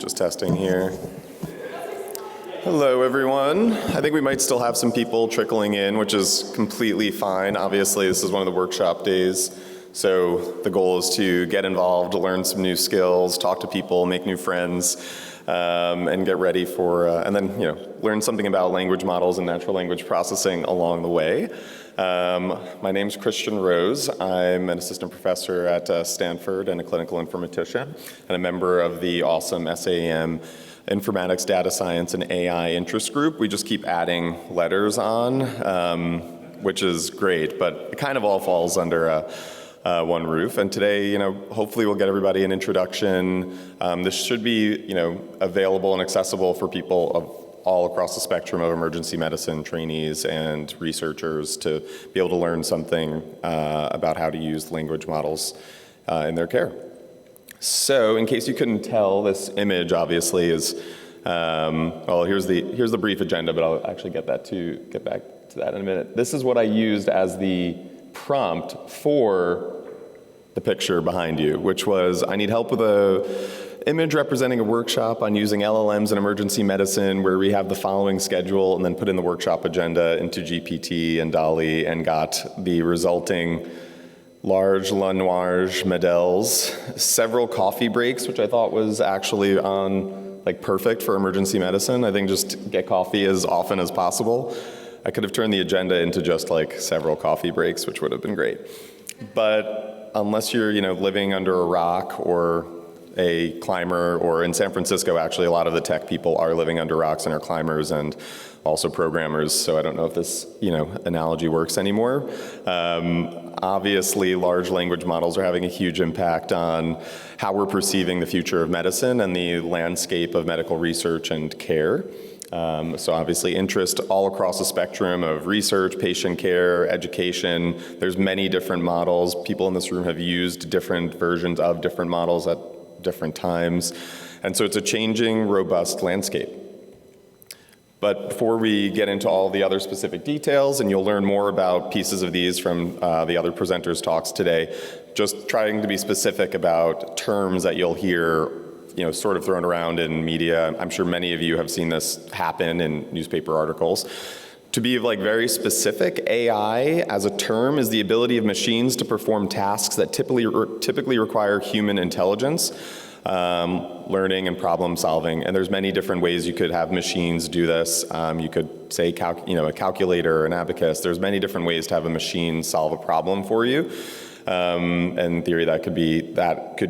Just testing here. Hello, everyone. I think we might still have some people trickling in, which is completely fine. Obviously, this is one of the workshop days, so the goal is to get involved, learn some new skills, talk to people, make new friends, and get ready for, and then, learn something about language models and natural language processing along the way. My name's Christian Rose. I'm an assistant professor at Stanford and a clinical informatician, and a member of the awesome SAEM Informatics, Data Science, and AI interest group. We just keep adding letters on, which is great, but it kind of all falls under one roof. And today, hopefully we'll get everybody an introduction. This should be, available and accessible for people of all across the spectrum of emergency medicine trainees and researchers to be able to learn something about how to use language models in their care. So, in case you couldn't tell, this image obviously is, well, here's the brief agenda, but I'll actually get back to that in a minute. This is what I used as the prompt for the picture behind you, which was, I need help with a image representing a workshop on using LLMs in emergency medicine, where we have the following schedule, and then put in the workshop agenda into GPT and DALL-E and got the resulting large language models, several coffee breaks, which I thought was actually perfect for emergency medicine. I think just get coffee as often as possible. I could have turned the agenda into just several coffee breaks, which would have been great. But unless you're, living under a rock or a climber, or in San Francisco, actually, a lot of the tech people are living under rocks and are climbers and also programmers, so I don't know if this, analogy works anymore. Obviously, large language models are having a huge impact on how we're perceiving the future of medicine and the landscape of medical research and care. So obviously interest all across the spectrum of research, patient care, education. There's many different models. People in this room have used different versions of different models at different times. And so it's a changing, robust landscape. But before we get into all the other specific details, and you'll learn more about pieces of these from the other presenters' talks today, just trying to be specific about terms that you'll hear sort of thrown around in media. I'm sure many of you have seen this happen in newspaper articles. To be very specific, AI as a term is the ability of machines to perform tasks that typically require human intelligence, learning and problem solving. And there's many different ways you could have machines do this. You could say, a calculator or an abacus. There's many different ways to have a machine solve a problem for you. In theory, that could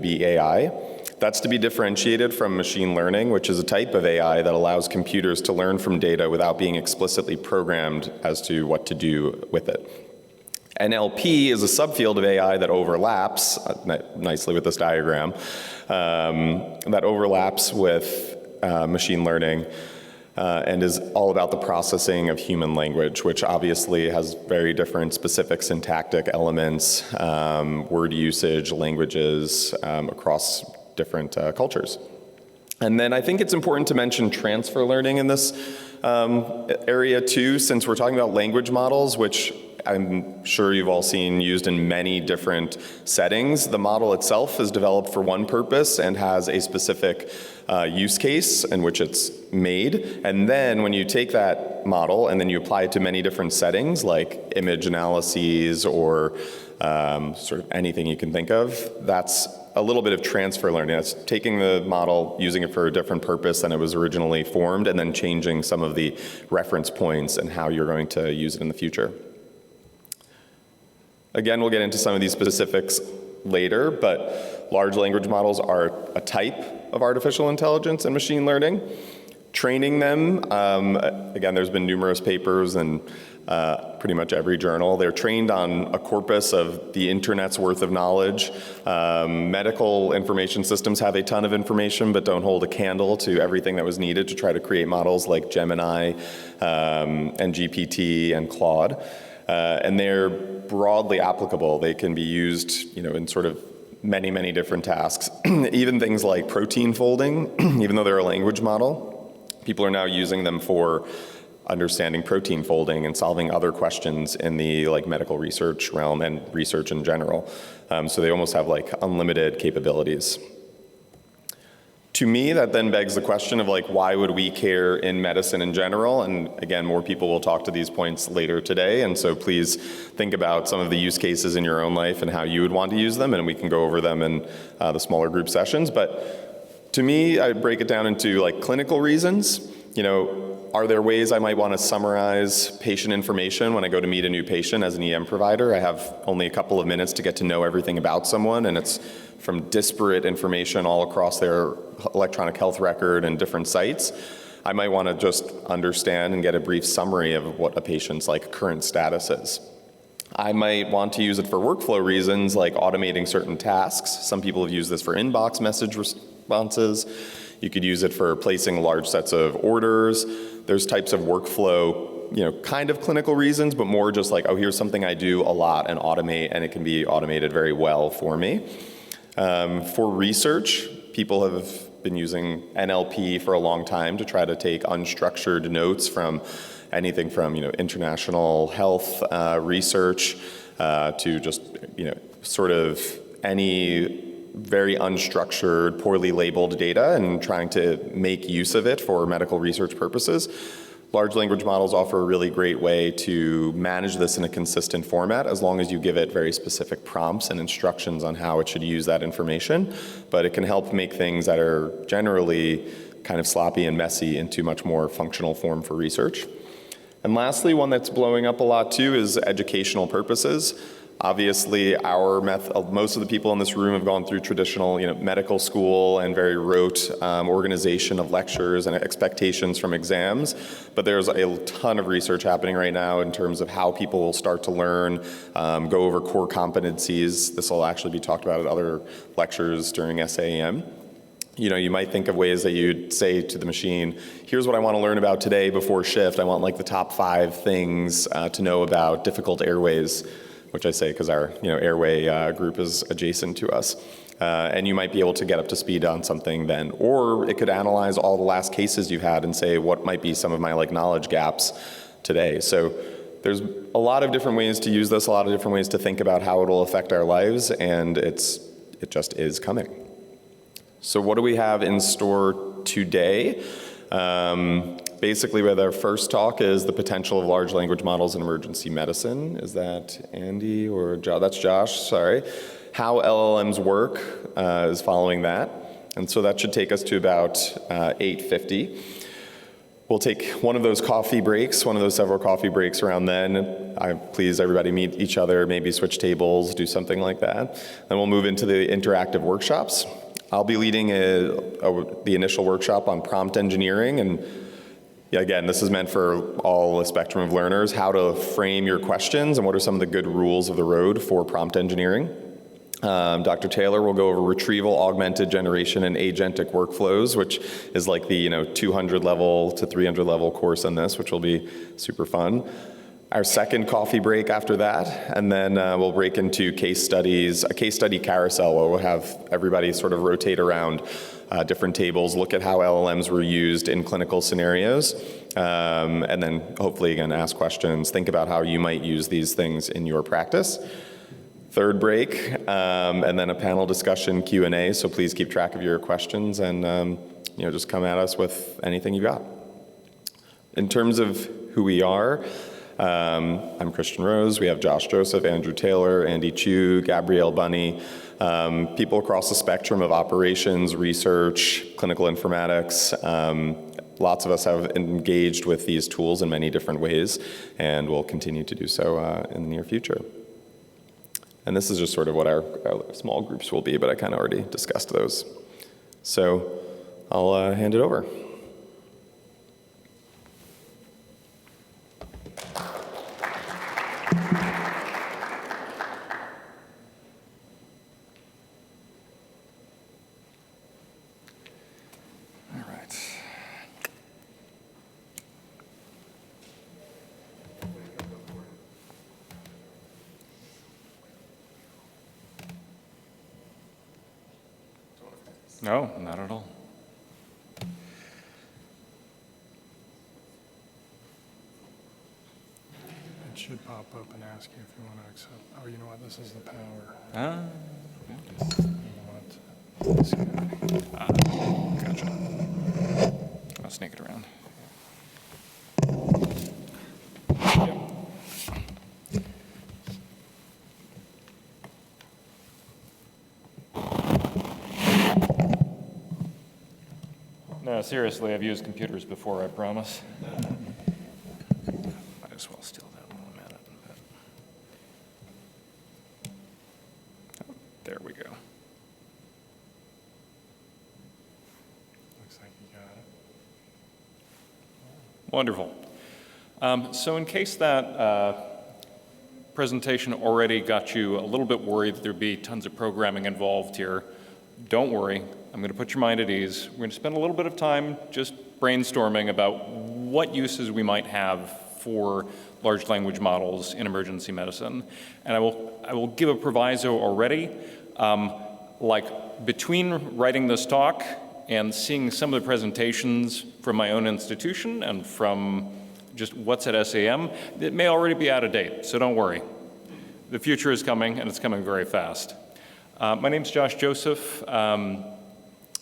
be AI. That's to be differentiated from machine learning, which is a type of AI that allows computers to learn from data without being explicitly programmed as to what to do with it. NLP is a subfield of AI that overlaps, nicely with this diagram, that overlaps with machine learning and is all about the processing of human language, which obviously has very different specific syntactic elements, word usage, languages across different cultures. And then I think it's important to mention transfer learning in this area too, since we're talking about language models, which I'm sure you've all seen used in many different settings. The model itself is developed for one purpose and has a specific use case in which it's made. And then when you take that model and then you apply it to many different settings, like image analyses or sort of anything you can think of, that's a little bit of transfer learning. That's taking the model, using it for a different purpose than it was originally formed, and then changing some of the reference points and how you're going to use it in the future. Again, we'll get into some of these specifics later, but large language models are a type of artificial intelligence and machine learning. Training them, again, there's been numerous papers and pretty much every journal. They're trained on a corpus of the internet's worth of knowledge. Medical information systems have a ton of information, but don't hold a candle to everything that was needed to try to create models like Gemini and GPT and Claude. And they're broadly applicable. They can be used, in sort of many, many different tasks. Even things like protein folding, even though they're a language model, people are now using them for understanding protein folding and solving other questions in the medical research realm and research in general. So they almost have unlimited capabilities. To me, that then begs the question of like, why would we care in medicine in general? And again, more people will talk to these points later today. And so please think about some of the use cases in your own life and how you would want to use them. And we can go over them in the smaller group sessions. But to me, I break it down into like clinical reasons. Are there ways I might want to summarize patient information when I go to meet a new patient as an EM provider? I have only a couple of minutes to get to know everything about someone, and it's from disparate information all across their electronic health record and different sites. I might want to just understand and get a brief summary of what a patient's like current status is. I might want to use it for workflow reasons like automating certain tasks. Some people have used this for inbox message responses. You could use it for placing large sets of orders. There's types of workflow, kind of clinical reasons, but more just like, oh, here's something I do a lot and automate, and it can be automated very well for me. For research, people have been using NLP for a long time to try to take unstructured notes from anything from, international health research to just, sort of any very unstructured, poorly labeled data and trying to make use of it for medical research purposes. Large language models offer a really great way to manage this in a consistent format as long as you give it very specific prompts and instructions on how it should use that information. But it can help make things that are generally kind of sloppy and messy into much more functional form for research. And lastly, one that's blowing up a lot too is educational purposes. Obviously, most of the people in this room have gone through traditional, medical school and very rote organization of lectures and expectations from exams. But there's a ton of research happening right now in terms of how people will start to learn, go over core competencies. This will actually be talked about at other lectures during SAEM. You might think of ways that you'd say to the machine, here's what I want to learn about today before shift. I want like the top 5 things to know about difficult airways, which I say because our airway group is adjacent to us. And you might be able to get up to speed on something then. Or it could analyze all the last cases you had and say, what might be some of my knowledge gaps today? So there's a lot of different ways to use this, a lot of different ways to think about how it will affect our lives, and it just is coming. So what do we have in store today? Basically, with our first talk is the potential of large language models in emergency medicine. Is that Andy or Josh? That's Josh, sorry. How LLMs work is following that. And so that should take us to about 8:50. We'll take one of those coffee breaks, one of those several coffee breaks around then. Please, everybody meet each other, maybe switch tables, do something like that. Then we'll move into the interactive workshops. I'll be leading the initial workshop on prompt engineering, and again, this is meant for all the spectrum of learners, how to frame your questions and what are some of the good rules of the road for prompt engineering. Dr. Taylor will go over retrieval, augmented generation, and agentic workflows, which is like the 200 level to 300 level course on this, which will be super fun. Our second coffee break after that, and then we'll break into case studies, a case study carousel where we'll have everybody sort of rotate around different tables, look at how LLMs were used in clinical scenarios, and then hopefully again ask questions, think about how you might use these things in your practice. Third break, and then a panel discussion Q&A, so please keep track of your questions and just come at us with anything you got. In terms of who we are, I'm Christian Rose. We have Josh Joseph, Andrew Taylor, Andy Chu, Gabrielle Bunney, people across the spectrum of operations, research, clinical informatics. Lots of us have engaged with these tools in many different ways, and will continue to do so in the near future. And this is just sort of what our small groups will be, but I kind of already discussed those. So I'll hand it over. No, not at all. It should pop up and ask you if you want to accept. Oh, you know what? This is the power. Ah, You want this guy. got sneak it around. No, seriously, I've used computers before, I promise. Might as well steal that while I'm at it. Oh, there we go. Looks like you got it. Wonderful. So in case that presentation already got you a little bit worried that there'd be tons of programming involved here, don't worry. I'm going to put your mind at ease. We're going to spend a little bit of time just brainstorming about what uses we might have for large language models in emergency medicine. And I will give a proviso already. Like between writing this talk and seeing some of the presentations from my own institution and from just what's at SAEM, it may already be out of date, so don't worry. The future is coming, and it's coming very fast. My name's Josh Joseph.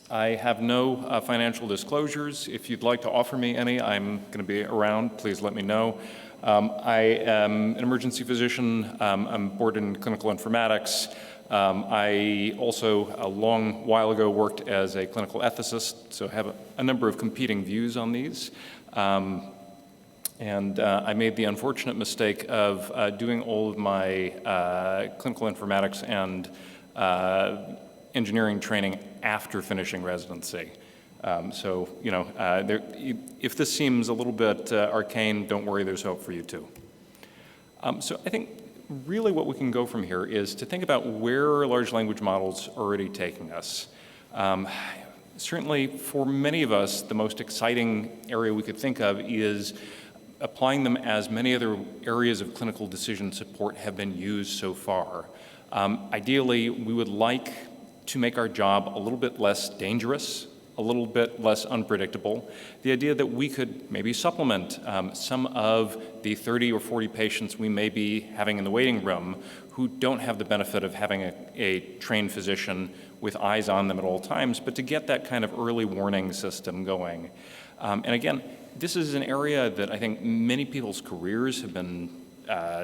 I have no financial disclosures. If you'd like to offer me any, I'm going to be around. Please let me know. I am an emergency physician. I'm board in clinical informatics. I also, a long while ago, worked as a clinical ethicist, so have a number of competing views on these. And I made the unfortunate mistake of doing all of my clinical informatics and engineering training after finishing residency. So, you know, if this seems a little bit arcane, don't worry, there's hope for you too. So I think really what we can go from here is to think about where large language models are already taking us. Certainly for many of us, the most exciting area we could think of is applying them as many other areas of clinical decision support have been used so far. Ideally, we would like to make our job a little bit less dangerous, a little bit less unpredictable. The idea that we could maybe supplement some of the 30 or 40 patients we may be having in the waiting room who don't have the benefit of having a trained physician with eyes on them at all times, but to get that kind of early warning system going. And again, this is an area that I think many people's careers have been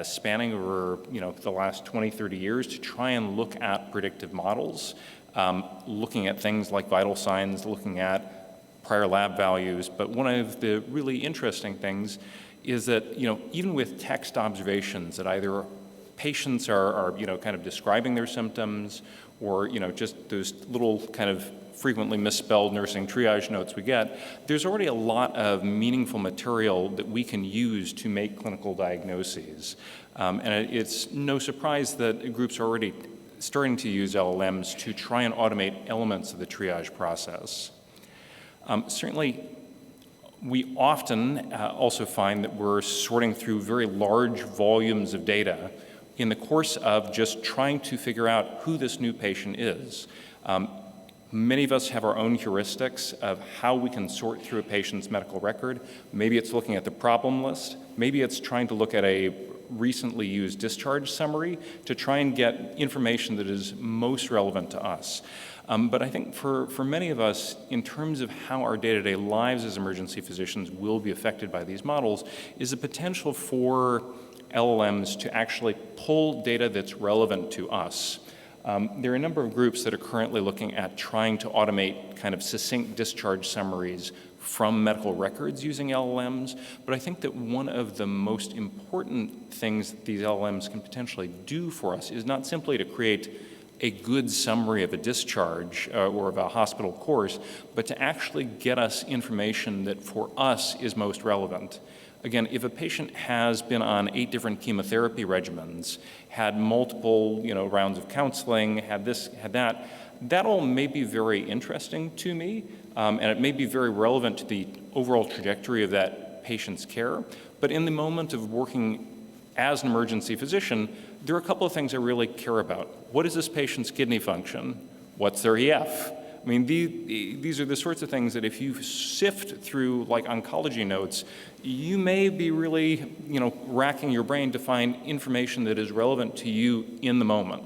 spanning over, you know, the last 20, 30 years to try and look at predictive models, looking at things like vital signs, looking at prior lab values. But one of the really interesting things is that, you know, even with text observations that either patients are you know, kind of describing their symptoms or, you know, just those little kind of frequently misspelled nursing triage notes we get, there's already a lot of meaningful material that we can use to make clinical diagnoses. And it's no surprise that groups are already starting to use LLMs to try and automate elements of the triage process. Certainly, we often also find that we're sorting through very large volumes of data in the course of just trying to figure out who this new patient is. Many of us have our own heuristics of how we can sort through a patient's medical record. Maybe it's looking at the problem list. Maybe it's trying to look at a recently used discharge summary to try and get information that is most relevant to us. But I think for many of us, in terms of how our day-to-day lives as emergency physicians will be affected by these models, is the potential for LLMs to actually pull data that's relevant to us. There are a number of groups that are currently looking at trying to automate kind of succinct discharge summaries from medical records using LLMs, but I think that one of the most important things that these LLMs can potentially do for us is not simply to create a good summary of a discharge or of a hospital course, but to actually get us information that for us is most relevant. Again, if a patient has been on 8 different chemotherapy regimens, had multiple, you know, rounds of counseling, had this, had that, that all may be very interesting to me, and it may be very relevant to the overall trajectory of that patient's care. But in the moment of working as an emergency physician, there are a couple of things I really care about. What is this patient's kidney function? What's their EF? I mean, these are the sorts of things that if you sift through like oncology notes, you may be really, you know, racking your brain to find information that is relevant to you in the moment.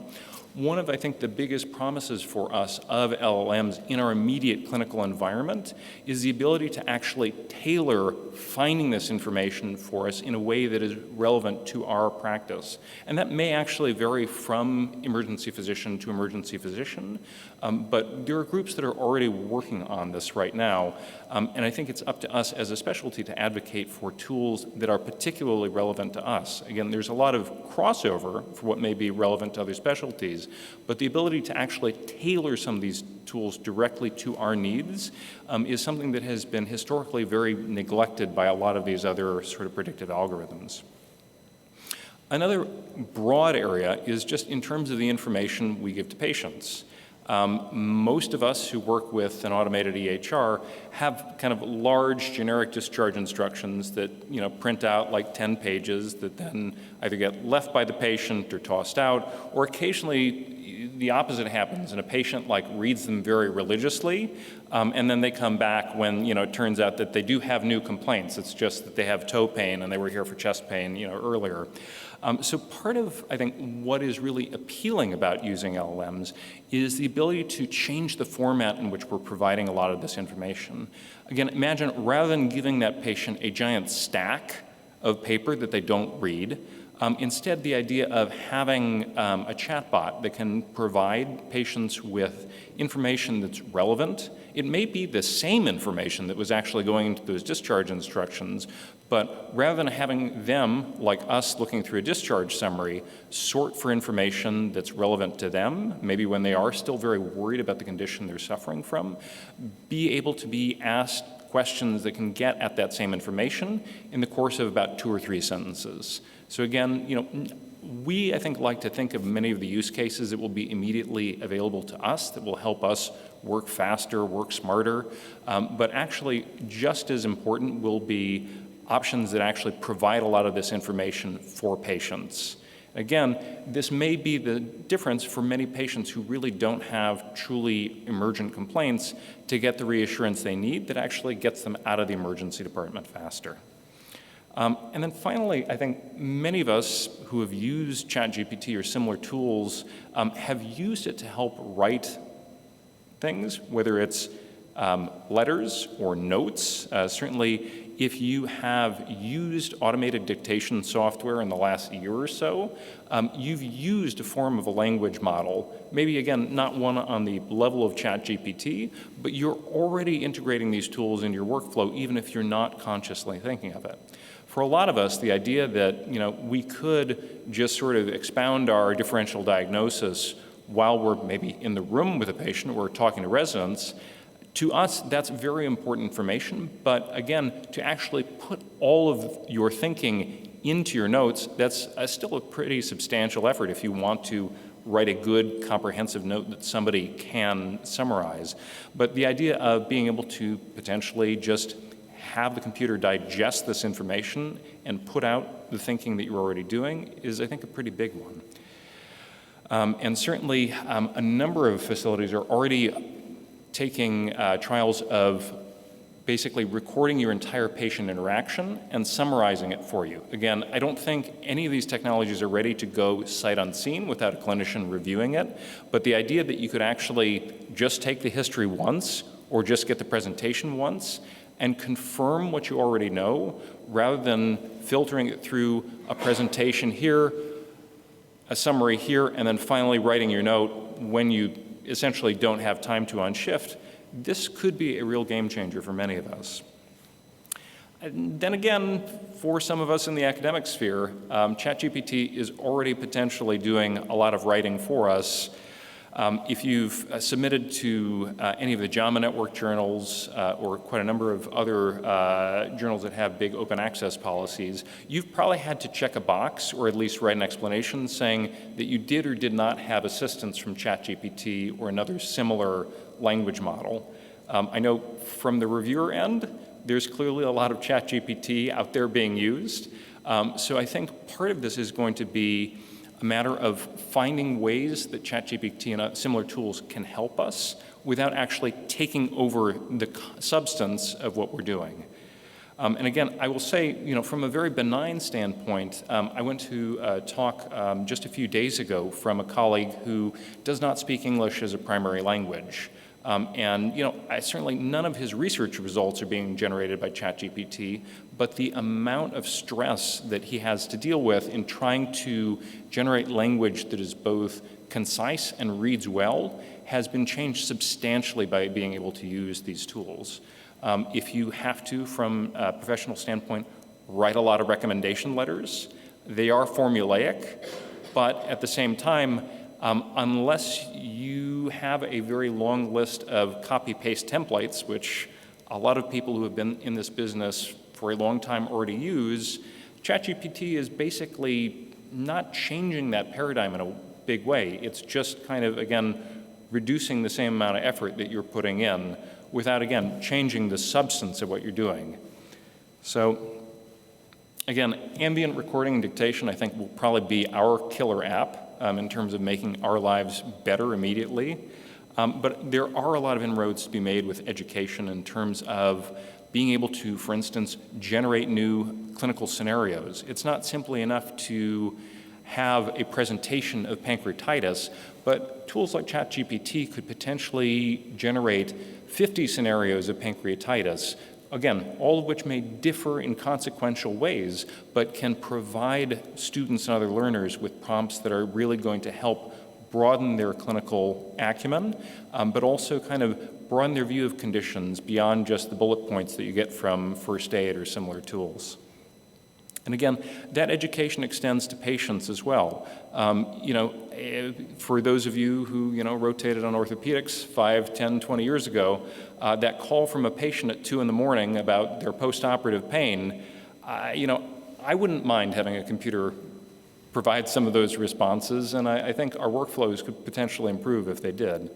One of, I think, the biggest promises for us of LLMs in our immediate clinical environment is the ability to actually tailor finding this information for us in a way that is relevant to our practice. And that may actually vary from emergency physician to emergency physician, but there are groups that are already working on this right now. And I think it's up to us as a specialty to advocate for tools that are particularly relevant to us. Again, there's a lot of crossover for what may be relevant to other specialties, but the ability to actually tailor some of these tools directly to our needs is something that has been historically very neglected by a lot of these other sort of predictive algorithms. Another broad area is just in terms of the information we give to patients. Most of us who work with an automated EHR have kind of large generic discharge instructions that print out like 10 pages that then either get left by the patient or tossed out, or occasionally the opposite happens and a patient reads them very religiously and then they come back when it turns out that they do have new complaints. It's just that they have toe pain and they were here for chest pain earlier. So part of, I think, what is really appealing about using LLMs is the ability to change the format in which we're providing a lot of this information. Again, imagine rather than giving that patient a giant stack of paper that they don't read, instead the idea of having a chatbot that can provide patients with information that's relevant. It may be the same information that was actually going into those discharge instructions, but rather than having them, like us looking through a discharge summary, sort for information that's relevant to them, maybe when they are still very worried about the condition they're suffering from, be able to be asked questions that can get at that same information in the course of about 2 or 3 sentences. So again, we, I think, like to think of many of the use cases that will be immediately available to us that will help us work faster, work smarter, but actually just as important will be options that actually provide a lot of this information for patients. Again, this may be the difference for many patients who really don't have truly emergent complaints to get the reassurance they need that actually gets them out of the emergency department faster. And then finally, I think many of us who have used ChatGPT or similar tools have used it to help write things, whether it's letters or notes. Certainly, if you have used automated dictation software in the last year or so, you've used a form of a language model, maybe again, not one on the level of ChatGPT, but you're already integrating these tools in your workflow, even if you're not consciously thinking of it. For a lot of us, the idea that we could just sort of expound our differential diagnosis while we're maybe in the room with a patient or talking to residents, to us, that's very important information, but again, to actually put all of your thinking into your notes, that's still a pretty substantial effort if you want to write a good, comprehensive note that somebody can summarize. But the idea of being able to potentially just have the computer digest this information and put out the thinking that you're already doing is, I think, a pretty big one. And certainly, a number of facilities are already taking trials of basically recording your entire patient interaction and summarizing it for you. Again, I don't think any of these technologies are ready to go sight unseen without a clinician reviewing it, but the idea that you could actually just take the history once or just get the presentation once and confirm what you already know rather than filtering it through a presentation here, a summary here, and then finally writing your note when you essentially don't have time to unshift, this could be a real game changer for many of us. And then again, for some of us in the academic sphere, ChatGPT is already potentially doing a lot of writing for us. If you've submitted to any of the JAMA Network journals or quite a number of other journals that have big open access policies, you've probably had to check a box or at least write an explanation saying that you did or did not have assistance from ChatGPT or another similar language model. I know from the reviewer end, there's clearly a lot of ChatGPT out there being used. So I think part of this is going to be a matter of finding ways that ChatGPT and similar tools can help us without actually taking over the substance of what we're doing. And again, I will say, from a very benign standpoint, I went to a talk just a few days ago from a colleague who does not speak English as a primary language. Certainly none of his research results are being generated by ChatGPT, but the amount of stress that he has to deal with in trying to generate language that is both concise and reads well has been changed substantially by being able to use these tools. If you have to, from a professional standpoint, write a lot of recommendation letters, they are formulaic, but at the same time, unless you have a very long list of copy-paste templates, which a lot of people who have been in this business for a long time already use, ChatGPT is basically not changing that paradigm in a big way. It's just kind of, again, reducing the same amount of effort that you're putting in without, again, changing the substance of what you're doing. So, again, ambient recording and dictation, I think, will probably be our killer app in terms of making our lives better immediately. But there are a lot of inroads to be made with education in terms of being able to, for instance, generate new clinical scenarios. It's not simply enough to have a presentation of pancreatitis, but tools like ChatGPT could potentially generate 50 scenarios of pancreatitis, again, all of which may differ in consequential ways, but can provide students and other learners with prompts that are really going to help broaden their clinical acumen, but also kind of broaden their view of conditions beyond just the bullet points that you get from first aid or similar tools. And again, that education extends to patients as well. For those of you who, rotated on orthopedics 5, 10, 20 years ago, that call from a patient at 2 in the morning about their post-operative pain, I wouldn't mind having a computer provide some of those responses, and I think our workflows could potentially improve if they did.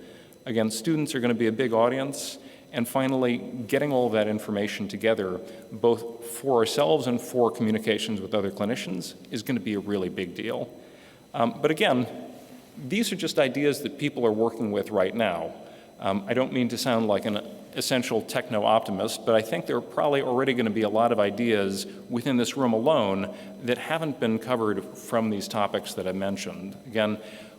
Again, students are going to be a big audience, and finally, getting all of that information together, both for ourselves and for communications with other clinicians, is going to be a really big deal. But again, these are just ideas that people are working with right now. I don't mean to sound like an essential techno-optimist, but I think there are probably already going to be a lot of ideas within this room alone that haven't been covered from these topics that I mentioned. Again,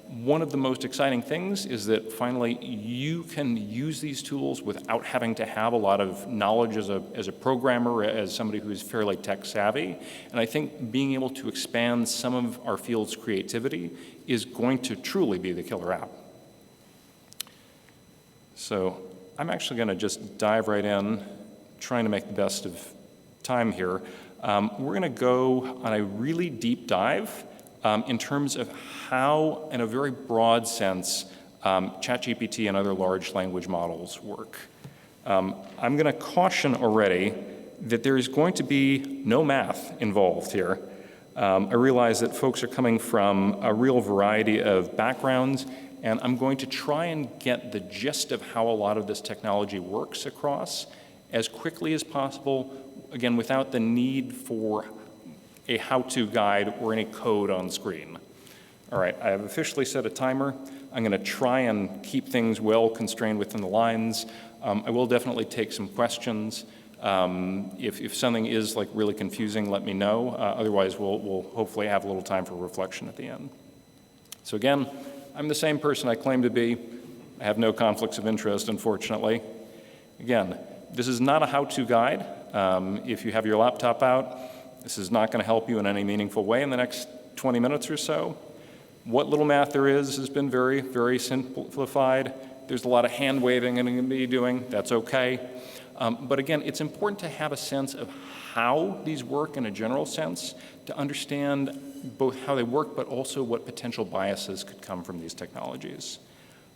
one of the most exciting things is that finally you can use these tools without having to have a lot of knowledge as a programmer, as somebody who's fairly tech savvy. And I think being able to expand some of our field's creativity is going to truly be the killer app. So I'm actually going to just dive right in, trying to make the best of time here. We're going to go on a really deep dive in terms of how, in a very broad sense, ChatGPT and other large language models work. I'm going to caution already that there is going to be no math involved here. I realize that folks are coming from a real variety of backgrounds, and I'm going to try and get the gist of how a lot of this technology works across as quickly as possible, again, without the need for a how-to guide or any code on screen. All right, I have officially set a timer. I'm going to try and keep things well constrained within the lines. I will definitely take some questions. If something is really confusing, let me know. Otherwise, we'll hopefully have a little time for reflection at the end. So again, I'm the same person I claim to be. I have no conflicts of interest, unfortunately. Again, this is not a how-to guide. If you have your laptop out, this is not going to help you in any meaningful way in the next 20 minutes or so. What little math there is has been very, very simplified. There's a lot of hand waving I'm going to be doing. That's okay. But again, it's important to have a sense of how these work in a general sense, to understand both how they work, but also what potential biases could come from these technologies.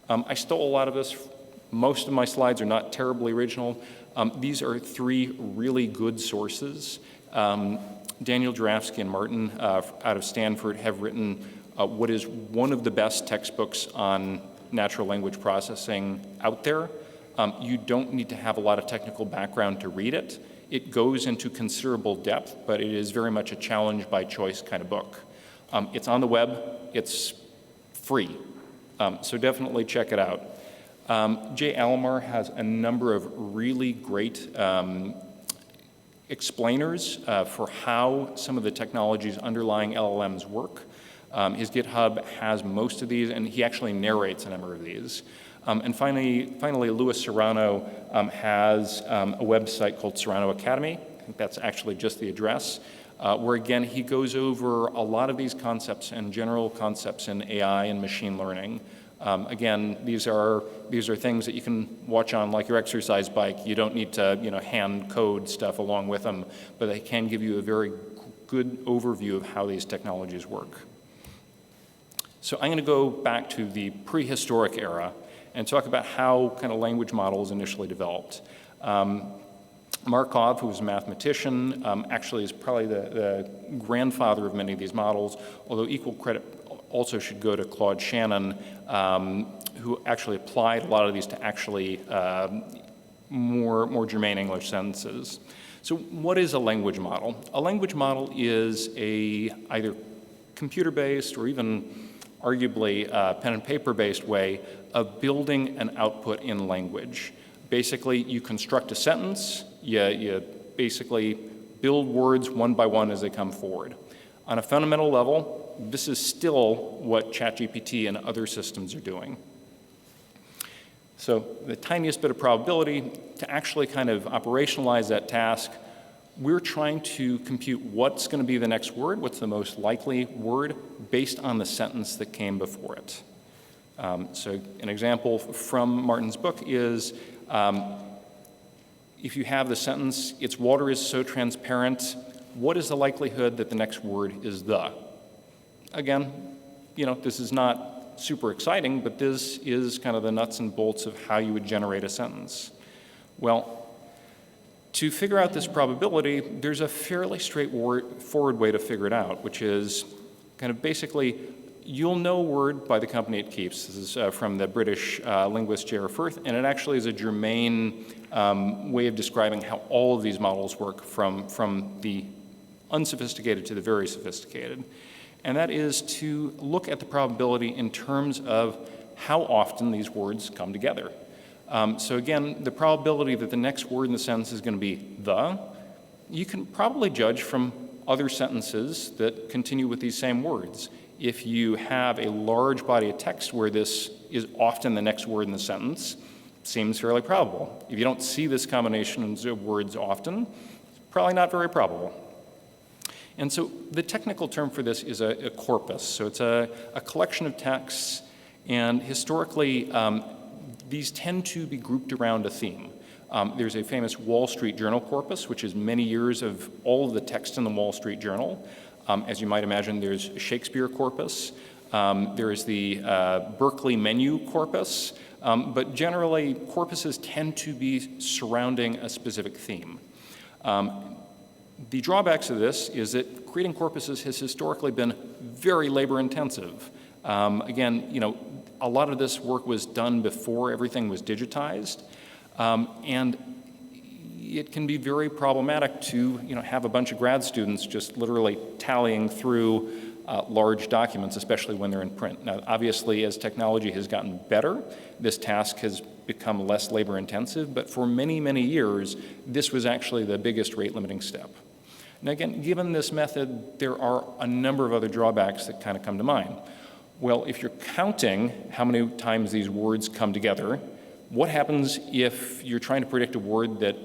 I stole a lot of this. Most of my slides are not terribly original. These are 3 really good sources. Daniel Jurafsky and Martin out of Stanford have written what is one of the best textbooks on natural language processing out there. You don't need to have a lot of technical background to read it. It goes into considerable depth, but it is very much a challenge by choice kind of book. It's on the web. It's free. So definitely check it out. Jay Alamar has a number of really great explainers for how some of the technologies underlying LLMs work. His GitHub has most of these, and he actually narrates a number of these. And finally, Louis Serrano has a website called Serrano Academy. I think that's actually just the address, where again, he goes over a lot of these concepts and general concepts in AI and machine learning. Again, these are things that you can watch on like your exercise bike. You don't need to, hand code stuff along with them, but they can give you a very good overview of how these technologies work. So I'm going to go back to the prehistoric era and talk about how kind of language models initially developed. Markov, who was a mathematician, actually is probably the grandfather of many of these models, although equal credit also should go to Claude Shannon, who actually applied a lot of these to actually more germane English sentences. So what is a language model? A language model is either computer-based or even arguably pen and paper-based way of building an output in language. Basically, you construct a sentence, you basically build words one by one as they come forward. On a fundamental level, this is still what ChatGPT and other systems are doing. So the tiniest bit of probability to actually kind of operationalize that task, we're trying to compute what's going to be the next word, what's the most likely word, based on the sentence that came before it. So an example from Martin's book is, if you have the sentence, its water is so transparent, what is the likelihood that the next word is the? Again, this is not super exciting, but this is kind of the nuts and bolts of how you would generate a sentence. Well, to figure out this probability, there's a fairly straightforward way to figure it out, which is kind of basically, you'll know a word by the company it keeps. This is from the British linguist J.R. Firth, and it actually is a germane way of describing how all of these models work from the unsophisticated to the very sophisticated. And that is to look at the probability in terms of how often these words come together. So again, the probability that the next word in the sentence is going to be the, you can probably judge from other sentences that continue with these same words. If you have a large body of text where this is often the next word in the sentence, it seems fairly probable. If you don't see this combination of words often, it's probably not very probable. And so the technical term for this is a corpus. So it's a collection of texts, and historically, these tend to be grouped around a theme. There's a famous Wall Street Journal corpus, which is many years of all of the text in the Wall Street Journal. As you might imagine, there's Shakespeare corpus. There is the Berkeley menu corpus. But generally, corpuses tend to be surrounding a specific theme. The drawbacks of this is that creating corpuses has historically been very labor intensive. Again, a lot of this work was done before everything was digitized, and it can be very problematic to have a bunch of grad students just literally tallying through large documents, especially when they're in print. Now, obviously, as technology has gotten better, this task has become less labor intensive, but for many, many years, this was actually the biggest rate limiting step. Now again, given this method, there are a number of other drawbacks that kind of come to mind. Well, if you're counting how many times these words come together, what happens if you're trying to predict a word that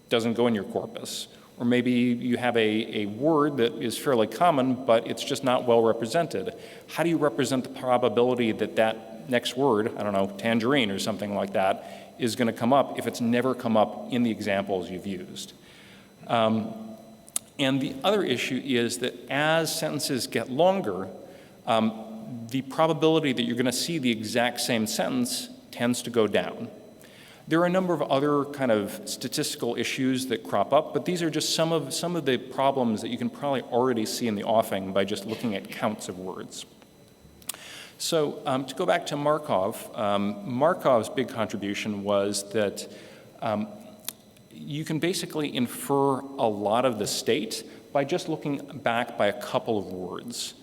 doesn't go in your corpus? Or maybe you have a word that is fairly common, but it's just not well represented. How do you represent the probability that that next word, I don't know, tangerine or something like that, is going to come up if it's never come up in the examples you've used? And the other issue is that as sentences get longer, the probability that you're going to see the exact same sentence tends to go down. There are a number of other kind of statistical issues that crop up, but these are just some of the problems that you can probably already see in the offing by just looking at counts of words. So to go back to Markov, Markov's big contribution was that you can basically infer a lot of the state by just looking back by a couple of words.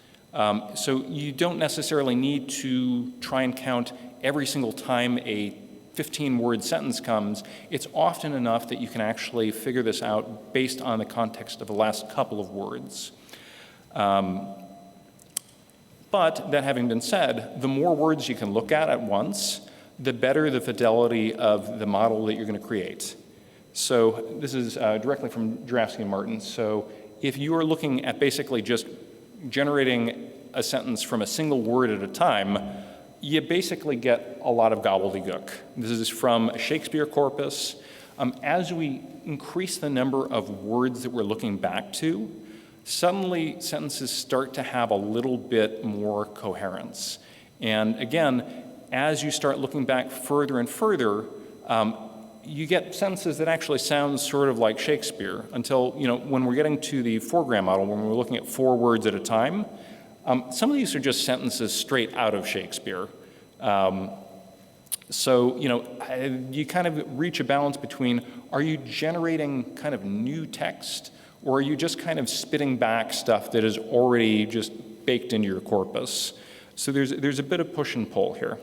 So you don't necessarily need to try and count every single time a 15-word sentence comes, it's often enough that you can actually figure this out based on the context of the last couple of words. But that having been said, the more words you can look at once, the better the fidelity of the model that you're going to create. So this is directly from Jurafsky and Martin. So if you are looking at basically just generating a sentence from a single word at a time, you basically get a lot of gobbledygook. This is from a Shakespeare corpus. As we increase the number of words that we're looking back to, suddenly sentences start to have a little bit more coherence. And again, as you start looking back further and further, you get sentences that actually sound sort of like Shakespeare until, when we're getting to the 4-gram model, when we're looking at 4 words at a time, some of these are just sentences straight out of Shakespeare. So, you kind of reach a balance between, are you generating kind of new text, or are you just kind of spitting back stuff that is already just baked into your corpus? So there's a bit of push and pull here.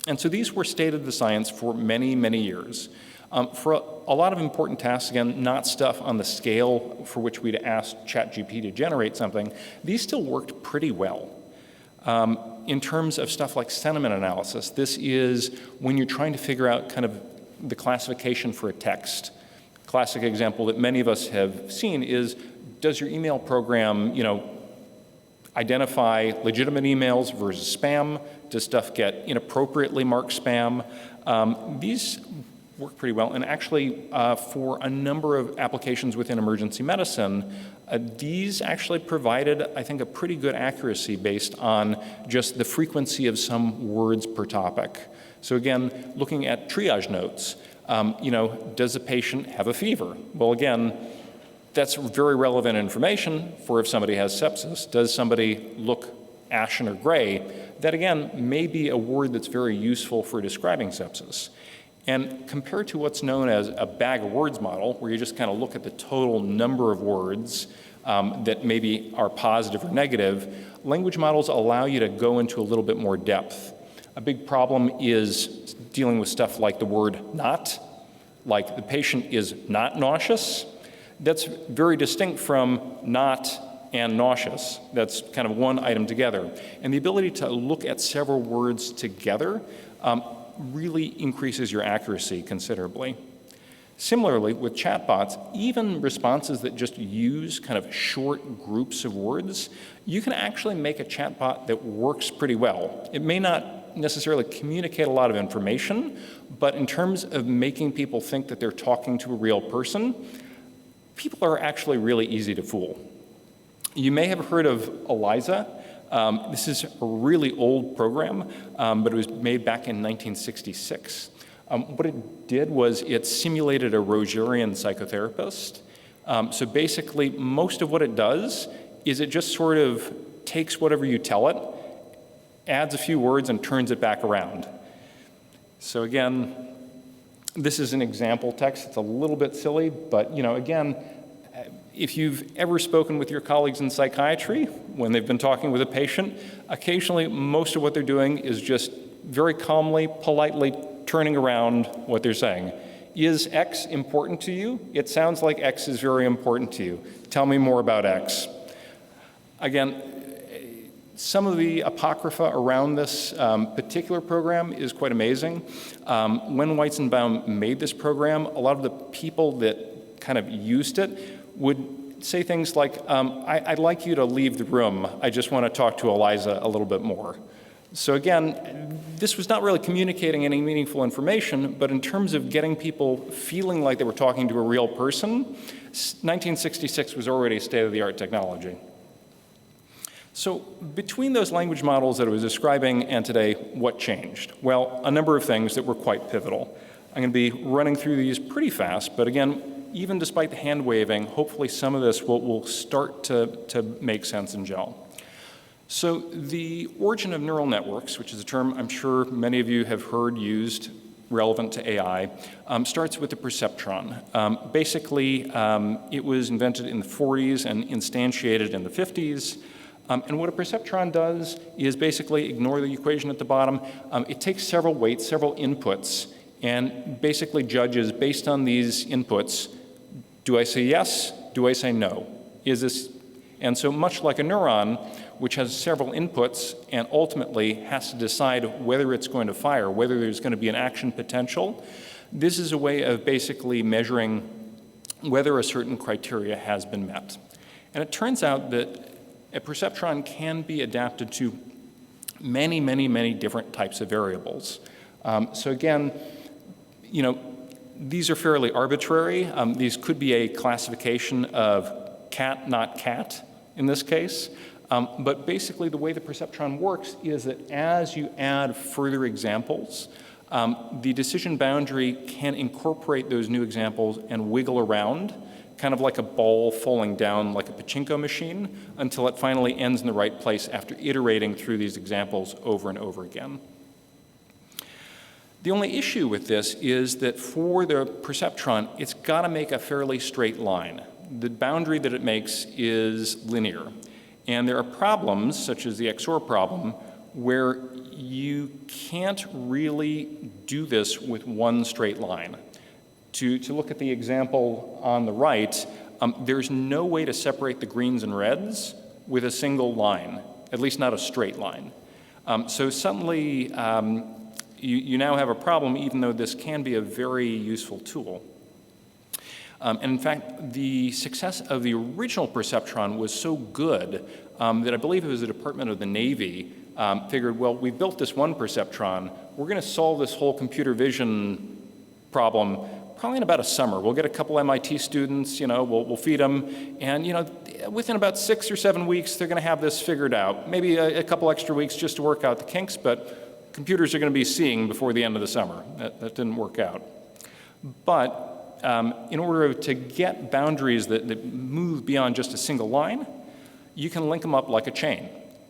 And so these were state of the science for many, many years. For a lot of important tasks, again, not stuff on the scale for which we'd asked ChatGPT to generate something, these still worked pretty well. In terms of stuff like sentiment analysis, this is when you're trying to figure out kind of the classification for a text. Classic example that many of us have seen is, does your email program, identify legitimate emails versus spam? Does stuff get inappropriately marked spam? These work pretty well, and actually for a number of applications within emergency medicine, these actually provided, I think, a pretty good accuracy based on just the frequency of some words per topic. So again, looking at triage notes, does the patient have a fever? Well, again, that's very relevant information for if somebody has sepsis. Does somebody look ashen or gray? That, again, may be a word that's very useful for describing sepsis. And compared to what's known as a bag of words model, where you just kind of look at the total number of words that maybe are positive or negative, language models allow you to go into a little bit more depth. A big problem is dealing with stuff like the word not, like the patient is not nauseous. That's very distinct from not and nauseous. That's kind of one item together. And the ability to look at several words together really increases your accuracy considerably. Similarly, with chatbots, even responses that just use kind of short groups of words, you can actually make a chatbot that works pretty well. It may not necessarily communicate a lot of information, but in terms of making people think that they're talking to a real person, people are actually really easy to fool. You may have heard of ELIZA. This is a really old program, but it was made back in 1966. What it did was it simulated a Rogerian psychotherapist. So basically, most of what it does is it just sort of takes whatever you tell it, adds a few words, and turns it back around. So again, this is an example text. It's a little bit silly, but again, if you've ever spoken with your colleagues in psychiatry when they've been talking with a patient, occasionally most of what they're doing is just very calmly, politely turning around what they're saying. Is X important to you? It sounds like X is very important to you. Tell me more about X. Again, some of the apocrypha around this particular program is quite amazing. When Weizenbaum made this program, a lot of the people that kind of used it would say things like, I'd like you to leave the room. I just want to talk to Eliza a little bit more. So again, this was not really communicating any meaningful information, but in terms of getting people feeling like they were talking to a real person, 1966 was already state-of-the-art technology. So between those language models that I was describing and today, what changed? Well, a number of things that were quite pivotal. I'm going to be running through these pretty fast, but again, even despite the hand waving, hopefully some of this will start to make sense and gel. So the origin of neural networks, which is a term I'm sure many of you have heard used relevant to AI, starts with the perceptron. Basically, it was invented in the 40s and instantiated in the 50s. And what a perceptron does is basically ignore the equation at the bottom. It takes several weights, several inputs, and basically judges based on these inputs, do I say yes? Do I say no? Is this, and so much like a neuron, which has several inputs and ultimately has to decide whether it's going to fire, whether there's going to be an action potential, this is a way of basically measuring whether a certain criteria has been met. And it turns out that a perceptron can be adapted to many, many, many different types of variables. So again, you know, these are fairly arbitrary. These could be a classification of cat, not cat in this case. But basically the way the perceptron works is that as you add further examples, the decision boundary can incorporate those new examples and wiggle around, kind of like a ball falling down like a pachinko machine, until it finally ends in the right place after iterating through these examples over and over again. The only issue with this is that for the perceptron, it's got to make a fairly straight line. The boundary that it makes is linear. And there are problems, such as the XOR problem, where you can't really do this with one straight line. To look at the example on the right, there's no way to separate the greens and reds with a single line, at least not a straight line. So suddenly, you now have a problem, even though this can be a very useful tool. And in fact, the success of the original perceptron was so good that I believe it was the Department of the Navy figured, well, we built this one perceptron, we're going to solve this whole computer vision problem probably in about a summer. We'll get a couple MIT students, you know, we'll feed them, and you know, within about 6 or 7 weeks, they're going to have this figured out. Maybe a couple extra weeks just to work out the kinks, but computers are going to be seeing before the end of the summer. That didn't work out. But in order to get boundaries that move beyond just a single line, you can link them up like a chain.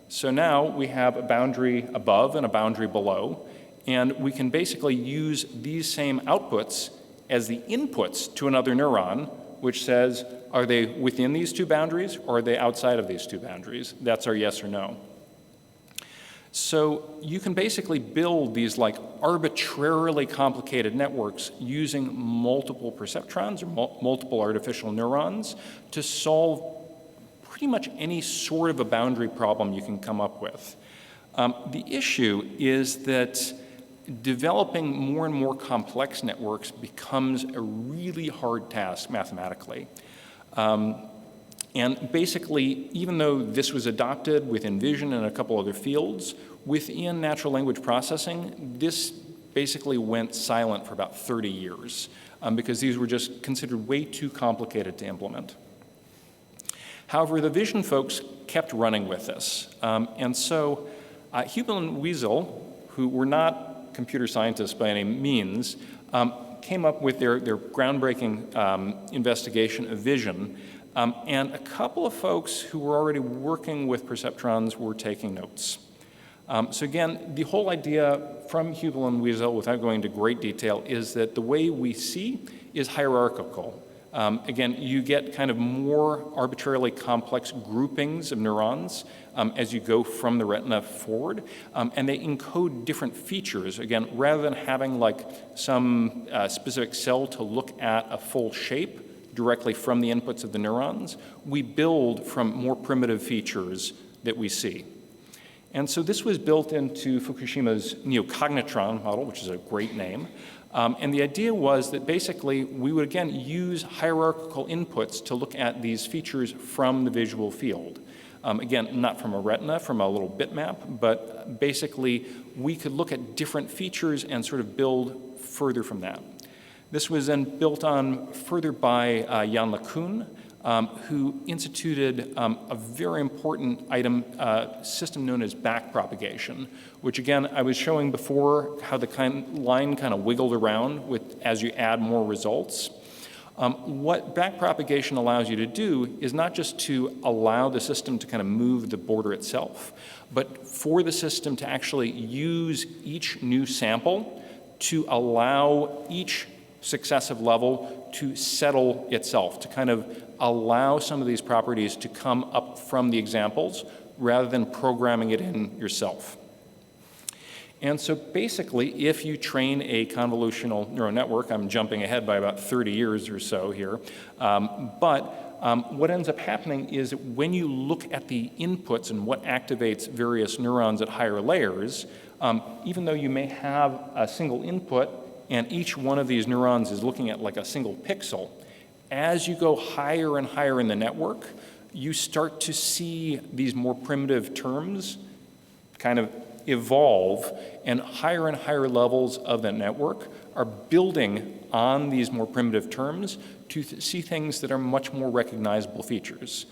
So now we have a boundary above and a boundary below, and we can basically use these same outputs as the inputs to another neuron, which says, are they within these two boundaries or are they outside of these two boundaries? That's our yes or no. So you can basically build these like arbitrarily complicated networks using multiple perceptrons or multiple artificial neurons to solve pretty much any sort of a boundary problem you can come up with. The issue is that developing more and more complex networks becomes a really hard task mathematically. And basically, even though this was adopted within vision and a couple other fields, within natural language processing, this basically went silent for about 30 years because these were just considered way too complicated to implement. However, the vision folks kept running with this. And so Hubel and Wiesel, who were not computer scientists by any means, came up with their groundbreaking investigation of vision. And a couple of folks who were already working with perceptrons were taking notes. So again, the whole idea from Hubel and Wiesel, without going into great detail, is that the way we see is hierarchical. Again, you get kind of more arbitrarily complex groupings of neurons as you go from the retina forward, and they encode different features. Again, rather than having like some specific cell to look at a full shape directly from the inputs of the neurons, we build from more primitive features that we see. And so this was built into Fukushima's neocognitron model, which is a great name. And the idea was that basically we would again use hierarchical inputs to look at these features from the visual field. Again, not from a retina, from a little bitmap, but basically we could look at different features and sort of build further from that. This was then built on further by Jan LeCun, who instituted a very important system known as backpropagation, which again, I was showing before how the line kind of wiggled around as you add more results. What backpropagation allows you to do is not just to allow the system to kind of move the border itself, but for the system to actually use each new sample to allow each successive level to settle itself, to kind of allow some of these properties to come up from the examples rather than programming it in yourself. And so basically, if you train a convolutional neural network, I'm jumping ahead by about 30 years or so here, what ends up happening is that when you look at the inputs and what activates various neurons at higher layers, even though you may have a single input and each one of these neurons is looking at like a single pixel, as you go higher and higher in the network, you start to see these more primitive terms kind of evolve, and higher levels of the network are building on these more primitive terms to see things that are much more recognizable features.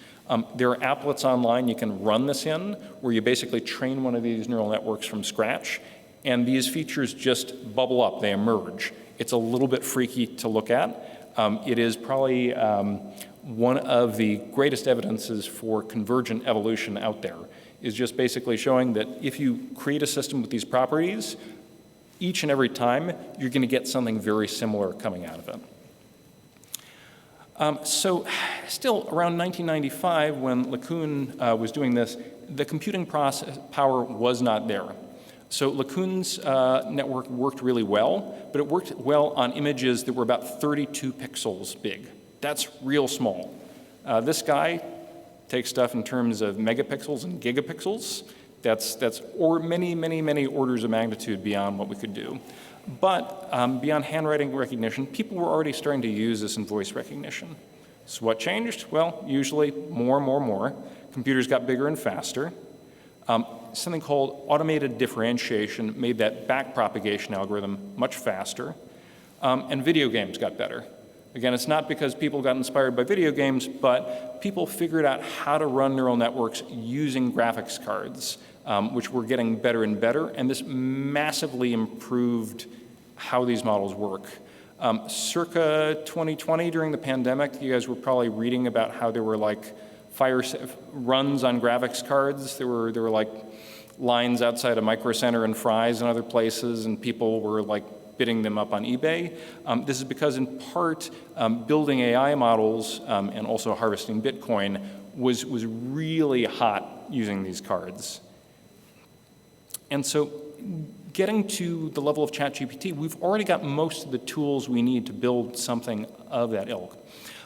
There are applets online you can run this in, where you basically train one of these neural networks from scratch, and these features just bubble up, they emerge. It's a little bit freaky to look at. It is probably one of the greatest evidences for convergent evolution out there, is just basically showing that if you create a system with these properties, each and every time you're going to get something very similar coming out of it. So still around 1995, when LeCun was doing this, the computing power was not there. So LeCun's network worked really well, but it worked well on images that were about 32 pixels big. That's real small. This guy takes stuff in terms of megapixels and gigapixels. That's many orders of magnitude beyond what we could do. But beyond handwriting recognition, people were already starting to use this in voice recognition. So what changed? Well, usually more. Computers got bigger and faster. Something called automated differentiation made that backpropagation algorithm much faster. And video games got better. Again, it's not because people got inspired by video games, but people figured out how to run neural networks using graphics cards, which were getting better and better, and this massively improved how these models work. Circa 2020, during the pandemic, you guys were probably reading about how there were like fire runs on graphics cards. There were like lines outside of Micro Center and Fry's and other places, and people were like bidding them up on eBay. This is because, in part, building AI models and also harvesting Bitcoin was really hot using these cards. And so getting to the level of ChatGPT, we've already got most of the tools we need to build something of that ilk.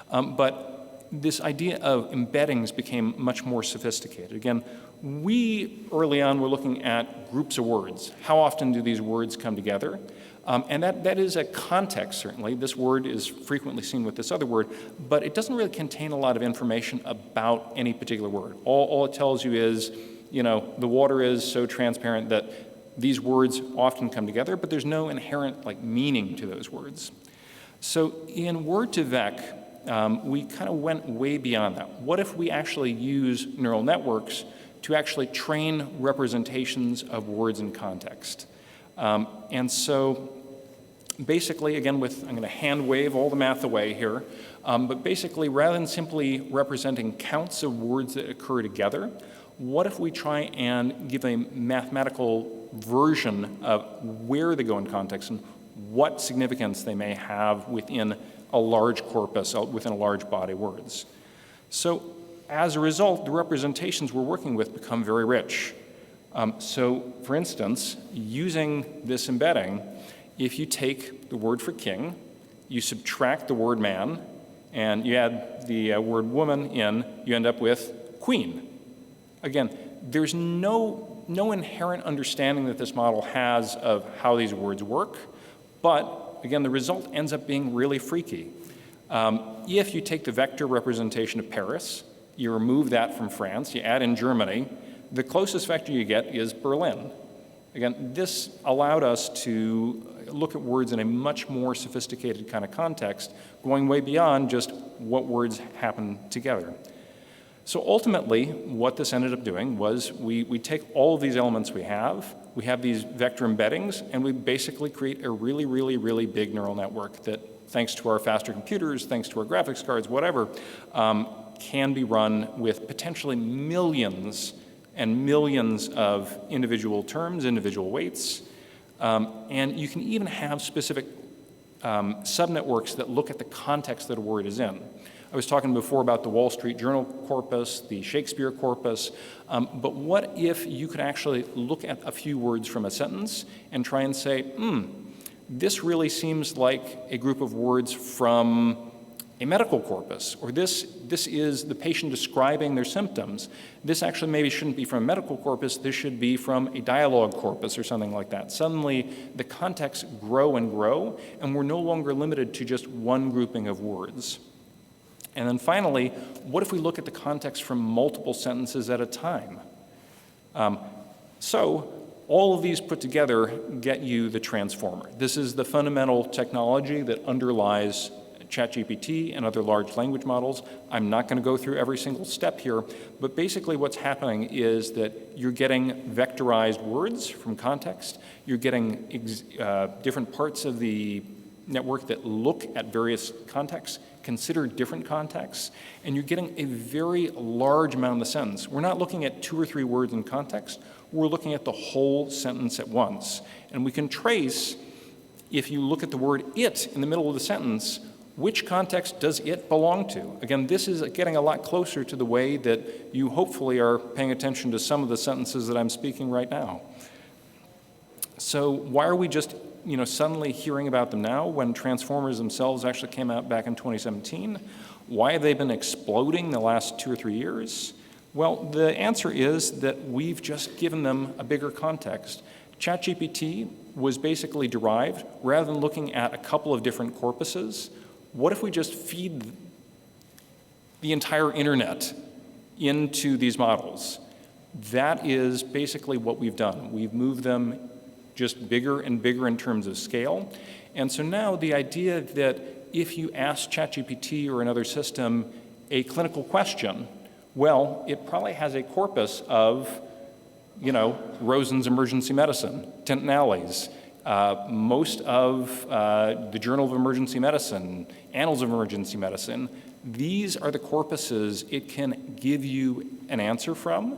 But this idea of embeddings became much more sophisticated. Again, we early on were looking at groups of words. How often do these words come together? And that is a context, certainly. This word is frequently seen with this other word, but it doesn't really contain a lot of information about any particular word. All it tells you is, you know, the water is so transparent that these words often come together, but there's no inherent meaning to those words. So in Word2Vec, we kind of went way beyond that. What if we actually use neural networks to actually train representations of words in context? And so basically, again, I'm going to hand wave all the math away here, but basically, rather than simply representing counts of words that occur together, what if we try and give a mathematical version of where they go in context and what significance they may have within a large corpus, within a large body of words? So as a result, the representations we're working with become very rich. So, for instance, using this embedding, if you take the word for king, you subtract the word man, and you add the word woman in, you end up with queen. Again, there's no inherent understanding that this model has of how these words work, but again, the result ends up being really freaky. If you take the vector representation of Paris, you remove that from France, you add in Germany, the closest vector you get is Berlin. Again, this allowed us to look at words in a much more sophisticated kind of context, going way beyond just what words happen together. So ultimately, what this ended up doing was we take all of these elements we have these vector embeddings, and we basically create a really big neural network that, thanks to our faster computers, thanks to our graphics cards, whatever, can be run with potentially millions and millions of individual terms, individual weights, and you can even have specific subnetworks that look at the context that a word is in. I was talking before about the Wall Street Journal corpus, the Shakespeare corpus, but what if you could actually look at a few words from a sentence and try and say, this really seems like a group of words from a medical corpus, or this is the patient describing their symptoms. This actually maybe shouldn't be from a medical corpus, this should be from a dialogue corpus or something like that. Suddenly, the contexts grow and grow, and we're no longer limited to just one grouping of words. And then finally, what if we look at the context from multiple sentences at a time? So all of these put together get you the transformer. This is the fundamental technology that underlies ChatGPT and other large language models. I'm not going to go through every single step here, but basically what's happening is that you're getting vectorized words from context, you're getting different parts of the network that look at various contexts, consider different contexts, and you're getting a very large amount of the sentence. We're not looking at 2 or 3 words in context, we're looking at the whole sentence at once. And we can trace, if you look at the word it in the middle of the sentence, which context does it belong to? Again, this is getting a lot closer to the way that you hopefully are paying attention to some of the sentences that I'm speaking right now. So why are we just suddenly hearing about them now when transformers themselves actually came out back in 2017? Why have they been exploding the last 2 or 3 years? Well, the answer is that we've just given them a bigger context. ChatGPT was basically derived, rather than looking at a couple of different corpuses, what if we just feed the entire internet into these models? That is basically what we've done. We've moved them just bigger and bigger in terms of scale. And so now the idea that if you ask ChatGPT or another system a clinical question, well, it probably has a corpus of, Rosen's Emergency Medicine, Tintinalli's, most of the Journal of Emergency Medicine, Annals of Emergency Medicine. These are the corpuses it can give you an answer from.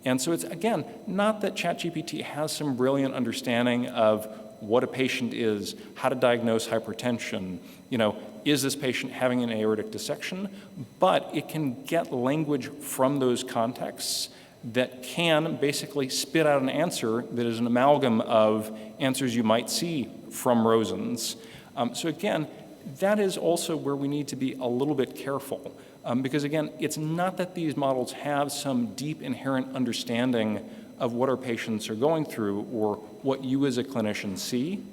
And so it's, again, not that ChatGPT has some brilliant understanding of what a patient is, how to diagnose hypertension, is this patient having an aortic dissection? But it can get language from those contexts that can basically spit out an answer that is an amalgam of answers you might see from Rosen's. So again, that is also where we need to be a little bit careful. Because again, it's not that these models have some deep inherent understanding of what our patients are going through or what you as a clinician see,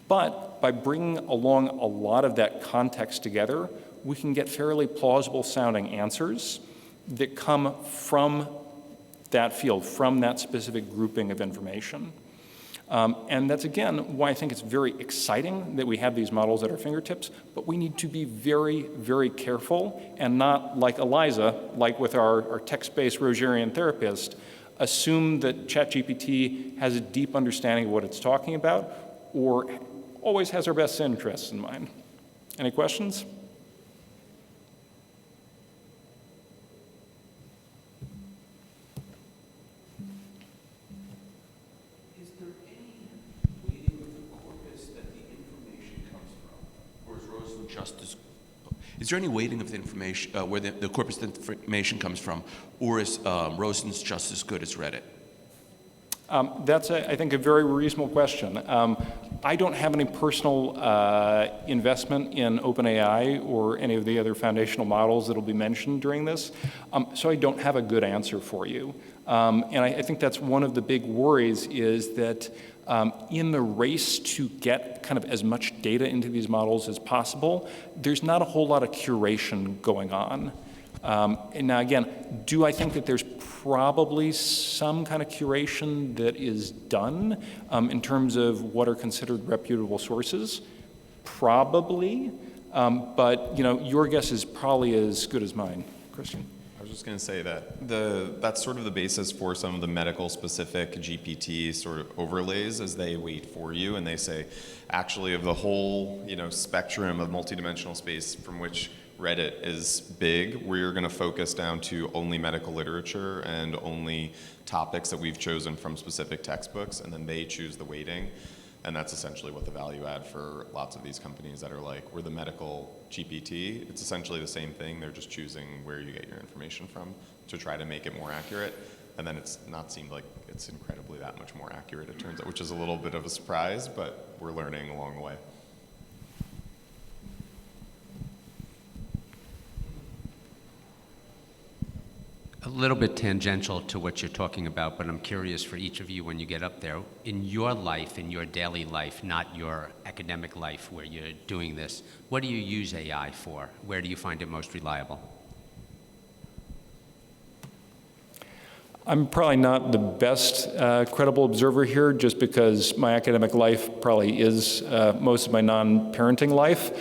but by bringing along a lot of that context together, we can get fairly plausible sounding answers that come from that field, from that specific grouping of information. And that's, again, why I think it's very exciting that we have these models at our fingertips, but we need to be very, very careful and not, like Eliza, like with our text-based Rogerian therapist, assume that ChatGPT has a deep understanding of what it's talking about or always has our best interests in mind. Any questions? Is there any weighting of the information, where the corpus of information comes from, or is Rosen's just as good as Reddit? That's, I think, a very reasonable question. I don't have any personal investment in OpenAI or any of the other foundational models that will be mentioned during this, so I don't have a good answer for you. And I think that's one of the big worries is that in the race to get kind of as much data into these models as possible, there's not a whole lot of curation going on. And now again, do I think that there's probably some kind of curation that is done in terms of what are considered reputable sources? Probably, but your guess is probably as good as mine. Christian? I was just going to say that that's sort of the basis for some of the medical specific GPT sort of overlays as they wait for you and they say, actually of the whole spectrum of multidimensional space from which Reddit is big, we're going to focus down to only medical literature and only topics that we've chosen from specific textbooks, and then they choose the weighting. And that's essentially what the value add for lots of these companies that are like, we're the medical GPT. It's essentially the same thing. They're just choosing where you get your information from to try to make it more accurate. And then it's not seemed like it's incredibly that much more accurate, it turns out, which is a little bit of a surprise, but we're learning along the way. A little bit tangential to what you're talking about, but I'm curious for each of you when you get up there, in your life, in your daily life, not your academic life where you're doing this, what do you use AI for? Where do you find it most reliable? I'm probably not the best credible observer here, just because my academic life probably is most of my non-parenting life.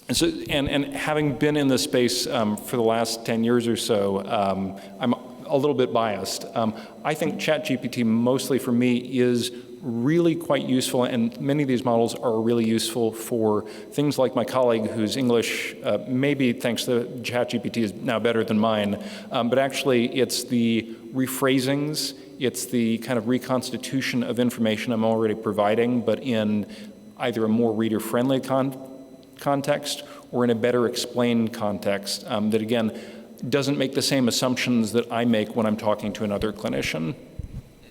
And having been in this space for the last 10 years or so, I'm a little bit biased. I think ChatGPT, mostly for me, is really quite useful, and many of these models are really useful for things like my colleague whose English, maybe thanks to ChatGPT, is now better than mine, but actually it's the rephrasings, it's the kind of reconstitution of information I'm already providing, but in either a more reader-friendly context or in a better explained context that, again, doesn't make the same assumptions that I make when I'm talking to another clinician.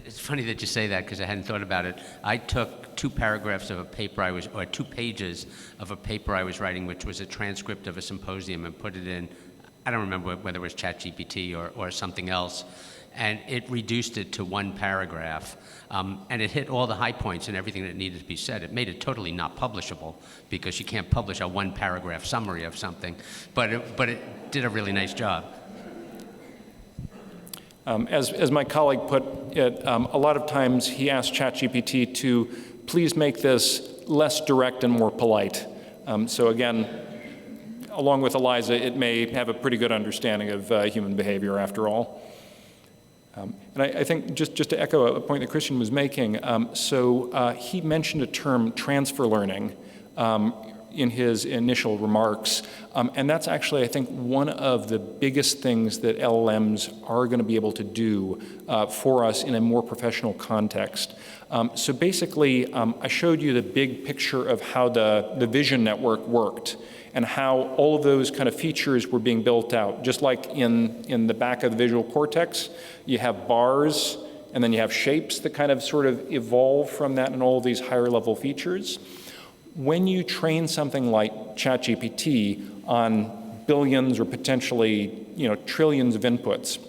It's funny that you say that because I hadn't thought about it. I took 2 paragraphs of a paper or 2 pages of a paper I was writing, which was a transcript of a symposium, and put it in, I don't remember whether it was ChatGPT or something else, and it reduced it to 1 paragraph. And it hit all the high points and everything that needed to be said. It made it totally not publishable because you can't publish a 1 paragraph summary of something, but it did a really nice job. As my colleague put it, a lot of times he asked ChatGPT to please make this less direct and more polite. So again, along with Eliza, it may have a pretty good understanding of human behavior after all. And I think just to echo a point that Christian was making, he mentioned a term, transfer learning, in his initial remarks. And that's actually, I think, one of the biggest things that LLMs are going to be able to do for us in a more professional context. So basically, I showed you the big picture of how the vision network worked and how all of those kind of features were being built out. Just like in the back of the visual cortex, you have bars, and then you have shapes that kind of sort of evolve from that and all of these higher level features. When you train something like ChatGPT on billions or potentially, trillions of inputs,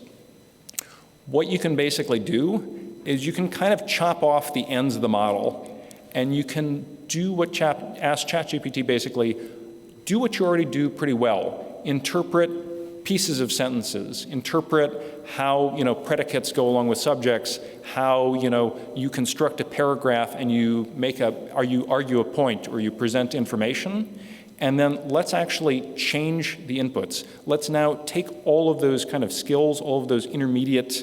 what you can basically do is you can kind of chop off the ends of the model, and you can do what ask ChatGPT basically, do what you already do pretty well. Interpret pieces of sentences, interpret how, predicates go along with subjects, how, you construct a paragraph and you argue a point or you present information. And then let's actually change the inputs. Let's now take all of those kind of skills, all of those intermediate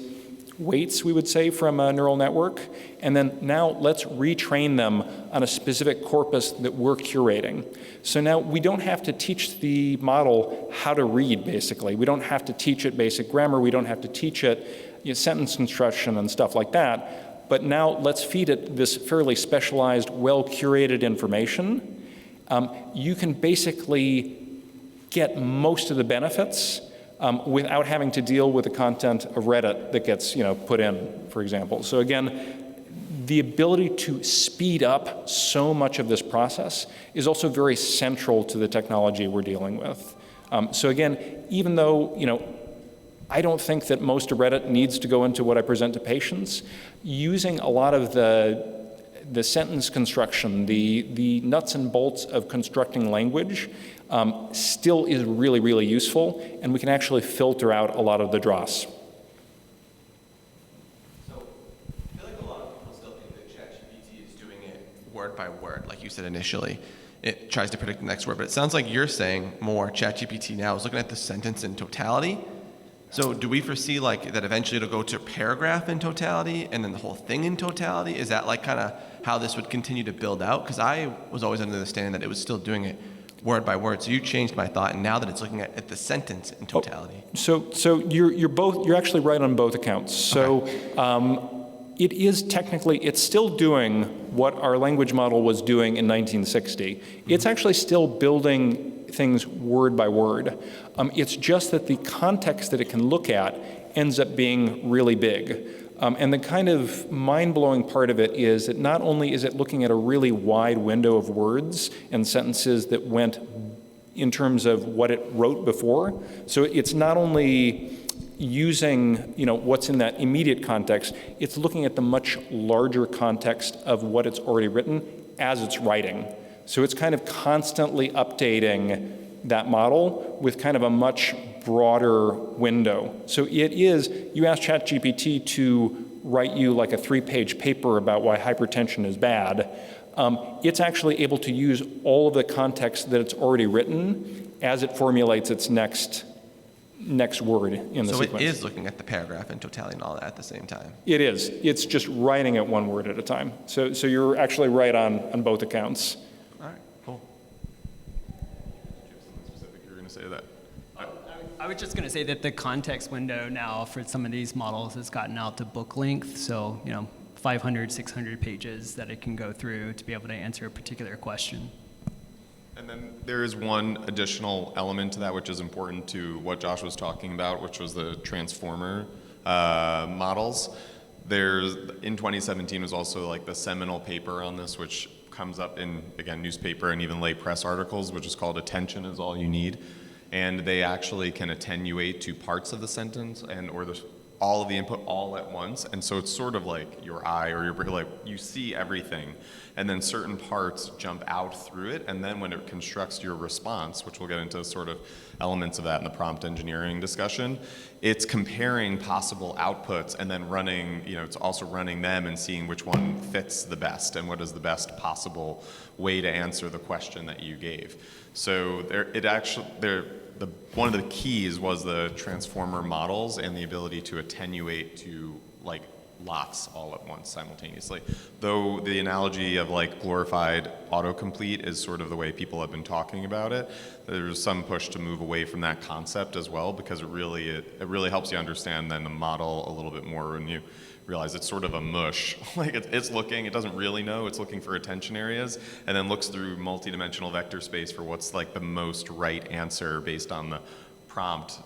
weights, we would say, from a neural network, and then now let's retrain them on a specific corpus that we're curating. So now we don't have to teach the model how to read, basically. We don't have to teach it basic grammar. We don't have to teach it sentence construction and stuff like that. But now let's feed it this fairly specialized, well-curated information. You can basically get most of the benefits without having to deal with the content of Reddit that gets, put in, for example. So again, the ability to speed up so much of this process is also very central to the technology we're dealing with. So again, even though, I don't think that most of Reddit needs to go into what I present to patients, using a lot of the sentence construction, the nuts and bolts of constructing language still is really, really useful, and we can actually filter out a lot of the dross. So I feel like a lot of people still think that ChatGPT is doing it word by word, like you said initially. It tries to predict the next word, but it sounds like you're saying more ChatGPT now is looking at the sentence in totality. So do we foresee that eventually it'll go to paragraph in totality and then the whole thing in totality? Is that kind of how this would continue to build out? Because I was always under the understanding that it was still doing it word by word. So you changed my thought, and now that it's looking at the sentence in totality. So you're actually right on both accounts. So it is technically, it's still doing what our language model was doing in 1960. It's actually still building things word by word. It's just that the context that it can look at ends up being really big. And the kind of mind-blowing part of it is that not only is it looking at a really wide window of words and sentences that went in terms of what it wrote before, so it's not only using what's in that immediate context, it's looking at the much larger context of what it's already written as it's writing. So it's kind of constantly updating that model with kind of a much broader window. So it is, you ask ChatGPT to write you like a 3-page paper about why hypertension is bad, it's actually able to use all of the context that it's already written as it formulates its next word in the sequence. So it is looking at the paragraph in totality and all that at the same time. It is. It's just writing it one word at a time. So you're actually right on both accounts. All right, cool. Specific, you're going to say that. I was just going to say that the context window now for some of these models has gotten out to book length, so 500, 600 pages that it can go through to be able to answer a particular question. And then there is one additional element to that which is important to what Josh was talking about, which was the transformer models. There's, in 2017 was also like the seminal paper on this, which comes up in, again, newspaper and even lay press articles, which is called Attention is All You Need. And they actually can attenuate to parts of the sentence or all of the input all at once. And so it's sort of like your eye or your brain, like you see everything, and then certain parts jump out through it. And then when it constructs your response, which we'll get into sort of elements of that in the prompt engineering discussion, it's comparing possible outputs and then running, it's also running them and seeing which one fits the best and what is the best possible way to answer the question that you gave. So one of the keys was the transformer models and the ability to attenuate to like lots all at once simultaneously. Though the analogy of like glorified autocomplete is sort of the way people have been talking about it, there's some push to move away from that concept as well, because it really helps you understand then the model a little bit more when you realize it's sort of a mush. Like it's looking, it doesn't really know, it's looking for attention areas, and then looks through multidimensional vector space for what's like the most right answer based on the prompt,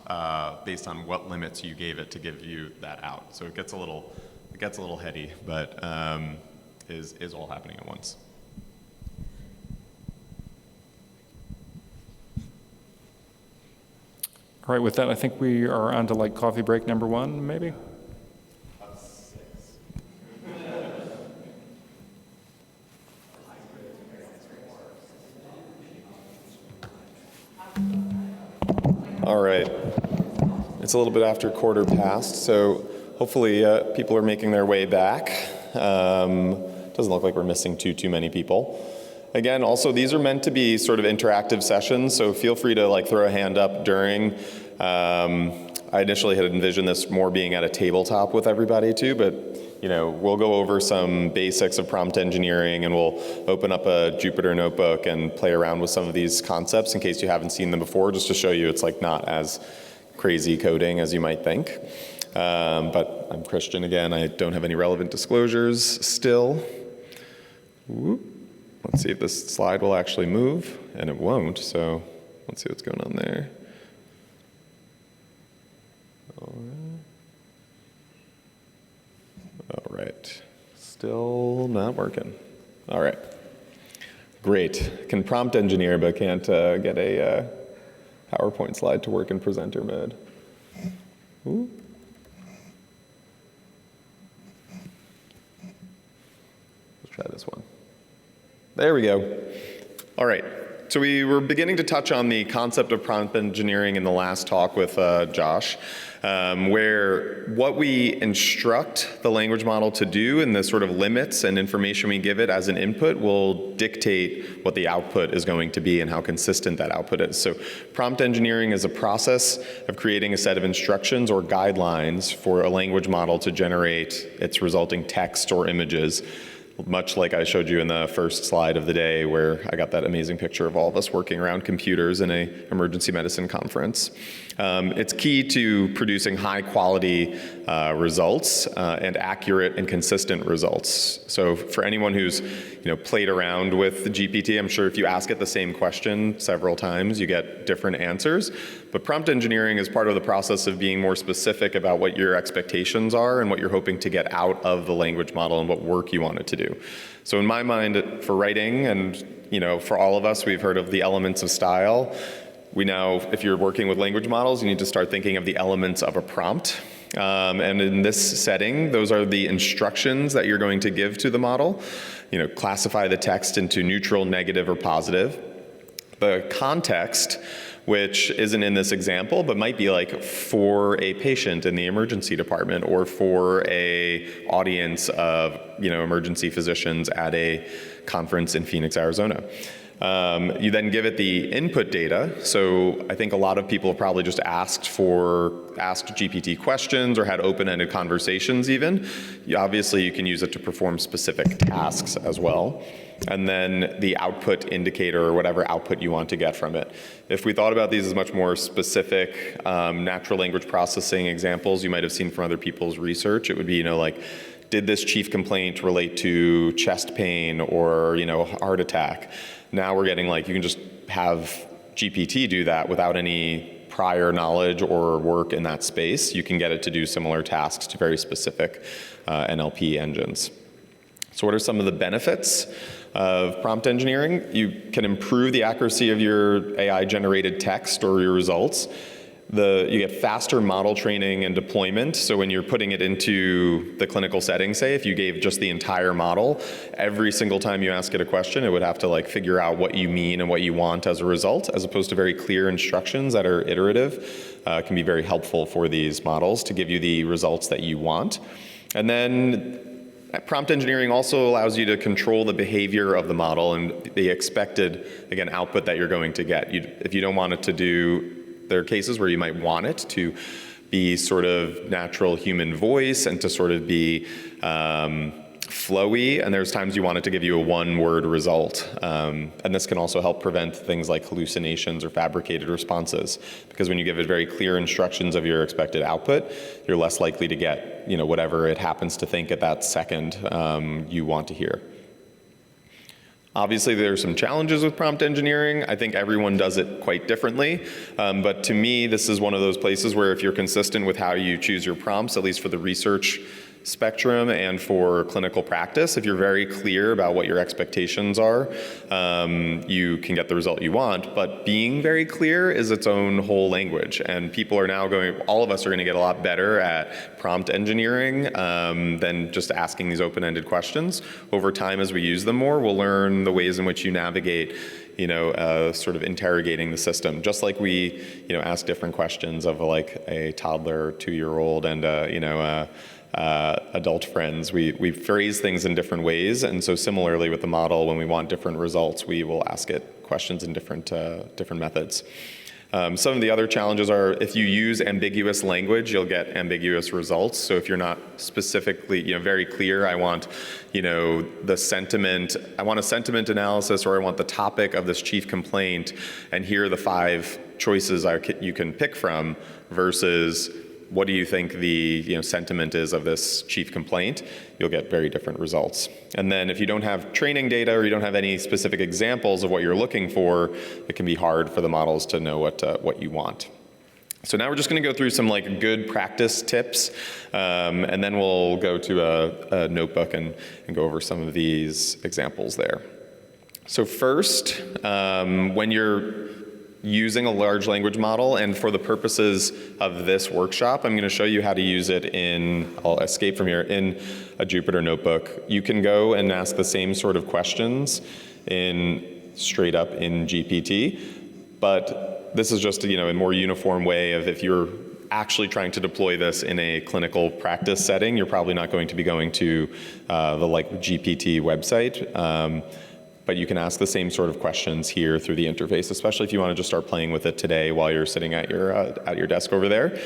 based on what limits you gave it to give you that out. So it gets a little heady, but is all happening at once. All right, with that, I think we are on to like coffee break number 1, maybe? All right. It's a little bit after 1:15, so hopefully people are making their way back. Doesn't look like we're missing too many people. Again, also these are meant to be sort of interactive sessions, so feel free to like throw a hand up during. I initially had envisioned this more being at a tabletop with everybody too, but we'll go over some basics of prompt engineering, and we'll open up a Jupyter notebook and play around with some of these concepts in case you haven't seen them before, just to show you it's like not as crazy coding as you might think. But I'm Christian again. I don't have any relevant disclosures still. Whoop. Let's see if this slide will actually move, and it won't, so let's see what's going on there. All right, still not working. All right, great. Can prompt engineer, but can't get a PowerPoint slide to work in presenter mode. Ooh. Let's try this one. There we go. All right. So we were beginning to touch on the concept of prompt engineering in the last talk with Josh, where what we instruct the language model to do and the sort of limits and information we give it as an input will dictate what the output is going to be and how consistent that output is. So prompt engineering is a process of creating a set of instructions or guidelines for a language model to generate its resulting text or images much like I showed you in the first slide of the day where I got that amazing picture of all of us working around computers in an emergency medicine conference. It's key to producing high quality results and accurate and consistent results. So for anyone who's played around with the GPT, I'm sure if you ask it the same question several times, you get different answers. But prompt engineering is part of the process of being more specific about what your expectations are and what you're hoping to get out of the language model and what work you want it to do. So in my mind, for writing and for all of us, we've heard of the elements of style. We now, if you're working with language models, you need to start thinking of the elements of a prompt. And in this setting, those are the instructions that you're going to give to the model. Classify the text into neutral, negative, or positive. The context, which isn't in this example, but might be like for a patient in the emergency department or for a audience of emergency physicians at a conference in Phoenix, Arizona. You then give it the input data. So I think a lot of people have probably just asked GPT questions or had open-ended conversations even. Obviously, you can use it to perform specific tasks as well. And then the output indicator or whatever output you want to get from it. If we thought about these as much more specific natural language processing examples you might have seen from other people's research, it would be, like, did this chief complaint relate to chest pain or, heart attack? Now we're getting you can just have GPT do that without any prior knowledge or work in that space. You can get it to do similar tasks to very specific NLP engines. So what are some of the benefits of prompt engineering? You can improve the accuracy of your AI-generated text or your results. You get faster model training and deployment. So when you're putting it into the clinical setting, say, if you gave just the entire model, every single time you ask it a question, it would have to figure out what you mean and what you want as a result, as opposed to very clear instructions that are iterative. Can be very helpful for these models to give you the results that you want. And then prompt engineering also allows you to control the behavior of the model and the expected, again, output that you're going to get. If you don't want it to do, there are cases where you might want it to be sort of natural human voice and to sort of be flowy, and there's times you want it to give you a one-word result. And this can also help prevent things like hallucinations or fabricated responses, because when you give it very clear instructions of your expected output, you're less likely to get whatever it happens to think at that second you want to hear. Obviously, there are some challenges with prompt engineering. I think everyone does it quite differently. But to me, this is one of those places where if you're consistent with how you choose your prompts, at least for the research spectrum and for clinical practice, if you're very clear about what your expectations are, you can get the result you want. But being very clear is its own whole language. And people are now all of us are going to get a lot better at prompt engineering than just asking these open-ended questions. Over time, as we use them more, we'll learn the ways in which you navigate sort of interrogating the system, just like we, ask different questions of a toddler, 2-year-old, and adult friends. We phrase things in different ways, and so similarly with the model, when we want different results, we will ask it questions in different methods. Some of the other challenges are if you use ambiguous language, you'll get ambiguous results. So if you're not specifically, very clear, I want, the sentiment, I want a sentiment analysis, or I want the topic of this chief complaint, and here are the 5 choices you can pick from, versus what do you think the sentiment is of this chief complaint, you'll get very different results. And then if you don't have training data or you don't have any specific examples of what you're looking for, it can be hard for the models to know what you want. So now we're just going to go through some good practice tips, and then we'll go to a notebook and go over some of these examples there. So first, when you're using a large language model, and for the purposes of this workshop, I'm going to show you how to use it I'll escape from here, in a Jupyter notebook. You can go and ask the same sort of questions straight up in GPT, but this is just a more uniform way of if you're actually trying to deploy this in a clinical practice setting, you're probably not going to be going to the GPT website. but you can ask the same sort of questions here through the interface, especially if you want to just start playing with it today while you're sitting at your desk over there.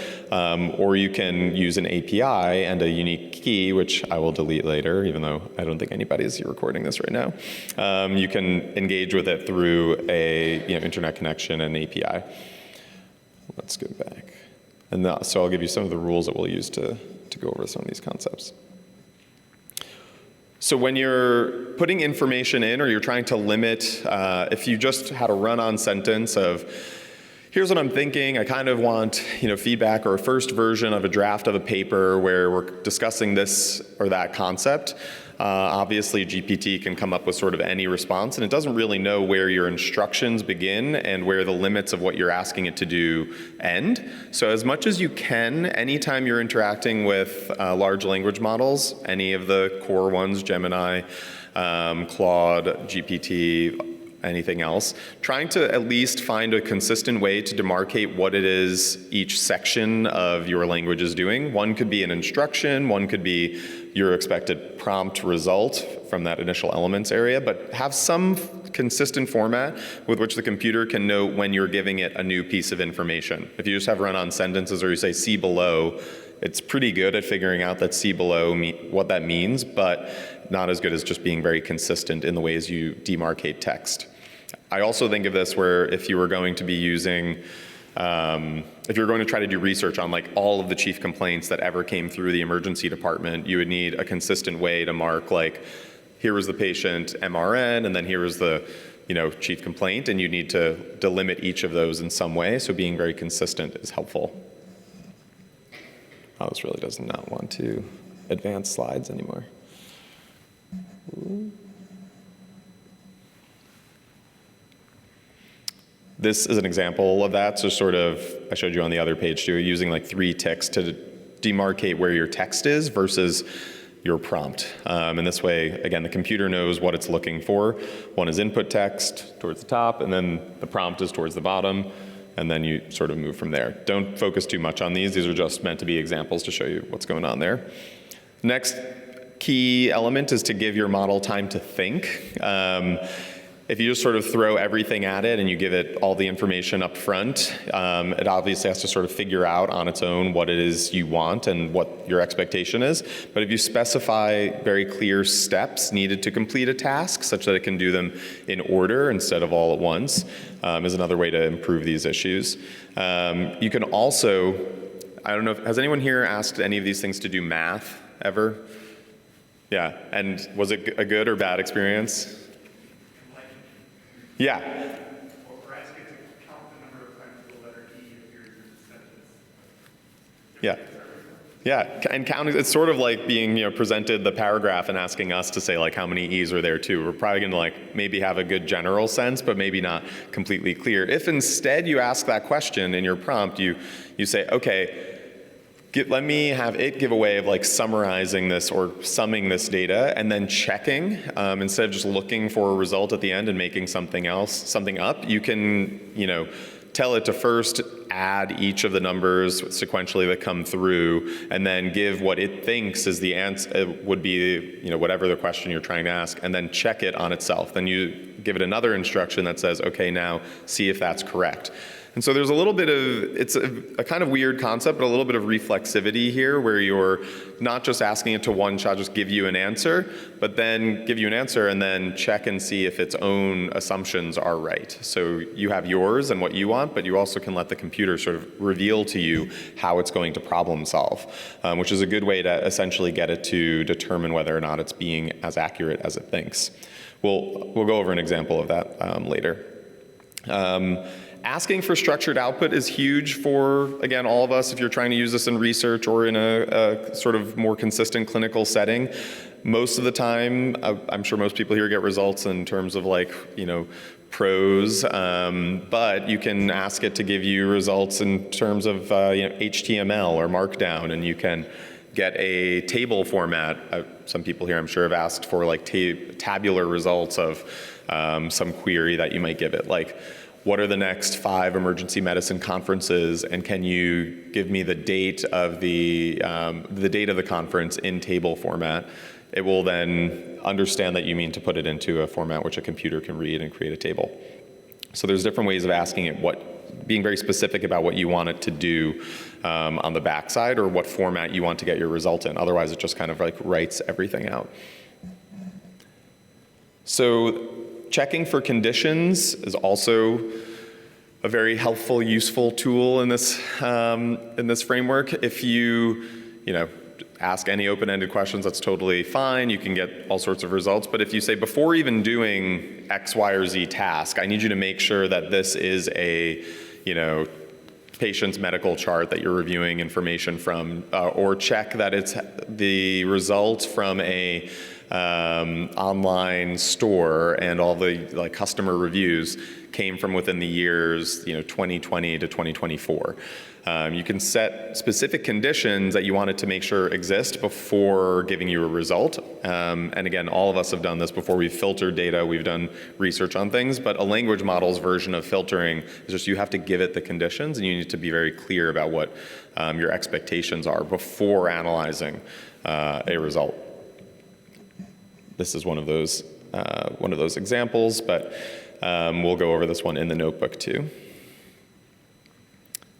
Or you can use an API and a unique key, which I will delete later, even though I don't think anybody's recording this right now. You can engage with it through a internet connection and API. Let's go back. And so I'll give you some of the rules that we'll use to go over some of these concepts. So when you're putting information in or you're trying to limit, if you just had a run-on sentence of, here's what I'm thinking, I kind of want feedback or a first version of a draft of a paper where we're discussing this or that concept, obviously GPT can come up with sort of any response, and it doesn't really know where your instructions begin and where the limits of what you're asking it to do end. So as much as you can, anytime you're interacting with large language models, any of the core ones, Gemini, Claude, GPT, anything else, trying to at least find a consistent way to demarcate what it is each section of your language is doing. One could be an instruction, one could be your expected prompt result from that initial elements area, but have some consistent format with which the computer can know when you're giving it a new piece of information. If you just have run-on sentences or you say see below, it's pretty good at figuring out that see below what that means, but not as good as just being very consistent in the ways you demarcate text. I also think of this where if you were going to be using, if you were going to try to do research on like all of the chief complaints that ever came through the emergency department, you would need a consistent way to mark like, here was the patient MRN, and then here was the chief complaint, and you need to delimit each of those in some way, so being very consistent is helpful. Oh, this really does not want to advance slides anymore. This is an example of that. So sort of, I showed you on the other page too, using like 3 ticks to demarcate where your text is versus your prompt. And this way, again, the computer knows what it's looking for. One is input text towards the top, and then the prompt is towards the bottom, and then you sort of move from there. Don't focus too much on these. These are just meant to be examples to show you what's going on there. Next key element is to give your model time to think. If you just sort of throw everything at it and you give it all the information up front, it obviously has to sort of figure out on its own what it is you want and what your expectation is. But if you specify very clear steps needed to complete a task such that it can do them in order instead of all at once, is another way to improve these issues. You can also, I don't know, has anyone here asked any of these things to do math ever? Yeah, and was it a good or bad experience? Yeah. Or ask it to count the number of times the letter E appears in the sentence. Yeah. Yeah, and counting, it's sort of like being presented the paragraph and asking us to say like how many E's are there too. We're probably gonna like maybe have a good general sense, but maybe not completely clear. If instead you ask that question in your prompt, you say, okay, let me have it give a way of like summarizing this or summing this data and then checking instead of just looking for a result at the end and making something up. You can, tell it to first add each of the numbers sequentially that come through and then give what it thinks is the answer, would be, whatever the question you're trying to ask, and then check it on itself. Then you give it another instruction that says, okay, now see if that's correct. And so there's a little bit of, it's a kind of weird concept, but a little bit of reflexivity here where you're not just asking it to one shot, just give you an answer, but then give you an answer and then check and see if its own assumptions are right. So you have yours and what you want, but you also can let the computer sort of reveal to you how it's going to problem solve, which is a good way to essentially get it to determine whether or not it's being as accurate as it thinks. We'll go over an example of that later. Asking for structured output is huge for, again, all of us if you're trying to use this in research or in a sort of more consistent clinical setting. Most of the time, I'm sure most people here get results in terms of like, prose, but you can ask it to give you results in terms of HTML or Markdown, and you can get a table format. Some people here I'm sure have asked for like tabular results of some query that you might give it, like, what are the next 5 emergency medicine conferences, and can you give me the date of the date of the conference in table format? it will then understand that you mean to put it into a format which a computer can read and create a table. So there's different ways of asking it being very specific about what you want it to do on the backside, or what format you want to get your result in. Otherwise, it just kind of like writes everything out. So checking for conditions is also a very helpful, useful tool in this framework. If you ask any open-ended questions, that's totally fine. You can get all sorts of results. But if you say, before even doing X, Y, or Z task, I need you to make sure that this is a, patient's medical chart that you're reviewing information from, or check that it's the results from a online store and all the customer reviews came from within the years 2020 to 2024. You can set specific conditions that you wanted to make sure exist before giving you a result. And again, all of us have done this before. We've filtered data, we've done research on things, but a language model's version of filtering is just you have to give it the conditions, and you need to be very clear about what your expectations are before analyzing a result. This is one of those examples, but we'll go over this one in the notebook too.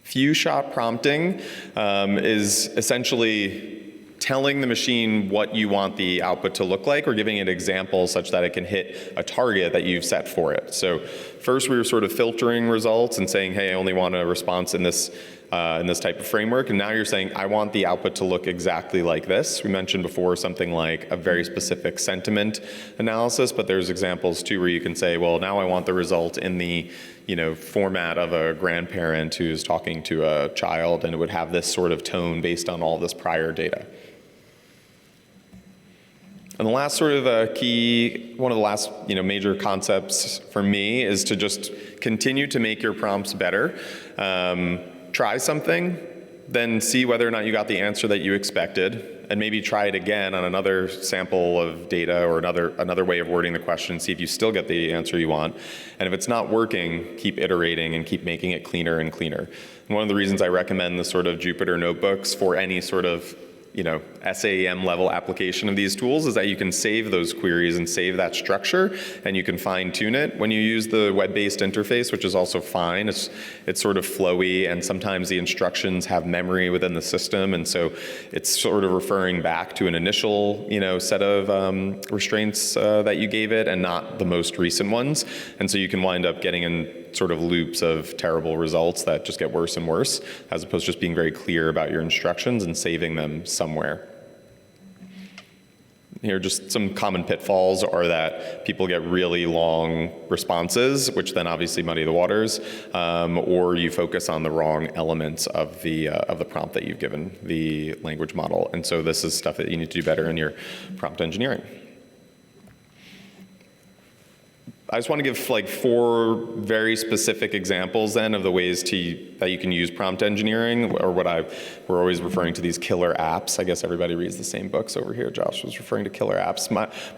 Few-shot prompting is essentially telling the machine what you want the output to look like, or giving it examples such that it can hit a target that you've set for it. So first we were sort of filtering results and saying, hey, I only want a response in this type of framework. And now you're saying, I want the output to look exactly like this. We mentioned before something like a very specific sentiment analysis, but there's examples too where you can say, well, now I want the result in the format of a grandparent who's talking to a child, and it would have this sort of tone based on all this prior data. And the last sort of one of the last major concepts for me is to just continue to make your prompts better. Try something, then see whether or not you got the answer that you expected, and maybe try it again on another sample of data or another way of wording the question, see if you still get the answer you want. And if it's not working, keep iterating and keep making it cleaner and cleaner. And one of the reasons I recommend the sort of Jupyter notebooks for any sort of SAEM level application of these tools is that you can save those queries and save that structure, and you can fine tune it. When you use the web-based interface, which is also fine, it's sort of flowy, and sometimes the instructions have memory within the system, and so it's sort of referring back to an initial set of restraints that you gave it, and not the most recent ones. And so you can wind up getting in sort of loops of terrible results that just get worse and worse, as opposed to just being very clear about your instructions and saving them somewhere. Here, just some common pitfalls are that people get really long responses, which then obviously muddy the waters, or you focus on the wrong elements of the prompt that you've given the language model. And so this is stuff that you need to do better in your prompt engineering. I just want to give 4 very specific examples then of the ways that you can use prompt engineering, or we're always referring to these killer apps. I guess everybody reads the same books over here. Josh was referring to killer apps.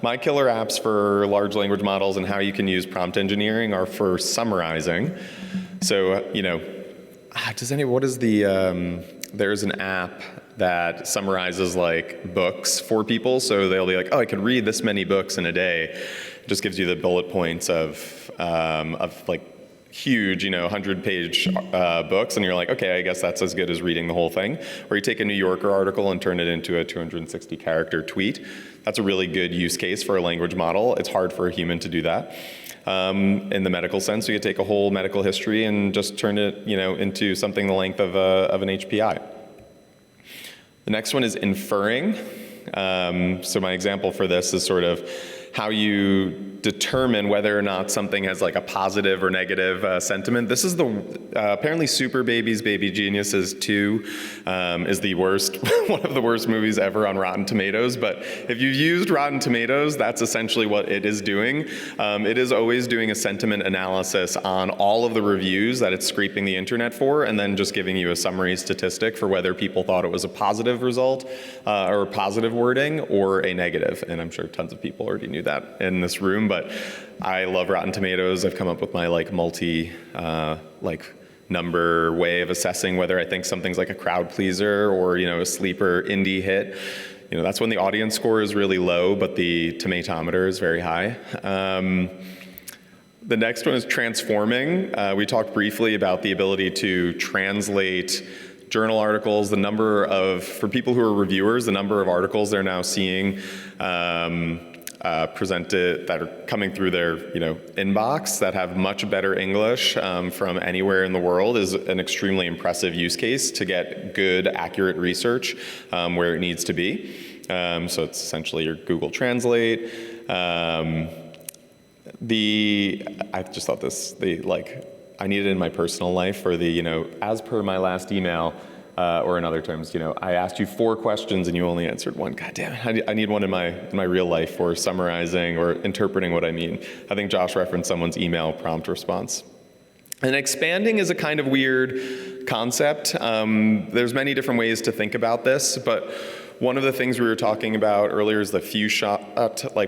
My killer apps for large language models and how you can use prompt engineering are for summarizing. So, there's an app that summarizes books for people. So they'll be like, oh, I could read this many books in a day. It just gives you the bullet points of huge, 100-page books, and you're like, okay, I guess that's as good as reading the whole thing. Or you take a New Yorker article and turn it into a 260-character tweet. That's a really good use case for a language model. It's hard for a human to do that. In the medical sense, so you take a whole medical history and just turn it, into something the length of an HPI. The next one is inferring. So my example for this is sort of how you determine whether or not something has a positive or negative sentiment. This is apparently Super Babies, Baby Geniuses 2 is the worst, one of the worst movies ever on Rotten Tomatoes. But if you've used Rotten Tomatoes, that's essentially what it is doing. It is always doing a sentiment analysis on all of the reviews that it's scraping the internet for, and then just giving you a summary statistic for whether people thought it was a positive result or positive wording or a negative. And I'm sure tons of people already knew that in this room, but I love Rotten Tomatoes. I've come up with my number way of assessing whether I think something's a crowd pleaser or a sleeper indie hit. that's when the audience score is really low, but the tomatometer is very high. The next one is transforming. We talked briefly about the ability to translate journal articles, for people who are reviewers, the number of articles they're now seeing presented that are coming through their inbox that have much better English from anywhere in the world is an extremely impressive use case to get good, accurate research where it needs to be. So it's essentially your Google Translate. I just thought I need it in my personal life for as per my last email, or in other terms, I asked you 4 questions and you only answered 1. God damn it, I need one in my real life for summarizing or interpreting what I mean. I think Josh referenced someone's email prompt response. And expanding is a kind of weird concept. There's many different ways to think about this, but one of the things we were talking about earlier is the few shot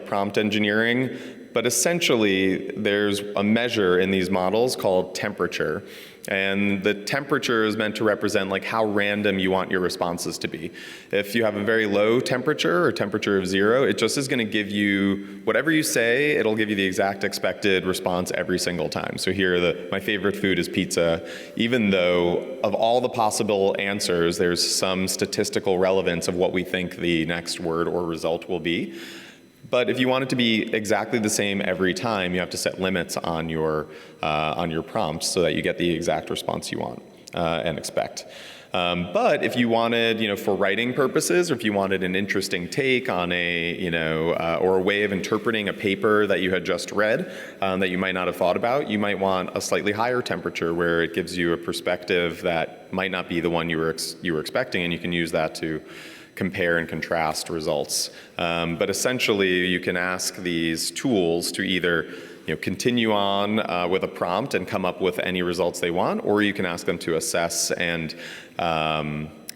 prompt engineering. But essentially, there's a measure in these models called temperature. And the temperature is meant to represent how random you want your responses to be. If you have a very low temperature or temperature of 0, it just is going to give you, whatever you say, it'll give you the exact expected response every single time. So here, my favorite food is pizza. Even though of all the possible answers, there's some statistical relevance of what we think the next word or result will be. But if you want it to be exactly the same every time, you have to set limits on your prompts so that you get the exact response you want and expect. But if you wanted, for writing purposes, or if you wanted an interesting take on or a way of interpreting a paper that you had just read that you might not have thought about, you might want a slightly higher temperature where it gives you a perspective that might not be the one you were expecting, and you can use that to compare and contrast results. But essentially, you can ask these tools to either continue on with a prompt and come up with any results they want, or you can ask them to assess and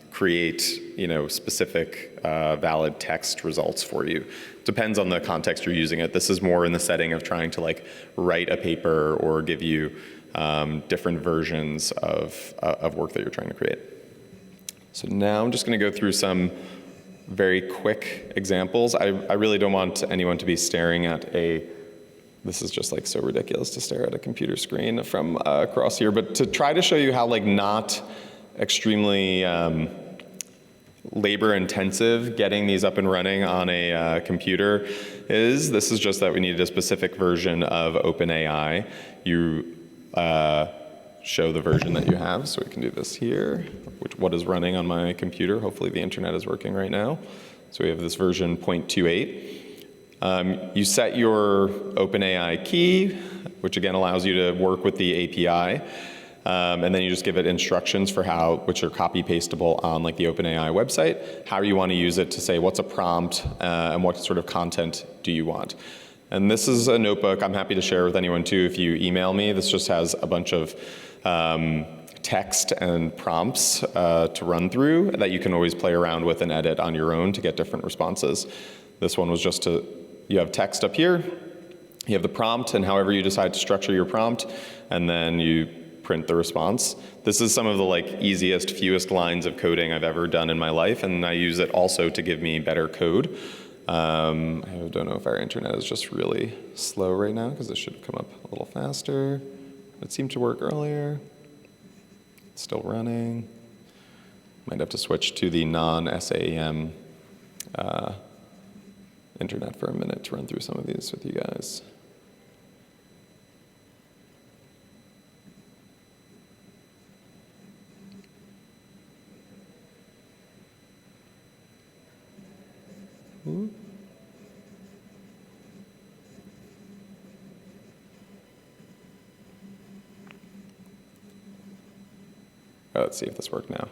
create specific valid text results for you. Depends on the context you're using it. This is more in the setting of trying to write a paper or give you different versions of work that you're trying to create. So now I'm just going to go through some very quick examples. I really don't want anyone to be staring at this is just so ridiculous to stare at a computer screen from across here, but to try to show you how not extremely labor intensive getting these up and running on a computer is. This is just that we needed a specific version of OpenAI. You show the version that you have, so we can do this here, what is running on my computer. Hopefully the internet is working right now. So we have this version 0.28. You set your OpenAI key, which again allows you to work with the API, and then you just give it instructions for which are copy pastable on the OpenAI website, how you want to use it to say what's a prompt and what sort of content do you want. And this is a notebook I'm happy to share with anyone too if you email me. This just has a bunch of text and prompts to run through that you can always play around with and edit on your own to get different responses. This one was just you have text up here, you have the prompt, and however you decide to structure your prompt, and then you print the response. This is some of the easiest, fewest lines of coding I've ever done in my life, and I use it also to give me better code. I don't know if our internet is just really slow right now, because this should come up a little faster. It seemed to work earlier. It's still running. Might have to switch to the non-SAEM internet for a minute to run through some of these with you guys. Ooh. Let's see if this worked now.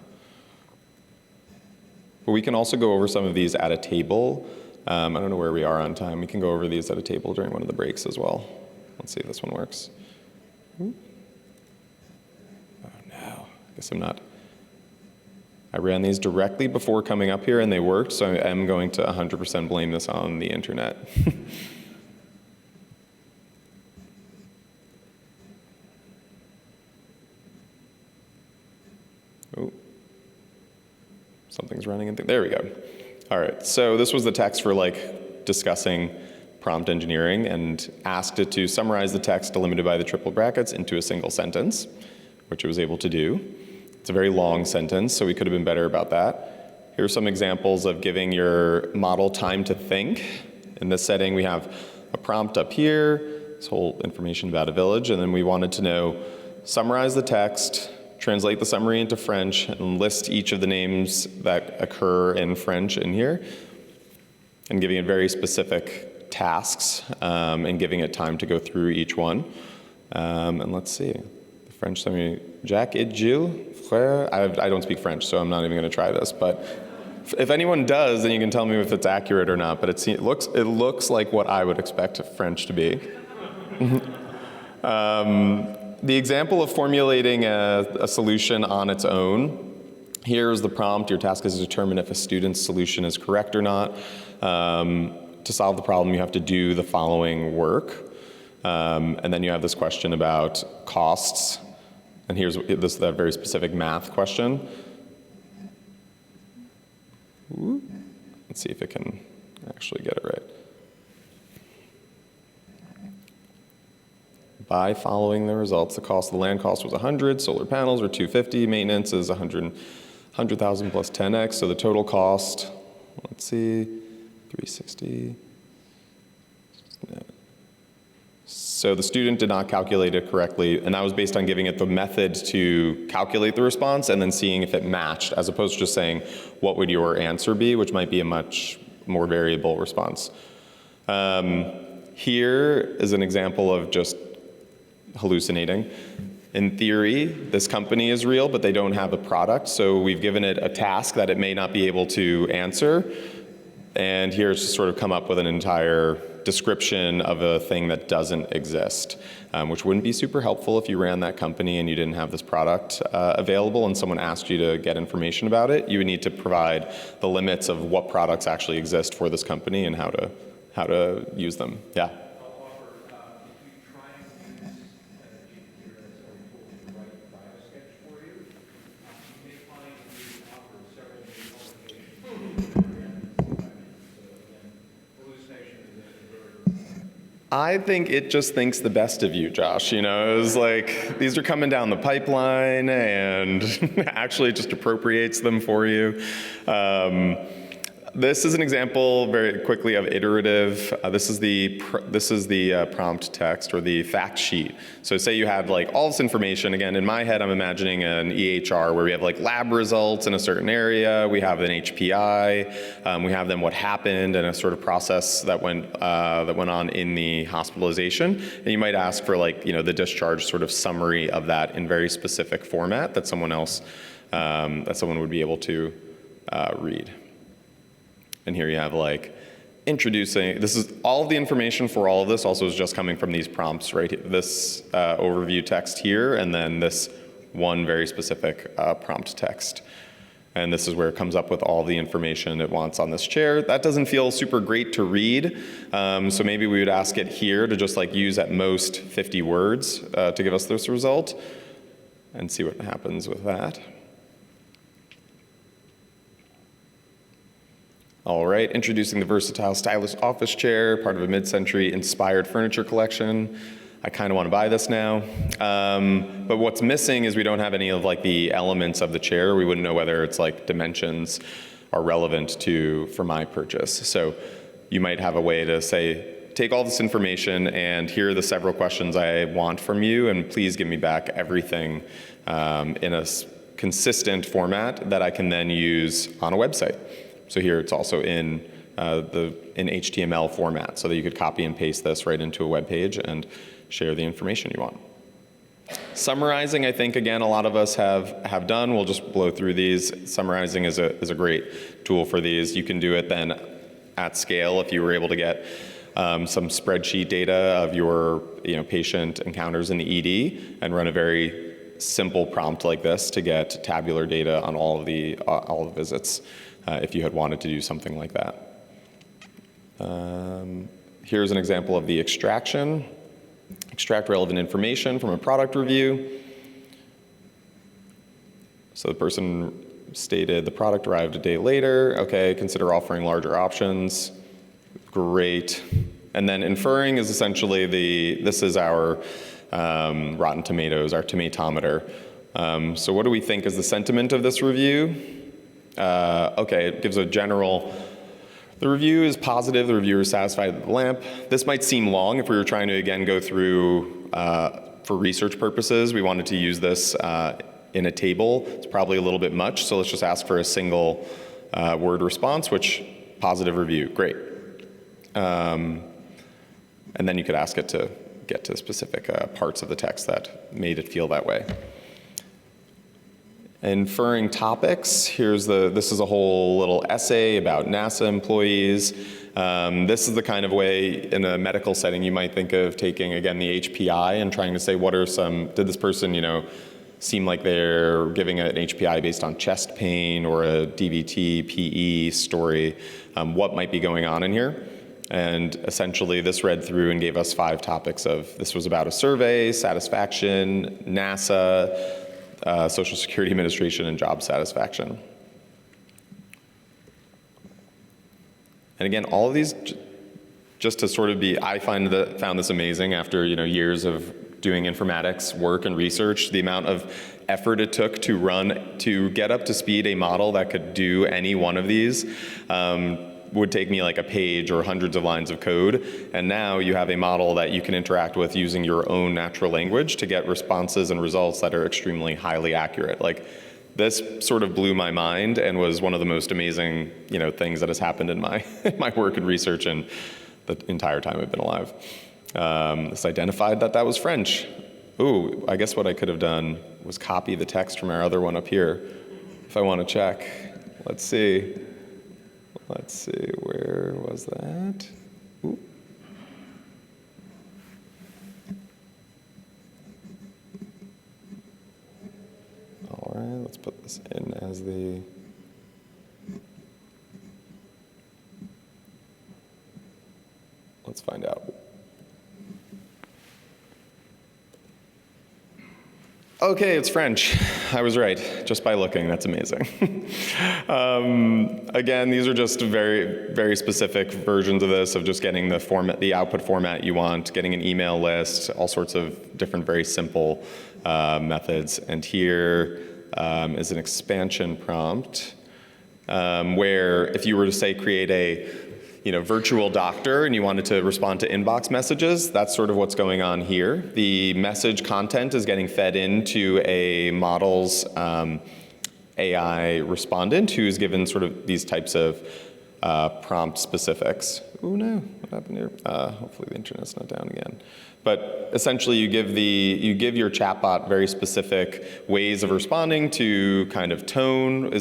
But we can also go over some of these at a table. I don't know where we are on time. We can go over these at a table during one of the breaks as well. Let's see if this one works. Oh no, I guess I'm not. I ran these directly before coming up here and they worked, so I am going to 100% blame this on the internet. Oh, something's running. There we go. All right, so this was the text for like discussing prompt engineering, and asked it to summarize the text delimited by the triple brackets into a single sentence, which it was able to do. It's a very long sentence, so we could have been better about that. Here are some examples of giving your model time to think. In this setting, we have a prompt up here, this whole information about a village, and then we wanted to know, summarize the text, translate the summary into French, and list each of the names that occur in French in here, and giving it very specific tasks, and giving it time to go through each one. And let's see, the French summary, Jacques et Gilles, frère. I don't speak French, so I'm not even gonna try this, but if anyone does, then you can tell me if it's accurate or not, but it looks like what I would expect French to be. The example of formulating a solution on its own, here's the prompt. Your task is to determine if a student's solution is correct or not. To solve the problem, you have to do the following work. And then you have this question about costs. And here's that very specific math question. Ooh. Let's see if it can actually get it right. By following the results, the land cost was 100, solar panels were 250, maintenance is 100,000 plus 10x, so the total cost, let's see, 360. So the student did not calculate it correctly, and that was based on giving it the method to calculate the response and then seeing if it matched, as opposed to just saying, what would your answer be, which might be a much more variable response. Here is an example of just hallucinating. In theory, this company is real, but they don't have a product, so we've given it a task that it may not be able to answer, and here it's just sort of come up with an entire description of a thing that doesn't exist, which wouldn't be super helpful if you ran that company and you didn't have this product available and someone asked you to get information about it. You would need to provide the limits of what products actually exist for this company and how to use them. Yeah. I think it just thinks the best of you, Josh. You know, it was like, these are coming down the pipeline and actually it just appropriates them for you. This is an example very quickly of iterative. This is the prompt text or the fact sheet. So say you had like all this information. Again, in my head, I'm imagining an EHR where we have like lab results in a certain area. We have an HPI. We have then what happened and a sort of process that went on in the hospitalization. And you might ask for like, you know, the discharge sort of summary of that in very specific format that someone would be able to read. And here you have like introducing, this is all of the information for all of this also is just coming from these prompts right here, this overview text here, and then this one very specific prompt text. And this is where it comes up with all the information it wants on this chair. That doesn't feel super great to read, so maybe we would ask it here to just like use at most 50 words to give us this result and see what happens with that. All right, introducing the versatile stylish office chair, part of a mid-century inspired furniture collection. I kind of want to buy this now. But what's missing is we don't have any of like the elements of the chair. We wouldn't know whether it's like dimensions are relevant for my purchase. So you might have a way to say, take all this information and here are the several questions I want from you, and please give me back everything in a consistent format that I can then use on a website. So here it's also in HTML format so that you could copy and paste this right into a web page and share the information you want. Summarizing, I think, again, a lot of us have done. We'll just blow through these. Summarizing is a great tool for these. You can do it then at scale if you were able to get some spreadsheet data of your patient encounters in the ED and run a very simple prompt like this to get tabular data on all the visits. If you had wanted to do something like that. Here's an example of the extraction. Extract relevant information from a product review. So the person stated the product arrived a day later. Okay, consider offering larger options. Great. And then inferring is essentially this is our Rotten Tomatoes, our tomatometer. So what do we think is the sentiment of this review? Okay, it gives a general, the review is positive, the reviewer is satisfied with the lamp. This might seem long if we were trying to, again, go through, for research purposes, we wanted to use this in a table. It's probably a little bit much, so let's just ask for a single word response, which, positive review, great. And then you could ask it to get to specific parts of the text that made it feel that way. Inferring topics, this is a whole little essay about NASA employees. This is the kind of way in a medical setting you might think of taking, again, the HPI and trying to say did this person, seem like they're giving an HPI based on chest pain or a DVT, PE story, what might be going on in here? And essentially this read through and gave us 5 topics this was about a survey, satisfaction, NASA, Social Security Administration, and job satisfaction. And again, all of these, just to sort of I found this amazing after years of doing informatics work and research, the amount of effort it took to get up to speed a model that could do any one of these. Would take me like a page or hundreds of lines of code. And now you have a model that you can interact with using your own natural language to get responses and results that are extremely highly accurate. Like, this sort of blew my mind and was one of the most amazing, things that has happened in my my work and research and the entire time I've been alive. This identified that was French. Ooh, I guess what I could have done was copy the text from our other one up here. If I want to check, let's see, where was that? Ooh. All right, let's put this in as the, let's find out. Okay, it's French. I was right, just by looking. That's amazing. Again, these are just very, very specific versions of this, of just getting the output format you want, getting an email list, all sorts of different, very simple methods. And here is an expansion prompt where if you were to say create a virtual doctor and you wanted to respond to inbox messages, that's sort of what's going on here. The message content is getting fed into a model's AI respondent who's given sort of these types of prompt specifics. Oh no, what happened here? Hopefully the internet's not down again. But essentially you give your chatbot very specific ways of responding to kind of tone.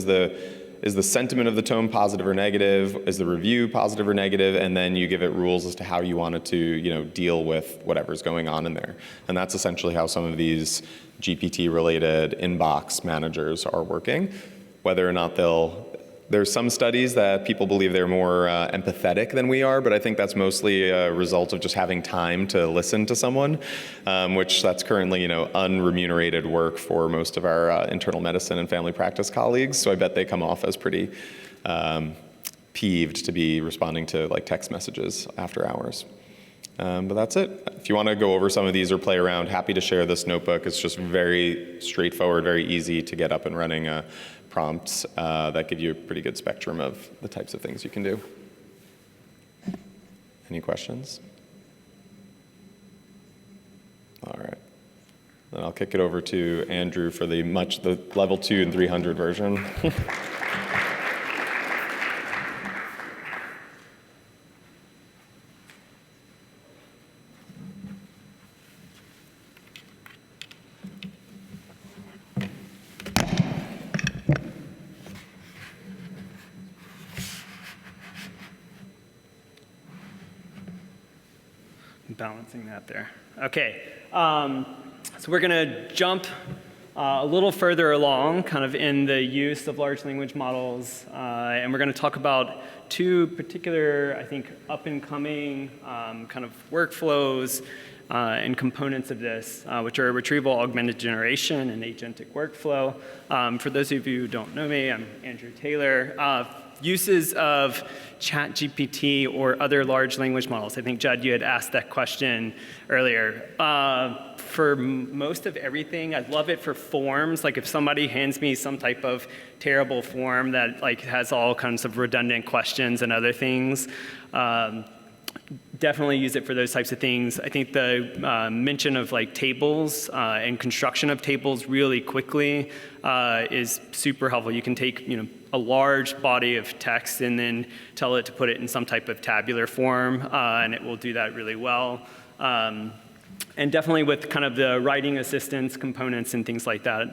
Is the sentiment of the tone positive or negative? Is the review positive or negative? And then you give it rules as to how you want it to, deal with whatever's going on in there. And that's essentially how some of these GPT-related inbox managers are working. Whether or not there's some studies that people believe they're more empathetic than we are, but I think that's mostly a result of just having time to listen to someone, which that's currently, unremunerated work for most of our internal medicine and family practice colleagues. So I bet they come off as pretty peeved to be responding to like text messages after hours. But that's it. If you want to go over some of these or play around, happy to share this notebook. It's just very straightforward, very easy to get up and running prompts that give you a pretty good spectrum of the types of things you can do. Any questions? All right. Then I'll kick it over to Andrew for the level 2 and 300 version. Balancing that there. Okay, so we're going to jump a little further along kind of in the use of large language models, and we're going to talk about 2 particular, I think, up-and-coming kind of workflows and components of this, which are retrieval augmented generation and agentic workflow. For those of you who don't know me, I'm Andrew Taylor. Uses of ChatGPT or other large language models. I think, Judd, you had asked that question earlier. For most of everything, I love it for forms. Like if somebody hands me some type of terrible form that like has all kinds of redundant questions and other things, definitely use it for those types of things. I think the mention of like tables and construction of tables really quickly is super helpful. You can take a large body of text and then tell it to put it in some type of tabular form, and it will do that really well. And definitely with kind of the writing assistance components and things like that.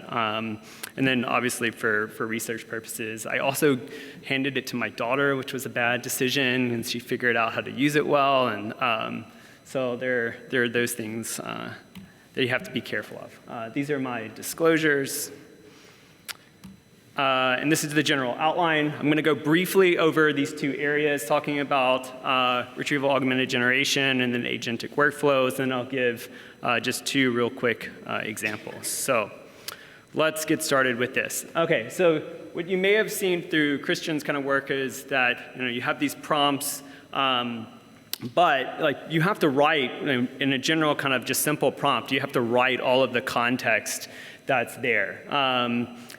And then obviously for research purposes. I also handed it to my daughter, which was a bad decision, and she figured out how to use it well. And so there are those things that you have to be careful of. These are my disclosures. And this is the general outline. I'm going to go briefly over these two areas, talking about retrieval augmented generation and then agentic workflows, and I'll give just two real quick examples. So let's get started with this. Okay, so what you may have seen through Christian's kind of work is that you have these prompts, but like you have to write in a general kind of just simple prompt. You have to write all of the context that's there.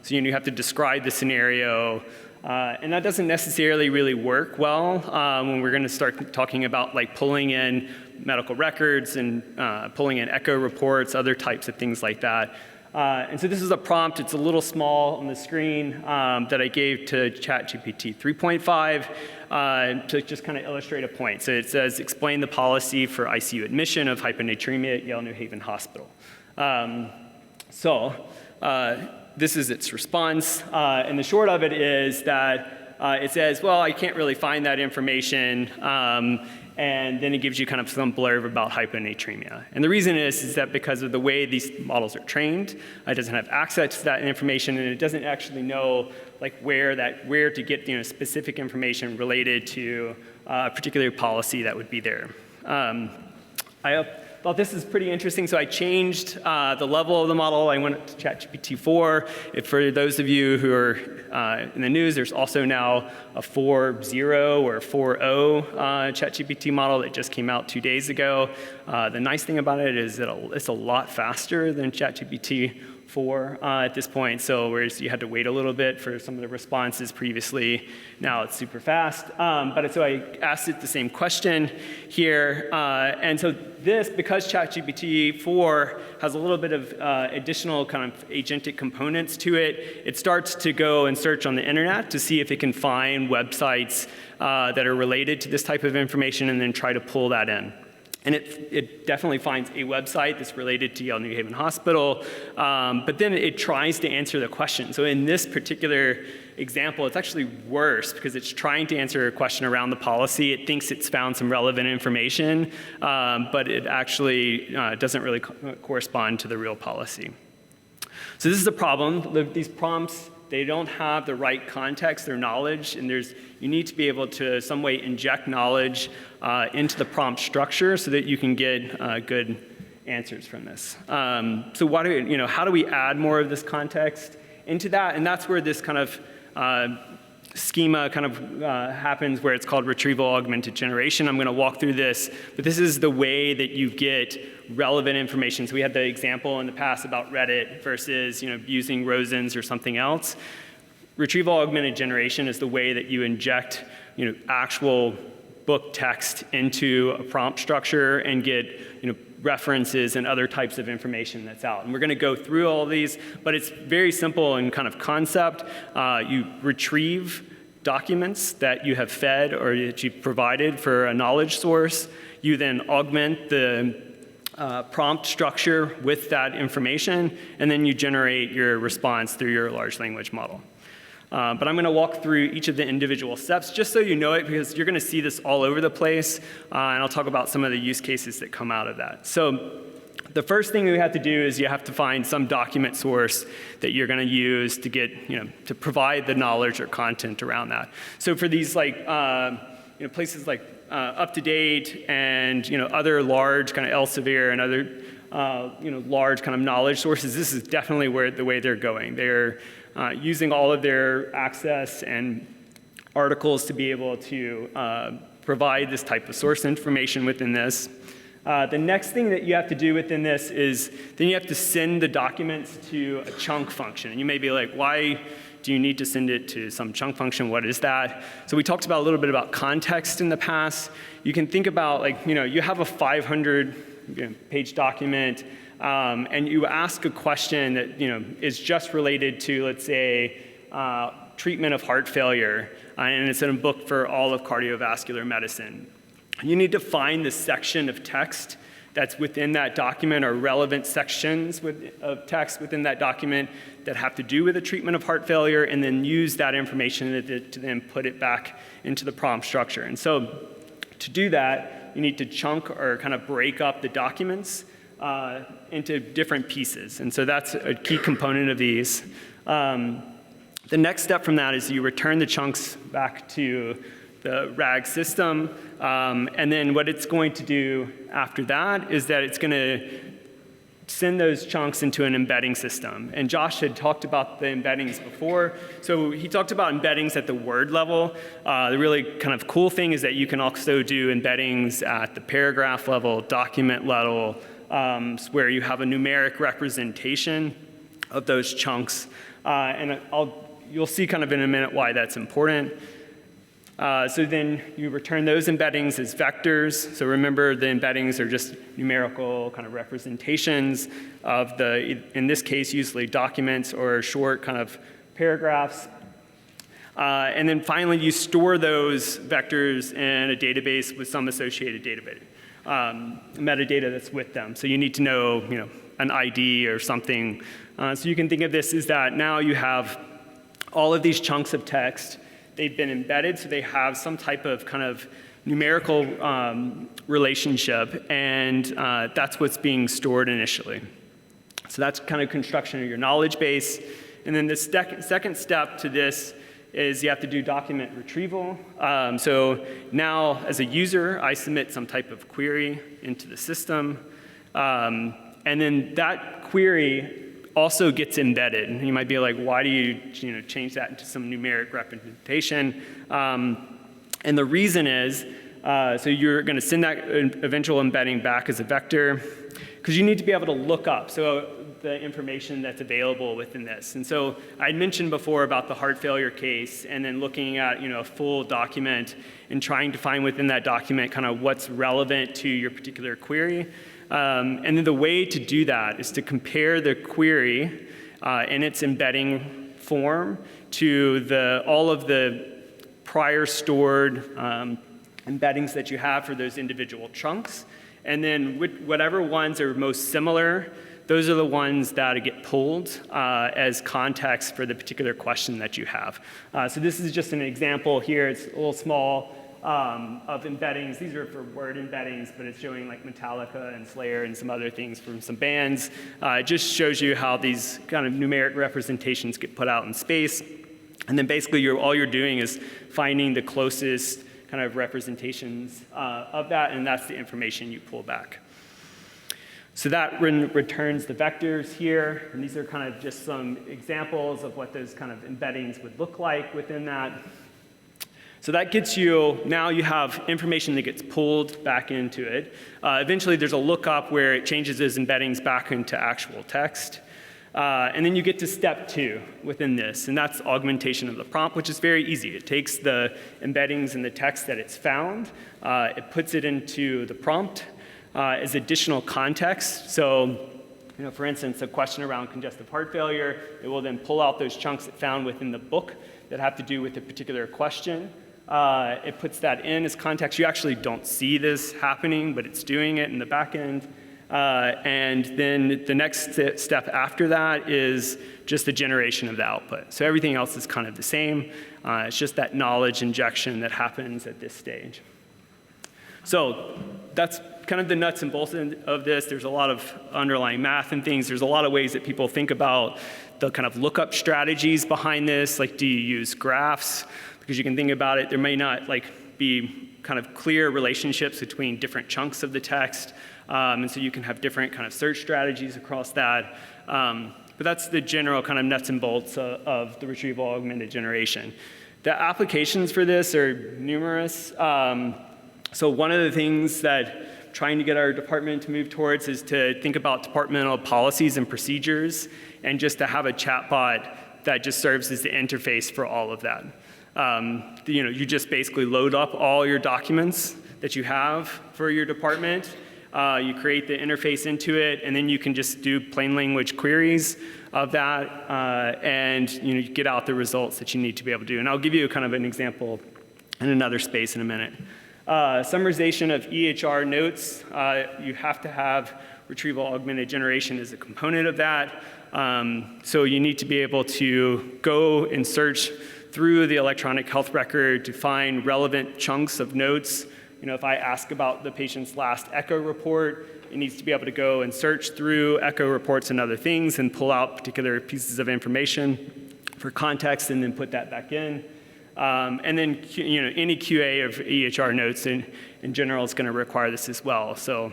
So you have to describe the scenario, and that doesn't necessarily really work well when we're going to start talking about like pulling in medical records and pulling in echo reports, other types of things like that. And so this is a prompt. It's a little small on the screen that I gave to ChatGPT 3.5 to just kind of illustrate a point. So it says, explain the policy for ICU admission of hyponatremia at Yale New Haven Hospital. This is its response, and the short of it is that it says, well, I can't really find that information, and then it gives you kind of some blurb about hyponatremia. And the reason is that because of the way these models are trained, it doesn't have access to that information, and it doesn't actually know like where to get specific information related to a particular policy that would be there. I thought this is pretty interesting, so I changed the level of the model. I went to ChatGPT 4. For those of you who are in the news, there's also now a 4.0 or 4.0 ChatGPT model that just came out 2 days ago. The nice thing about it is that it's a lot faster than ChatGPT 4 at this point. So whereas you had to wait a little bit for some of the responses previously, now it's super fast. So I asked it the same question here. And so this, because ChatGPT 4 has a little bit of additional kind of agentic components to it, it starts to go and search on the internet to see if it can find websites that are related to this type of information and then try to pull that in. And it definitely finds a website that's related to Yale New Haven Hospital, but then it tries to answer the question. So in this particular example, it's actually worse because it's trying to answer a question around the policy. It thinks it's found some relevant information, but it actually doesn't really correspond to the real policy. So this is a problem. These prompts, they don't have the right context or knowledge, and you need to be able to some way inject knowledge into the prompt structure so that you can get good answers from this. So how do we add more of this context into that? And that's where this kind of schema kind of happens, where it's called retrieval augmented generation. I'm going to walk through this, but this is the way that you get relevant information. So we had the example in the past about Reddit versus using Rosen's or something else. Retrieval augmented generation is the way that you inject actual book text into a prompt structure and get references and other types of information that's out. And we're going to go through all of these, but it's very simple in kind of concept. You retrieve documents that you have fed or that you've provided for a knowledge source. You then augment the prompt structure with that information, and then you generate your response through your large language model. But I'm going to walk through each of the individual steps just so you know it, because you're going to see this all over the place, and I'll talk about some of the use cases that come out of that. So the first thing we have to do is you have to find some document source that you're going to use to get, to provide the knowledge or content around that. So for these places like UpToDate and other large kind of Elsevier and other large kind of knowledge sources, this is definitely the way they're going. They're using all of their access and articles to be able to provide this type of source information within this. The next thing that you have to do within this is then you have to send the documents to a chunk function. And you may be like, why do you need to send it to some chunk function? What is that? So we talked about a little bit about context in the past. You can think about you have a 500-page document, and you ask a question that is just related to, let's say, treatment of heart failure, and it's in a book for all of cardiovascular medicine. You need to find the section of text that's within that document or relevant sections of text within that document that have to do with the treatment of heart failure, and then use that information to then put it back into the prompt structure. And so to do that, you need to chunk or kind of break up the documents into different pieces. And so that's a key component of these. The next step from that is you return the chunks back to the RAG system, and then what it's going to do after that is that it's going to send those chunks into an embedding system. And Josh had talked about the embeddings before. So he talked about embeddings at the word level. The really kind of cool thing is that you can also do embeddings at the paragraph level, document level, where you have a numeric representation of those chunks. And you'll see kind of in a minute why that's important. So then you return those embeddings as vectors. So remember, the embeddings are just numerical kind of representations of in this case, usually documents or short kind of paragraphs. And then finally, you store those vectors in a database with some associated database, metadata that's with them. So you need to know, an ID or something. So you can think of this as that now you have all of these chunks of text. They've been embedded, so they have some type of kind of numerical relationship, and that's what's being stored initially. So that's kind of construction of your knowledge base. And then the second step to this is you have to do document retrieval. So now, as a user, I submit some type of query into the system, and then that query also gets embedded. You might be like, why do you change that into some numeric representation? And the reason is, so you're going to send that eventual embedding back as a vector, because you need to be able to look up the information that's available within this. And so I mentioned before about the heart failure case, and then looking at a full document and trying to find within that document kind of what's relevant to your particular query. And then the way to do that is to compare the query in its embedding form to all of the prior stored embeddings that you have for those individual chunks. And then whatever ones are most similar, those are the ones that get pulled as context for the particular question that you have. So this is just an example here. It's a little small. Of embeddings. These are for word embeddings, but it's showing like Metallica and Slayer and some other things from some bands. It just shows you how these kind of numeric representations get put out in space. And then basically all you're doing is finding the closest kind of representations of that, and that's the information you pull back. So that returns the vectors here, and these are kind of just some examples of what those kind of embeddings would look like within that. So that gets you, now you have information that gets pulled back into it. Eventually there's a lookup where it changes those embeddings back into actual text. And then you get to step 2 within this, and that's augmentation of the prompt, which is very easy. It takes the embeddings in the text that it's found, it puts it into the prompt as additional context. So, for instance, a question around congestive heart failure, it will then pull out those chunks it found within the book that have to do with a particular question. It puts that in as context. You actually don't see this happening, but it's doing it in the back end. And then the next step after that is just the generation of the output. So everything else is kind of the same. It's just that knowledge injection that happens at this stage. So that's kind of the nuts and bolts of this. There's a lot of underlying math and things. There's a lot of ways that people think about the kind of lookup strategies behind this. Like, do you use graphs? Because you can think about it, there may not, like, be kind of clear relationships between different chunks of the text. And so you can have different kind of search strategies across that. But that's the general kind of nuts and bolts of the retrieval augmented generation. The applications for this are numerous. So one of the things that trying to get our department to move towards is to think about departmental policies and procedures, and just to have a chatbot that just serves as the interface for all of that. You just basically load up all your documents that you have for your department. You create the interface into it, and then you can just do plain language queries of that, and you get out the results that you need to be able to do. And I'll give you kind of an example in another space in a minute. Summarization of EHR notes. You have to have retrieval augmented generation as a component of that. So you need to be able to go and search through the electronic health record to find relevant chunks of notes. If I ask about the patient's last echo report, it needs to be able to go and search through echo reports and other things and pull out particular pieces of information for context and then put that back in. And then any QA of EHR notes in general is going to require this as well. So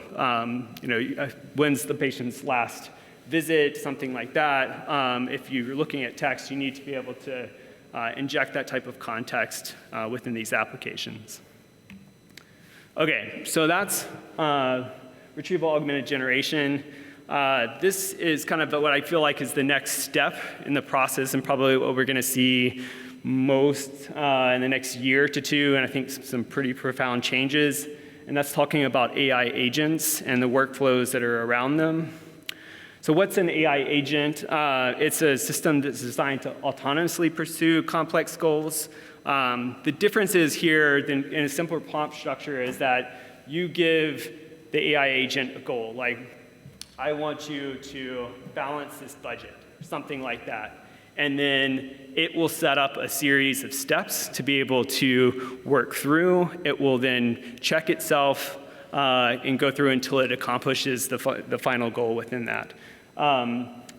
when's the patient's last visit, something like that. If you're looking at text, you need to be able to inject that type of context within these applications. Okay, so that's retrieval augmented generation. This is kind of what I feel like is the next step in the process, and probably what we're going to see most in the next year to two, and I think some pretty profound changes. And that's talking about AI agents and the workflows that are around them. So what's an AI agent? It's a system that's designed to autonomously pursue complex goals. The difference is here in a simpler prompt structure is that you give the AI agent a goal, like I want you to balance this budget, something like that. And then it will set up a series of steps to be able to work through. It will then check itself and go through until it accomplishes the final goal within that.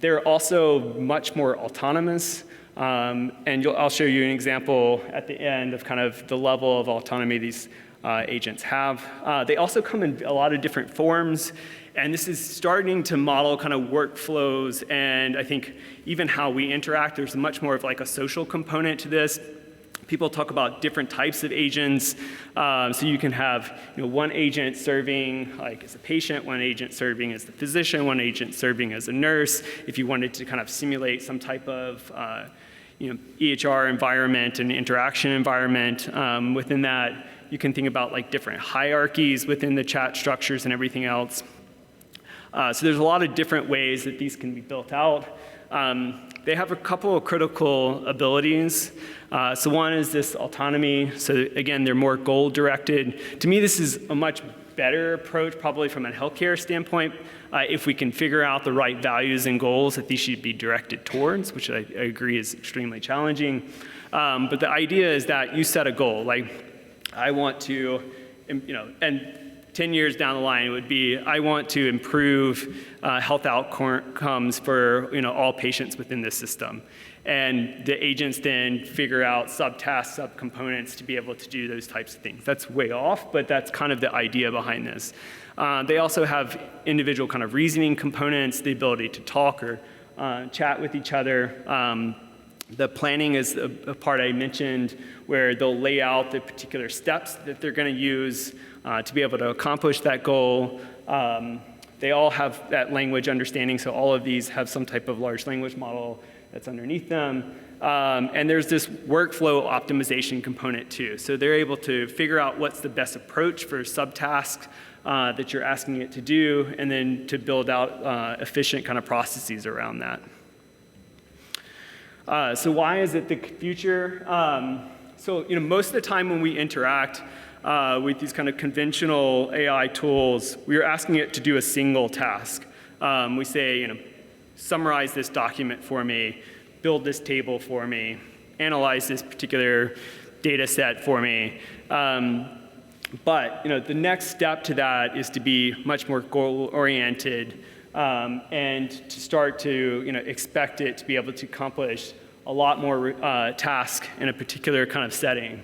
They're also much more autonomous. And I'll show you an example at the end of kind of the level of autonomy these agents have. They also come in a lot of different forms, and this is starting to model kind of workflows, and I think even how we interact. There's much more of like a social component to this. People talk about different types of agents. So you can have one agent serving like as a patient, one agent serving as the physician, one agent serving as a nurse. If you wanted to kind of simulate some type of EHR environment and interaction environment within that, you can think about like different hierarchies within the chat structures and everything else. So there's a lot of different ways that these can be built out. They have a couple of critical abilities. So one is this autonomy. So again, they're more goal-directed. To me, this is a much better approach, probably from a healthcare standpoint, if we can figure out the right values and goals that these should be directed towards, which I agree is extremely challenging. But the idea is that you set a goal, like I want to, and 10 years down the line, it would be, I want to improve health outcomes for all patients within this system. And the agents then figure out subtasks, subcomponents to be able to do those types of things. That's way off, but that's kind of the idea behind this. They also have individual kind of reasoning components, the ability to talk or chat with each other. The planning is a part I mentioned where they'll lay out the particular steps that they're going to use to be able to accomplish that goal. They all have that language understanding, so all of these have some type of large language model that's underneath them. And there's this workflow optimization component too. So they're able to figure out what's the best approach for subtasks that you're asking it to do, and then to build out efficient kind of processes around that. So why is it the future? So most of the time when we interact with these kind of conventional AI tools, we are asking it to do a single task. We say, summarize this document for me, build this table for me, analyze this particular data set for me. But the next step to that is to be much more goal-oriented and to start to expect it to be able to accomplish a lot more tasks in a particular kind of setting.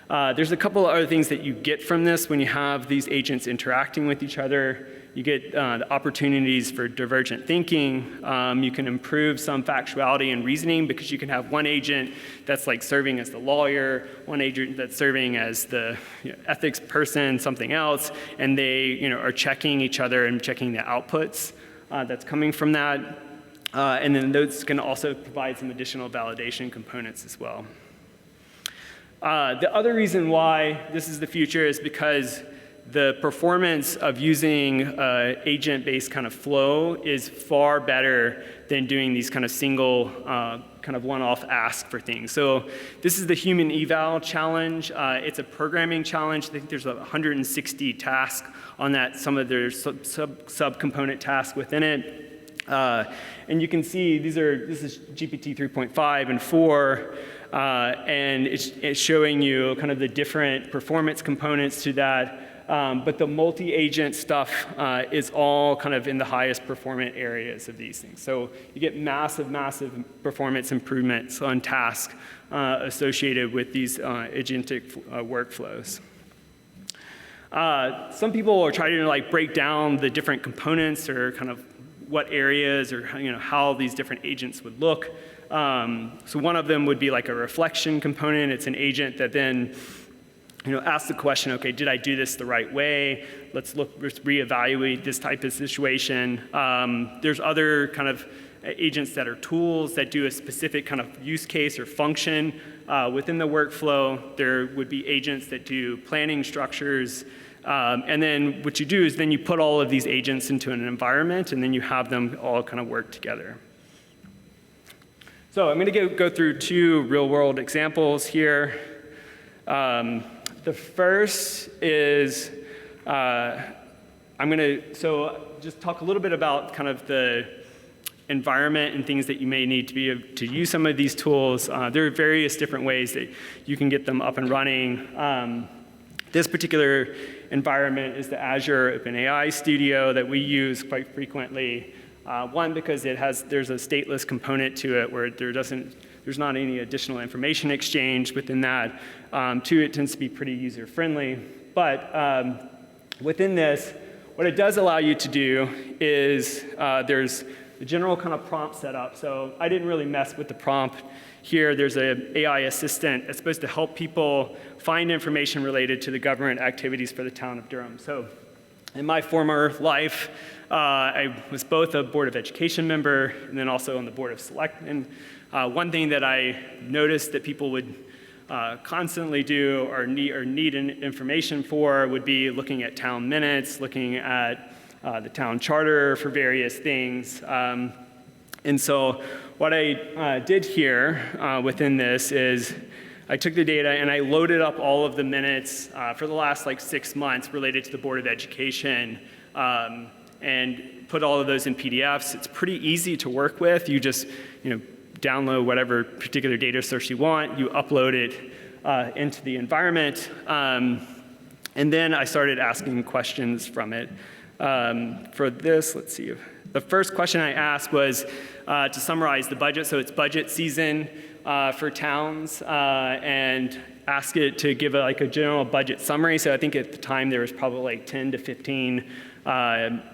There's a couple of other things that you get from this when you have these agents interacting with each other. You get the opportunities for divergent thinking. You can improve some factuality and reasoning because you can have one agent that's like serving as the lawyer, one agent that's serving as the ethics person, something else, and they are checking each other and checking the outputs that's coming from that. And then those can also provide some additional validation components as well. The other reason why this is the future is because the performance of using agent-based kind of flow is far better than doing these kind of single kind of one-off ask for things. So this is the human eval challenge. It's a programming challenge. I think there's 160 tasks on that, some of their sub-component tasks within it. And you can see this is GPT 3.5 and 4. And it's showing you kind of the different performance components to that. But the multi-agent stuff is all kind of in the highest performant areas of these things. So you get massive, massive performance improvements on tasks associated with these agentic workflows. Some people are trying to like break down the different components or kind of what areas or how these different agents would look. So one of them would be like a reflection component. It's an agent that then ask the question, okay, did I do this the right way? Let's reevaluate this type of situation. There's other kind of agents that are tools that do a specific kind of use case or function within the workflow. There would be agents that do planning structures. And then what you do is then you put all of these agents into an environment, and then you have them all kind of work together. So I'm going to go through two real-world examples here. The first is, I'm going to just talk a little bit about kind of the environment and things that you may need to be able to use some of these tools. There are various different ways that you can get them up and running. This particular environment is the Azure OpenAI Studio that we use quite frequently. One, because there's a stateless component to it where there's not any additional information exchange within that. Two, it tends to be pretty user-friendly. But within this, what it does allow you to do is there's the general kind of prompt setup. So I didn't really mess with the prompt here. There's an AI assistant that's supposed to help people find information related to the government activities for the town of Durham. So in my former life, I was both a Board of Education member and then also on the Board of Selectmen. One thing that I noticed that people would constantly do or need information for would be looking at town minutes, looking at the town charter for various things. And so what I did here within this is I took the data and I loaded up all of the minutes for the last 6 months related to the Board of Education and put all of those in PDFs. It's pretty easy to work with. You just download whatever particular data source you want, you upload it into the environment, and then I started asking questions from it. For this, let's see. The first question I asked was to summarize the budget. So it's budget season for towns, and ask it to give a general budget summary. So I think at the time there was probably 10 to 15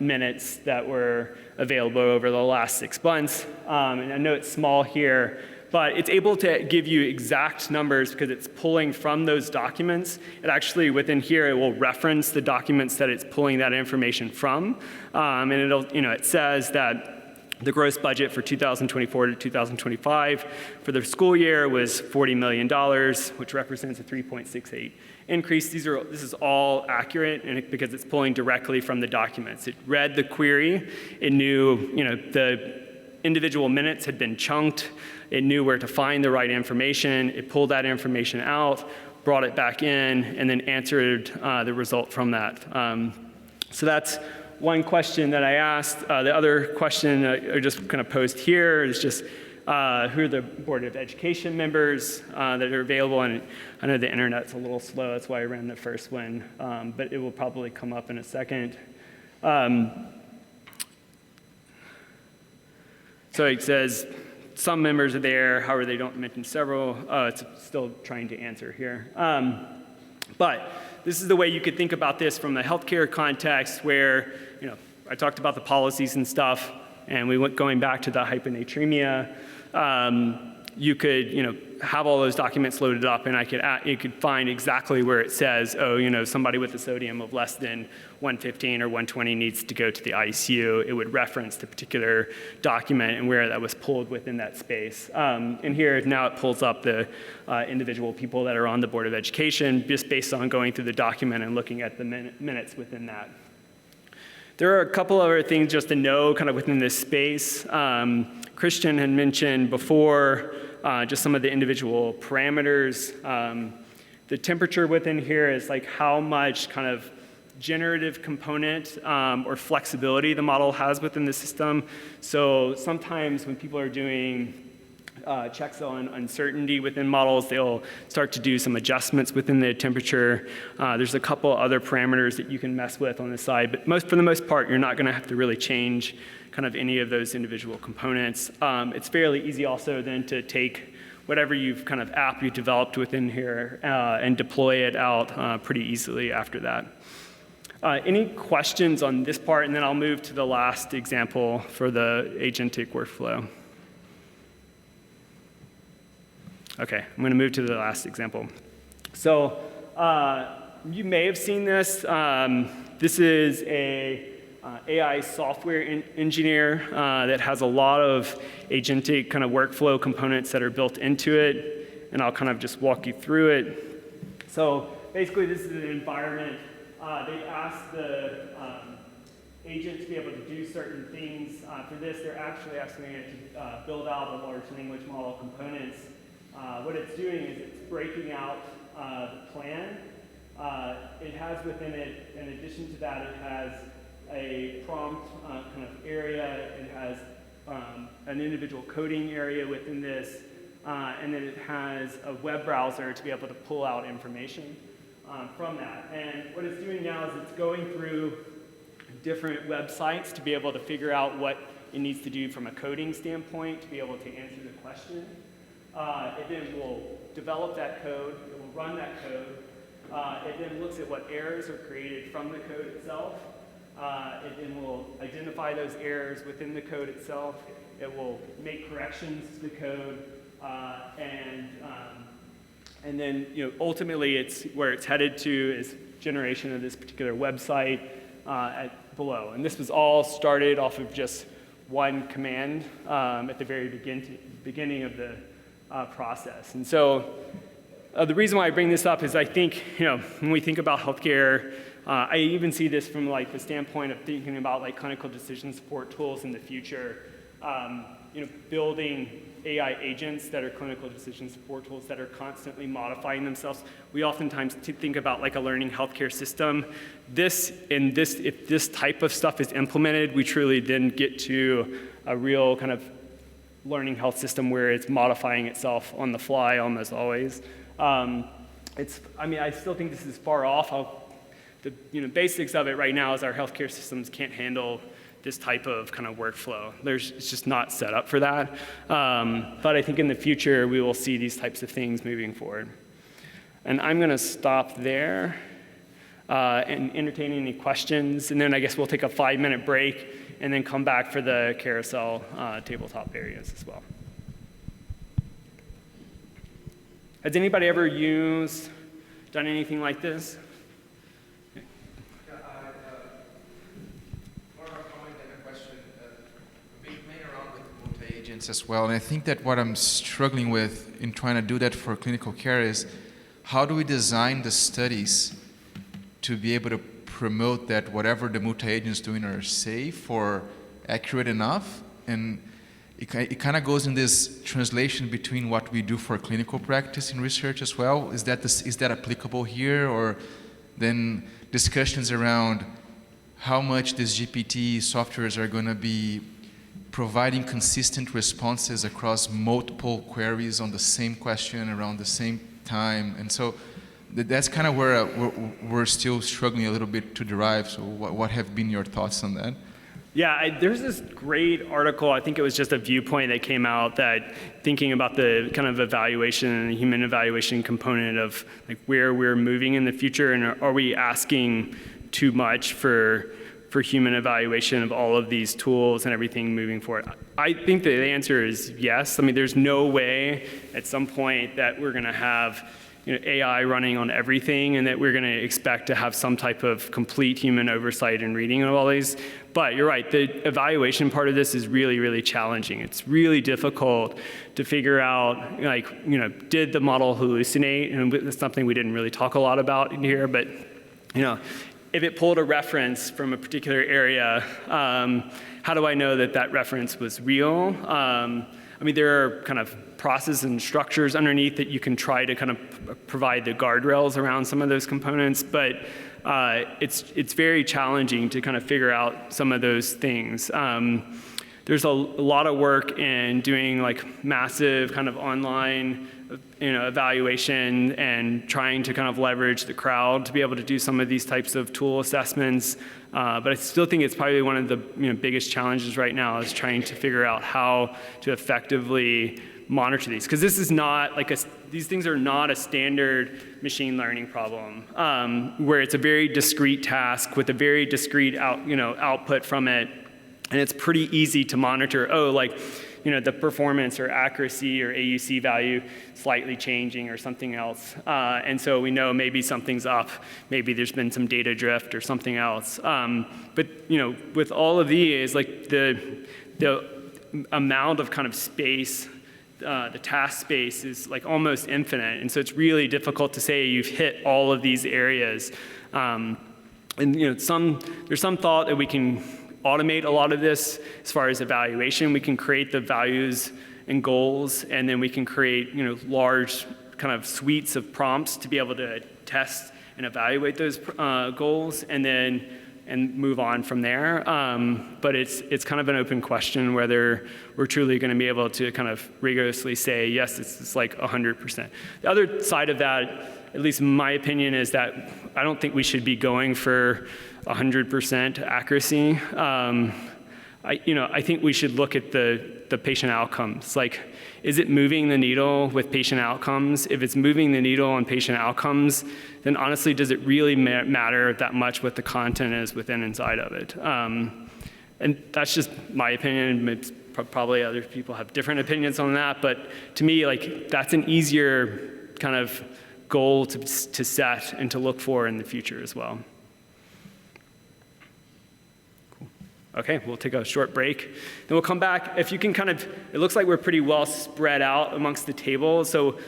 minutes that were available over the last 6 months. And I know it's small here, but it's able to give you exact numbers because it's pulling from those documents. It actually, within here, it will reference the documents that it's pulling that information from. And it says that the gross budget for 2024 to 2025 for the school year was $40 million, which represents a 3.68 increase. This is all accurate because it's pulling directly from the documents. It read the query. It knew the individual minutes had been chunked. It knew where to find the right information. It pulled that information out, brought it back in, and then answered the result from that. So that's one question that I asked. The other question I just kind of posed here is just who are the Board of Education members that are available. And I know the internet's a little slow, that's why I ran the first one, but it will probably come up in a second. So it says some members are there, however they don't mention several. It's still trying to answer here. But this is the way you could think about this from the healthcare context where, I talked about the policies and stuff, and we went going back to the hyponatremia. You could, have all those documents loaded up, and you could find exactly where it says, somebody with a sodium of less than 115 or 120 needs to go to the ICU. It would reference the particular document and where that was pulled within that space. And here, now it pulls up the individual people that are on the Board of Education just based on going through the document and looking at the minutes within that. There are a couple other things just to know kind of within this space. Christian had mentioned before just some of the individual parameters. The temperature within here is like how much kind of generative component or flexibility the model has within the system. So sometimes when people are doing checks on uncertainty within models, they'll start to do some adjustments within the temperature. There's a couple other parameters that you can mess with on the side, but for the most part, you're not going to have to really change kind of any of those individual components. It's fairly easy also then to take whatever app you've developed within here and deploy it out pretty easily after that. Any questions on this part? And then I'll move to the last example for the agentic workflow. Okay, I'm going to move to the last example. So you may have seen this. This is a AI software engineer that has a lot of agentic kind of workflow components that are built into it, and I'll kind of just walk you through it. So basically, this is an environment. They've asked the agent to be able to do certain things. For this, they're actually asking it to build out the large language model components. What it's doing is it's breaking out the plan. It has within it, in addition to that, it has a prompt kind of area. It has an individual coding area within this. And then it has a web browser to be able to pull out information from that. And what it's doing now is it's going through different websites to be able to figure out what it needs to do from a coding standpoint to be able to answer the question. It then will develop that code, it will run that code, it then looks at what errors are created from the code itself, it then will identify those errors within the code itself, it will make corrections to the code, and then ultimately it's where it's headed to is generation of this particular website below. And this was all started off of just one command at the very beginning of the process. And so the reason why I bring this up is I think, when we think about healthcare, I even see this from like the standpoint of thinking about like clinical decision support tools in the future, building AI agents that are clinical decision support tools that are constantly modifying themselves. We oftentimes think about like a learning healthcare system. If this type of stuff is implemented, we truly then get to a real kind of learning health system where it's modifying itself on the fly almost always. I still think this is far off. The basics of it right now is our healthcare systems can't handle this type of kind of workflow. It's just not set up for that. But I think in the future, we will see these types of things moving forward. And I'm going to stop there and entertain any questions. And then I guess we'll take a 5-minute break and then come back for the carousel tabletop areas as well. Has anybody ever done anything like this? As well, and I think that what I'm struggling with in trying to do that for clinical care is how do we design the studies to be able to promote that whatever the multi-agents doing are safe or accurate enough, and it kind of goes in this translation between what we do for clinical practice and research as well. Is that applicable here, or then discussions around how much these GPT softwares are going to be providing consistent responses across multiple queries on the same question around the same time. And so that's kind of where we're still struggling a little bit to derive. So what have been your thoughts on that? Yeah, there's this great article, I think it was just a Viewpoint that came out that thinking about the kind of evaluation and the human evaluation component of like where we're moving in the future, and are we asking too much for human evaluation of all of these tools and everything moving forward? I think that the answer is yes. I mean, there's no way at some point that we're gonna have AI running on everything and that we're going to expect to have some type of complete human oversight and reading of all these. But you're right, the evaluation part of this is really, really challenging. It's really difficult to figure out, like, did the model hallucinate? And that's something we didn't really talk a lot about in here, but, if it pulled a reference from a particular area, how do I know that that reference was real? I mean, there are kind of processes and structures underneath that you can try to kind of provide the guardrails around some of those components, but it's very challenging to kind of figure out some of those things. There's a lot of work in doing like massive kind of online evaluation and trying to kind of leverage the crowd to be able to do some of these types of tool assessments. But I still think it's probably one of the biggest challenges right now is trying to figure out how to effectively monitor these. Because this is not like these things are not a standard machine learning problem where it's a very discrete task with a very discrete output from it. And it's pretty easy to monitor, the performance or accuracy or AUC value slightly changing or something else. And so we know maybe something's up, maybe there's been some data drift or something else. But with all of these, like the amount of kind of space, the task space is like almost infinite. And so it's really difficult to say you've hit all of these areas. And there's some thought that we can automate a lot of this as far as evaluation. We can create the values and goals, and then we can create large kind of suites of prompts to be able to test and evaluate those goals, and move on from there. But it's kind of an open question whether we're truly going to be able to kind of rigorously say yes, it's like 100%. The other side of that, at least my opinion, is that I don't think we should be going for 100% accuracy. I think we should look at the patient outcomes. Like, is it moving the needle with patient outcomes? If it's moving the needle on patient outcomes, then honestly, does it really matter that much what the content is within inside of it? And that's just my opinion. Probably other people have different opinions on that, but to me, like, that's an easier kind of goal to set and to look for in the future as well. Okay, we'll take a short break. Then we'll come back. If you can it looks like we're pretty well spread out amongst the table, so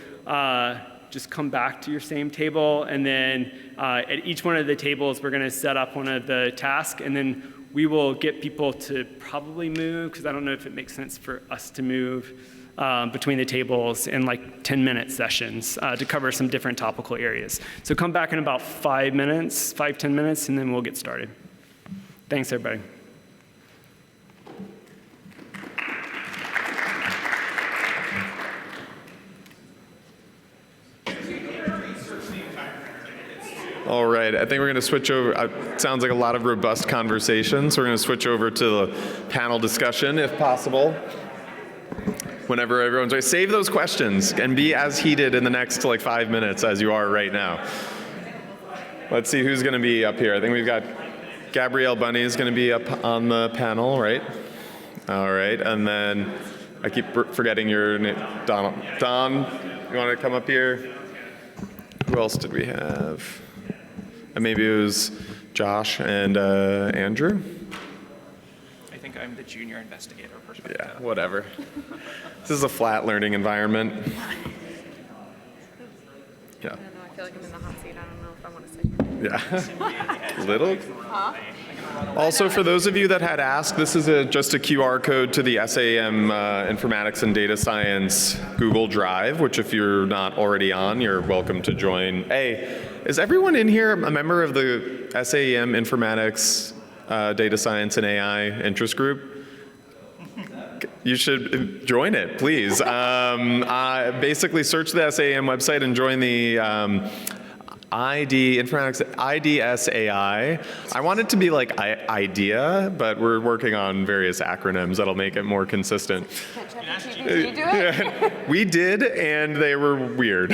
just come back to your same table, and then at each one of the tables, we're gonna set up one of the tasks, and then we will get people to probably move, because I don't know if it makes sense for us to move between the tables in like 10-minute sessions to cover some different topical areas. So come back in about 10 minutes, and then we'll get started. Thanks, everybody. All right, I think we're going to switch over. Sounds like a lot of robust conversation, so we're going to switch over to the panel discussion, if possible. Whenever everyone's ready, save those questions and be as heated in the next 5 minutes as you are right now. Let's see who's going to be up here. I think we've got Gabrielle Bunney is going to be up on the panel, right? All right, and then I keep forgetting your name, Don. Don, you want to come up here? Who else did we have? And maybe it was Josh and Andrew. I think I'm the junior investigator. Yeah, whatever. This is a flat learning environment. Yeah. I don't know, I feel like I'm in the hot seat. I don't know if I want to say. Yeah. Little. Huh? Also, for those of you that had asked, this is just a QR code to the SAEM Informatics and Data Science Google Drive, which if you're not already on, you're welcome to join. Hey, is everyone in here a member of the SAEM Informatics, Data Science and AI interest group? You should join it, please. Basically, search the SAEM website and join the informatics, IDSAI. I want it to be like IDEA, but we're working on various acronyms that'll make it more consistent. Can ChatGPT do it? We did, and they were weird.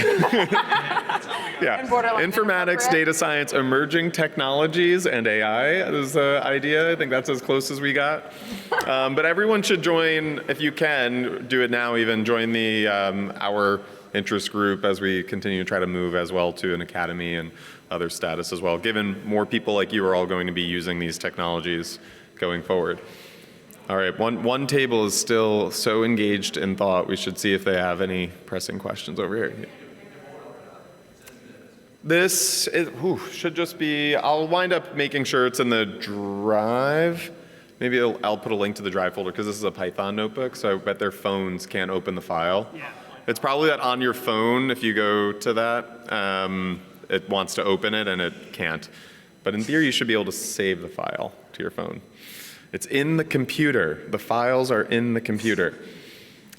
Yeah. And borderline Informatics, inappropriate. data science, emerging technologies, and AI is the idea. I think that's as close as we got. But everyone should join, if you can, do it now even, join the our interest group as we continue to try to move as well to an academy and other status as well, given more people like you are all going to be using these technologies going forward. All right, one table is still so engaged in thought, we should see if they have any pressing questions over here. This should just be, I'll wind up making sure it's in the drive. Maybe I'll put a link to the drive folder because this is a Python notebook, so I bet their phones can't open the file. Yeah. It's probably that on your phone, if you go to that, it wants to open it and it can't. But in theory, you should be able to save the file to your phone. It's in the computer. The files are in the computer.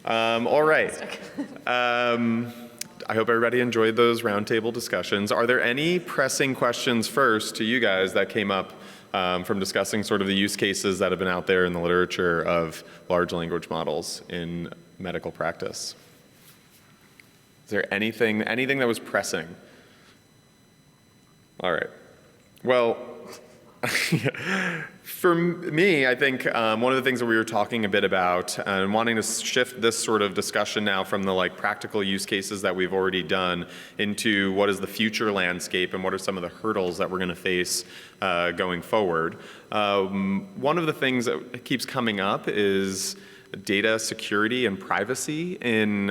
All right. I hope everybody enjoyed those roundtable discussions. Are there any pressing questions first to you guys that came up from discussing sort of the use cases that have been out there in the literature of large language models in medical practice? Is there anything that was pressing? All right. Well, for me, I think one of the things that we were talking a bit about and wanting to shift this sort of discussion now from the like practical use cases that we've already done into what is the future landscape and what are some of the hurdles that we're going to face going forward. One of the things that keeps coming up is data security and privacy in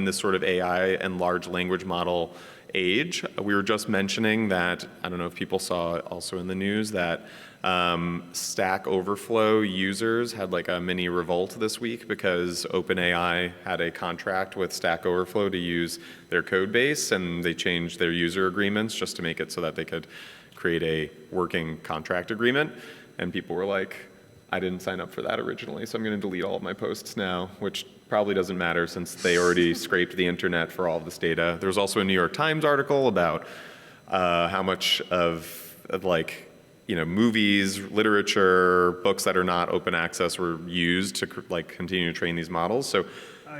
this sort of AI and large language model age. We were just mentioning that, I don't know if people saw it also in the news, that Stack Overflow users had like a mini revolt this week because OpenAI had a contract with Stack Overflow to use their code base, and they changed their user agreements just to make it so that they could create a working contract agreement. And people were like, I didn't sign up for that originally, so I'm going to delete all of my posts now, which probably doesn't matter since they already scraped the internet for all of this data. There was also a New York Times article about how much of like, you know, movies, literature, books that are not open access were used to like continue to train these models. So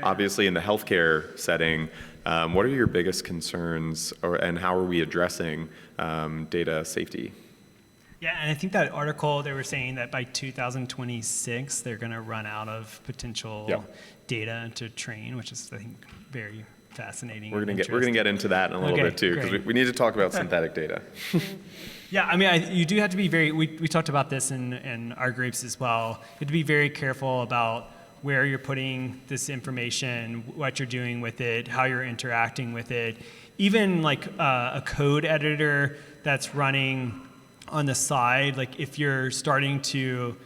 obviously in the healthcare setting, what are your biggest concerns and how are we addressing data safety? Yeah, and I think that article, they were saying that by 2026, they're going to run out of potential data to train, which is, I think, very fascinating. We're going to get into that in a little bit too, because we need to talk about synthetic data. Yeah, I mean, you do have to be very, we talked about this in our groups as well. You have to be very careful about where you're putting this information, what you're doing with it, how you're interacting with it. Even like a code editor that's running on the side, like if you're starting to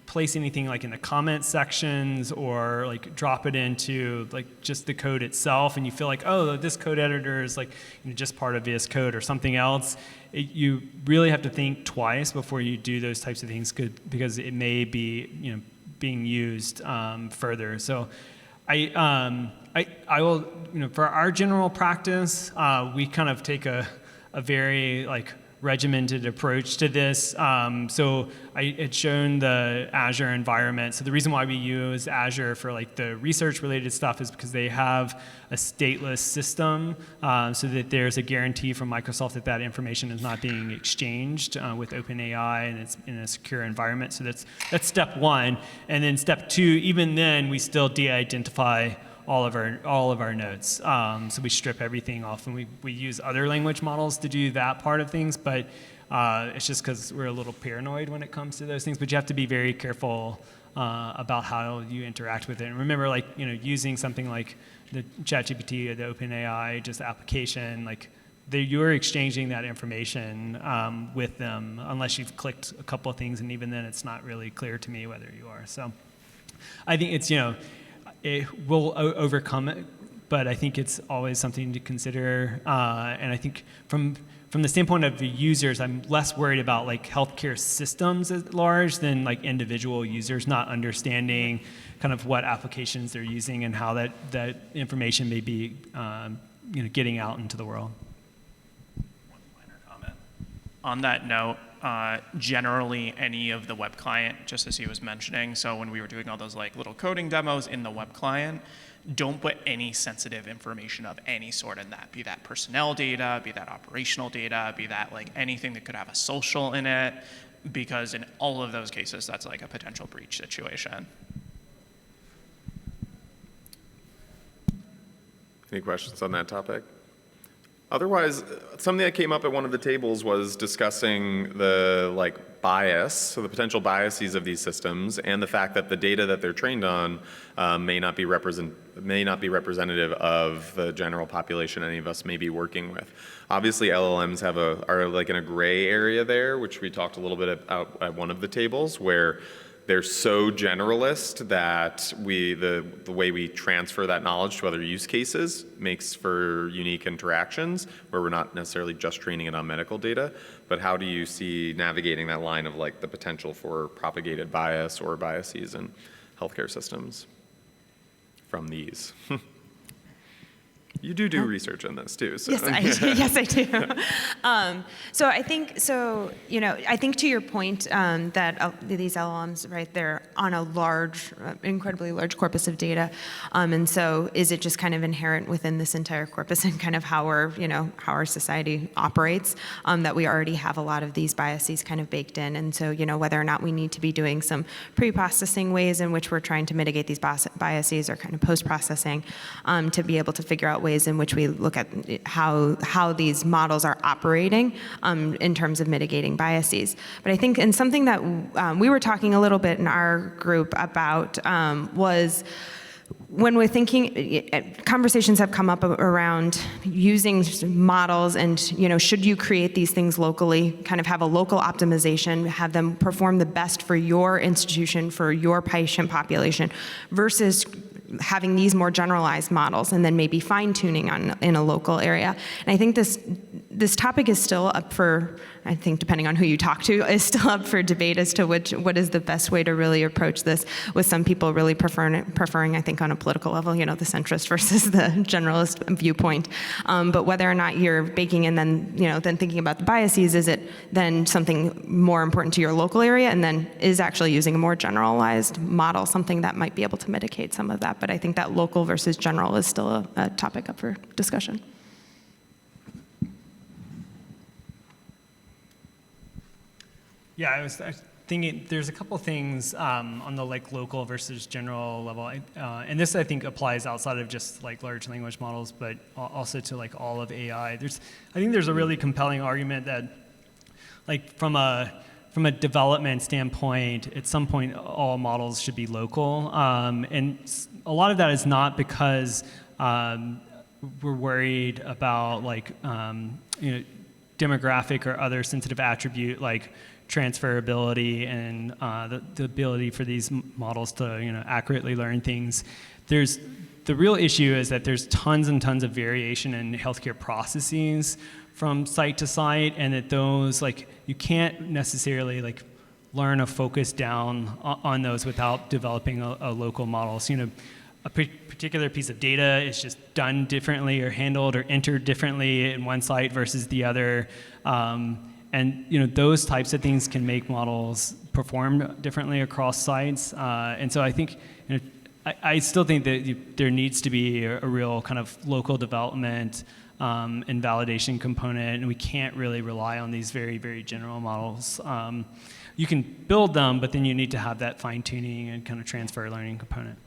place anything like in the comment sections or like drop it into like just the code itself, and you feel like, oh, this code editor is like just part of VS Code or something else, you really have to think twice before you do those types of things, because it may be being used further. So I will, for our general practice, we kind of take a very like regimented approach to this. So I had shown the Azure environment. So the reason why we use Azure for like the research related stuff is because they have a stateless system, so that there's a guarantee from Microsoft that that information is not being exchanged with OpenAI, and it's in a secure environment. So that's step one. And then step two, even then we still de-identify all of our nodes. So we strip everything off, and we use other language models to do that part of things, but it's just because we're a little paranoid when it comes to those things. But you have to be very careful about how you interact with it. And remember, like, using something like the ChatGPT or the OpenAI just application, like you're exchanging that information with them, unless you've clicked a couple of things, and even then it's not really clear to me whether you are. So I think it's, it will overcome it, but I think it's always something to consider. And I think from the standpoint of the users, I'm less worried about like healthcare systems at large than like individual users not understanding kind of what applications they're using and how that information may be getting out into the world. On that note, generally any of the web client, just as he was mentioning, so when we were doing all those like little coding demos in the web client, don't put any sensitive information of any sort in that, be that personnel data, be that operational data, be that like anything that could have a social in it, because in all of those cases, that's like a potential breach situation. Any questions on that topic? Otherwise, something that came up at one of the tables was discussing the bias, so the potential biases of these systems, and the fact that the data that they're trained on may not be representative of the general population any of us may be working with. Obviously, LLMs are like in a gray area there, which we talked a little bit about at one of the tables, where they're so generalist that the way we transfer that knowledge to other use cases makes for unique interactions where we're not necessarily just training it on medical data. But how do you see navigating that line of like the potential for propagated bias or biases in healthcare systems from these? You do research on this too. So. Yes, I do. Yes, I do. So I think to your point that these LLMs, right, they're on a large, incredibly large corpus of data, and so is it just kind of inherent within this entire corpus and kind of how our society operates that we already have a lot of these biases kind of baked in, and so whether or not we need to be doing some pre-processing ways in which we're trying to mitigate these biases or kind of post-processing to be able to figure out ways in which we look at how these models are operating in terms of mitigating biases. But I think, and something that we were talking a little bit in our group about was when we're thinking, conversations have come up around using models and, should you create these things locally, kind of have a local optimization, have them perform the best for your institution, for your patient population, versus having these more generalized models and then maybe fine-tuning in a local area. And I think this topic is still up for, I think depending on who you talk to, is still up for debate as to what is the best way to really approach this, with some people really preferring I think on a political level, the centrist versus the generalist viewpoint. But whether or not you're baking in then thinking about the biases, is it then something more important to your local area, and then is actually using a more generalized model something that might be able to mitigate some of that? But I think that local versus general is still a topic up for discussion. Yeah, I was thinking there's a couple things on the local versus general level, and this I think applies outside of just large language models, but also to all of AI. I think there's a really compelling argument that from a development standpoint, at some point all models should be local, and a lot of that is not because we're worried about demographic or other sensitive attribute like transferability and the ability for these models to accurately learn things. The real issue is that there's tons and tons of variation in healthcare processes from site to site, and that those you can't necessarily learn a focus down on those without developing a local model. So, a particular piece of data is just done differently or handled or entered differently in one site versus the other. And those types of things can make models perform differently across sites. And so I think, I still think that there needs to be a real kind of local development and validation component, and we can't really rely on these very, very general models. You can build them, but then you need to have that fine-tuning and kind of transfer learning component.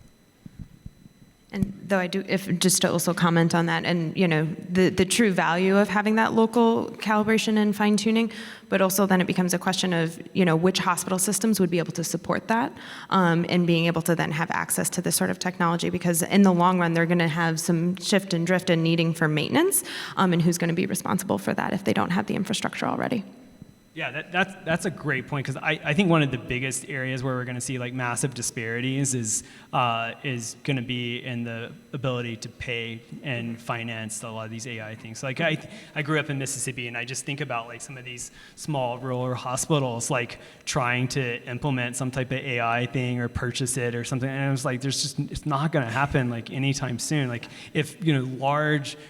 And though I do, just to also comment on that, and the true value of having that local calibration and fine tuning, but also then it becomes a question of which hospital systems would be able to support that, and being able to then have access to this sort of technology, because in the long run they're going to have some shift and drift and needing for maintenance, and who's going to be responsible for that if they don't have the infrastructure already. Yeah, that's a great point, because I think one of the biggest areas where we're going to see like massive disparities is going to be in the ability to pay and finance a lot of these AI things. So, like I grew up in Mississippi, and I just think about like some of these small rural hospitals like trying to implement some type of AI thing or purchase it or something, and I was like, it's not going to happen like anytime soon. Like if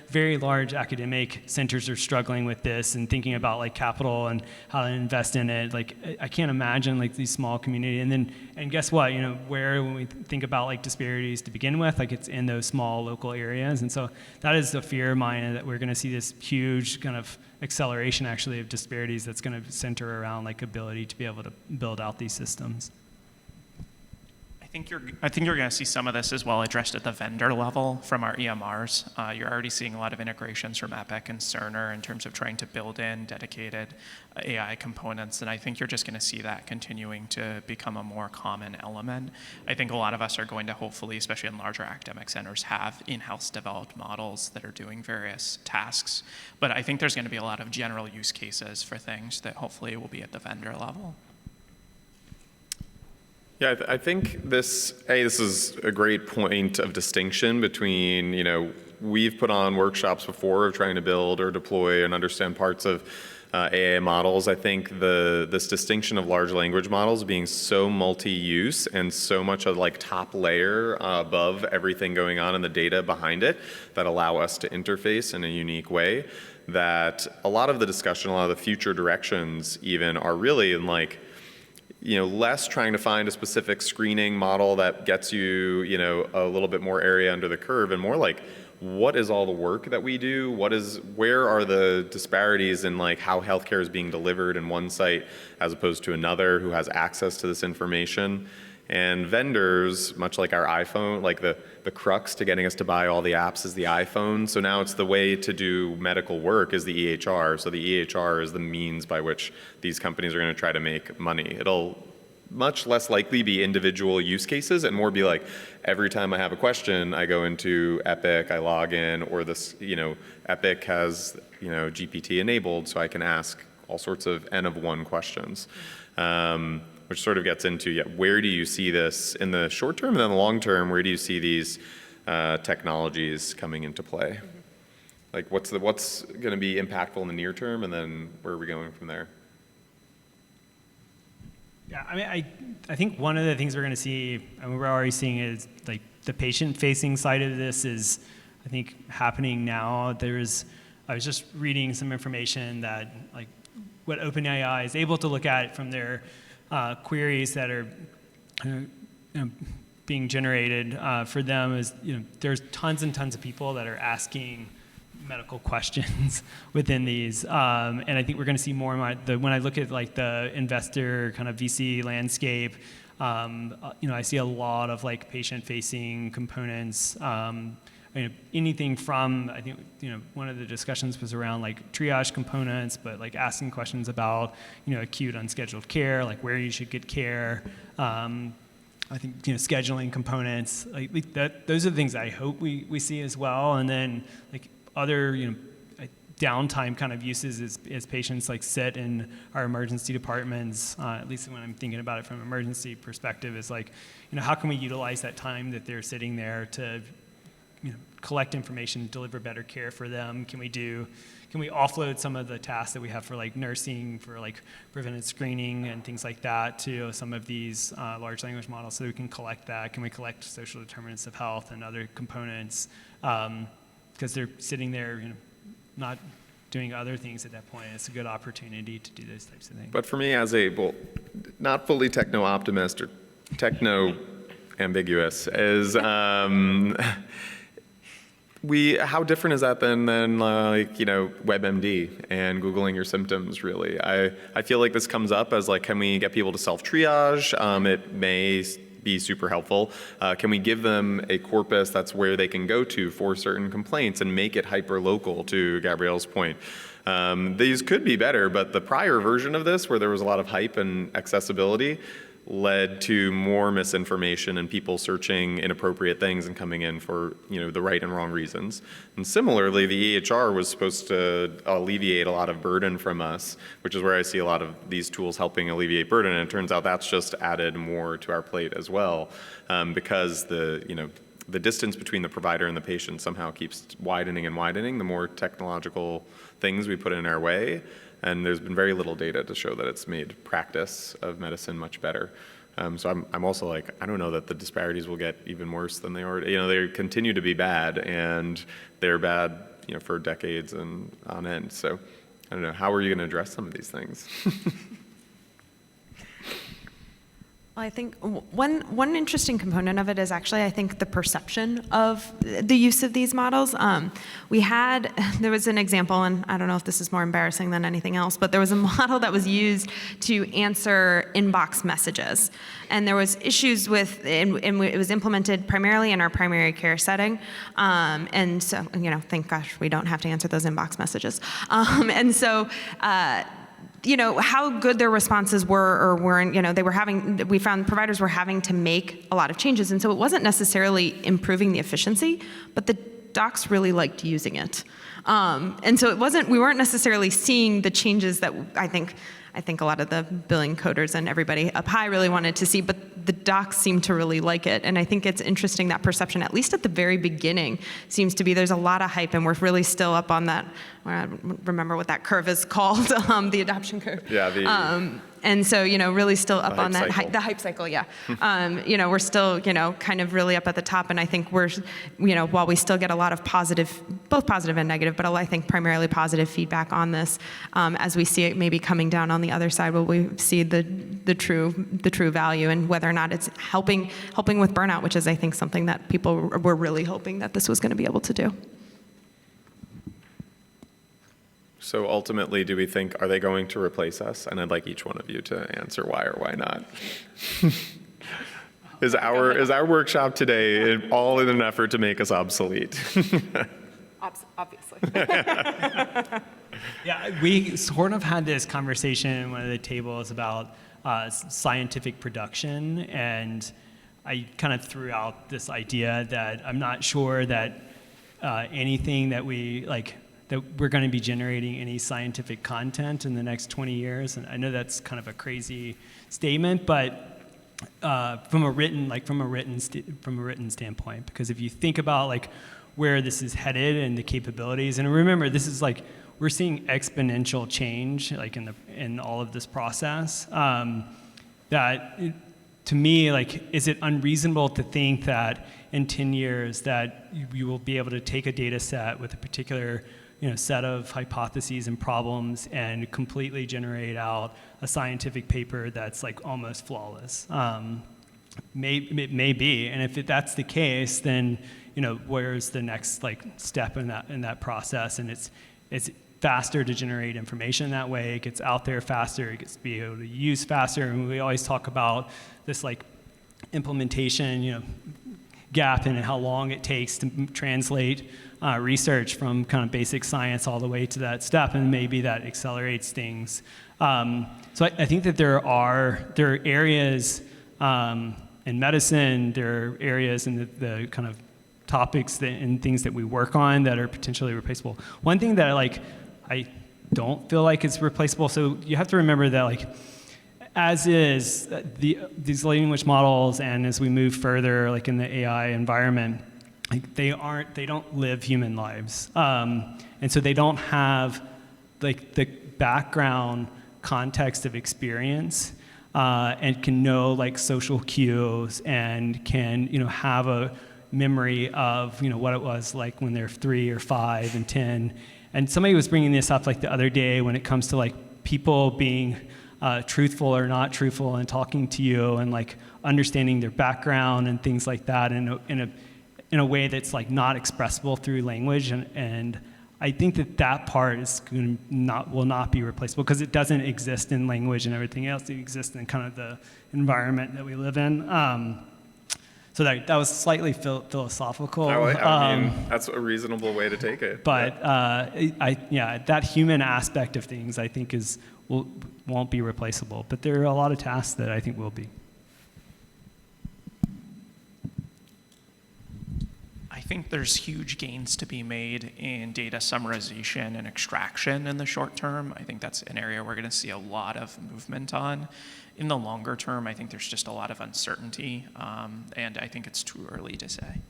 very large academic centers are struggling with this and thinking about like capital and how to invest in it, like I can't imagine like these small community. And guess what? When we think about like disparities to begin with, like it's in those small local areas, and so that is the fear of mine, that we're going to see this huge kind of acceleration actually of disparities that's going to center around like ability to be able to build out these systems. I think you're going to see some of this as well addressed at the vendor level from our EMRs. You're already seeing a lot of integrations from Epic and Cerner in terms of trying to build in dedicated AI components, and I think you're just going to see that continuing to become a more common element. I think a lot of us are going to hopefully, especially in larger academic centers, have in-house developed models that are doing various tasks, but I think there's going to be a lot of general use cases for things that hopefully will be at the vendor level. Yeah, I think this is a great point of distinction between, we've put on workshops before of trying to build or deploy and understand parts of AI models. I think this distinction of large language models being so multi-use and so much of like top layer above everything going on in the data behind it that allow us to interface in a unique way, that a lot of the discussion, a lot of the future directions even are really in like, less trying to find a specific screening model that gets you, a little bit more area under the curve, and more like, what is all the work that we do? Where are the disparities in like how healthcare is being delivered in one site as opposed to another who has access to this information? And vendors, much like our iPhone, like the crux to getting us to buy all the apps is the iPhone. So now it's the way to do medical work is the EHR. So the EHR is the means by which these companies are going to try to make money. It'll much less likely be individual use cases and more be like, every time I have a question, I go into Epic, I log in, or this, Epic has, GPT enabled, so I can ask all sorts of N of 1 questions. Which sort of gets into, where do you see this in the short term, and then the long term, where do you see these technologies coming into play? Like what's going to be impactful in the near term, and then where are we going from there? Yeah, I mean, I think one of the things we're going to see, and we're already seeing, is like the patient-facing side of this is, I think, happening now. I was just reading some information that like what OpenAI is able to look at from their queries that are being generated for them is, there's tons and tons of people that are asking medical questions within these, and I think we're going to see more and more. When I look at like the investor kind of VC landscape, I see a lot of like patient-facing components. Anything from, I think, one of the discussions was around like triage components, but like asking questions about, acute unscheduled care, like where you should get care. I think, scheduling components, like that. Those are the things I hope we see as well. And then like other, downtime kind of uses as patients like sit in our emergency departments, at least when I'm thinking about it from an emergency perspective, is like, how can we utilize that time that they're sitting there to collect information, deliver better care for them? Can we offload some of the tasks that we have for like nursing, for like preventive screening and things like that to some of these large language models so that we can collect that? Can we collect social determinants of health and other components? Because they're sitting there, not doing other things at that point. It's a good opportunity to do those types of things. But for me, as not fully techno-optimist or techno-ambiguous, is how different is that than like, WebMD and Googling your symptoms, really? I feel like this comes up as like, can we get people to self-triage? It may be super helpful. Can we give them a corpus that's where they can go to for certain complaints and make it hyper-local, to Gabrielle's point? These could be better, but the prior version of this, where there was a lot of hype and accessibility, led to more misinformation and people searching inappropriate things and coming in for the right and wrong reasons. And similarly, the EHR was supposed to alleviate a lot of burden from us, which is where I see a lot of these tools helping alleviate burden. And it turns out that's just added more to our plate as well, because the distance between the provider and the patient somehow keeps widening and widening the more technological things we put in our way. And there's been very little data to show that it's made practice of medicine much better. So I'm also like, I don't know that the disparities will get even worse than they already, they continue to be bad, and they're bad, for decades and on end. So I don't know, how are you going to address some of these things? Well, I think one interesting component of it is actually, I think, the perception of the use of these models. There was an example, and I don't know if this is more embarrassing than anything else, but there was a model that was used to answer inbox messages. And there was issues with, and it was implemented primarily in our primary care setting. And so, thank gosh, we don't have to answer those inbox messages. And so, how good their responses were or weren't, we found providers were having to make a lot of changes. And so it wasn't necessarily improving the efficiency, but the docs really liked using it. And so we weren't necessarily seeing the changes that I think a lot of the billing coders and everybody up high really wanted to see, but the docs seem to really like it. And I think it's interesting that perception, at least at the very beginning, seems to be there's a lot of hype, and we're really still up on that. I don't remember what that curve is called, the adoption curve. Yeah. And so, really still up on that, the hype cycle, yeah. We're still, kind of really up at the top. And I think we're, while we still get a lot of both positive and negative, but I think primarily positive feedback on this, as we see it maybe coming down on the other side, will we see the true value and whether or not it's helping with burnout, which is, I think, something that people were really hoping that this was going to be able to do. So ultimately, do we think, are they going to replace us? And I'd like each one of you to answer why or why not. Is our workshop today all in an effort to make us obsolete? Obviously. Yeah, we sort of had this conversation in one of the tables about scientific production, and I kind of threw out this idea that I'm not sure that anything that that we're going to be generating any scientific content in the next 20 years. And I know that's kind of a crazy statement, but from a written standpoint, because if you think about where this is headed and the capabilities, and remember, this is we're seeing exponential change in all of this process. To me, is it unreasonable to think that in 10 years that you will be able to take a data set with a particular set of hypotheses and problems and completely generate out a scientific paper that's almost flawless? It may be, and if that's the case, then where's the next step in that process? And it's faster to generate information that way. It gets out there faster. It gets to be able to use faster. And we always talk about this implementation gap in how long it takes to translate research from kind of basic science all the way to that step, and maybe that accelerates things. So I think that there are areas in medicine, there are areas in the kind of topics and things that we work on that are potentially replaceable. One thing that I don't feel like it's replaceable, so you have to remember that as is these language models, and as we move further in the AI environment, they don't live human lives, and so they don't have the background context of experience, and can know social cues, and can have a memory of what it was like when they're 3 or 5 and 10. And somebody was bringing this up the other day when it comes to people being truthful or not truthful and talking to you and understanding their background and things like that in a way that's not expressible through language. And I think that part will not be replaceable because it doesn't exist in language and everything else. It exists in kind of the environment that we live in. So that was slightly philosophical. I mean, that's a reasonable way to take it. But that human aspect of things I think won't be replaceable. But there are a lot of tasks that I think will be. think there's huge gains to be made in data summarization and extraction in the short term. I think that's an area we're going to see a lot of movement on. In the longer term, I think there's just a lot of uncertainty, and I think it's too early to say.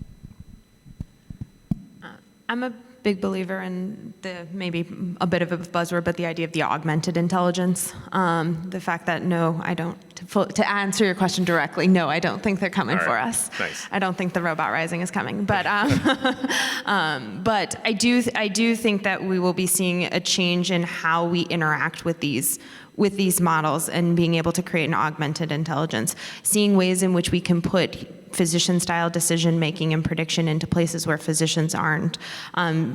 I'm a big believer in maybe a bit of a buzzword, but the idea of the augmented intelligence. The fact that no, I don't, to answer your question directly, no, I don't think they're coming for us. Nice. I don't think the robot rising is coming, but but I do think that we will be seeing a change in how we interact with these models and being able to create an augmented intelligence, seeing ways in which we can put physician-style decision-making and prediction into places where physicians aren't,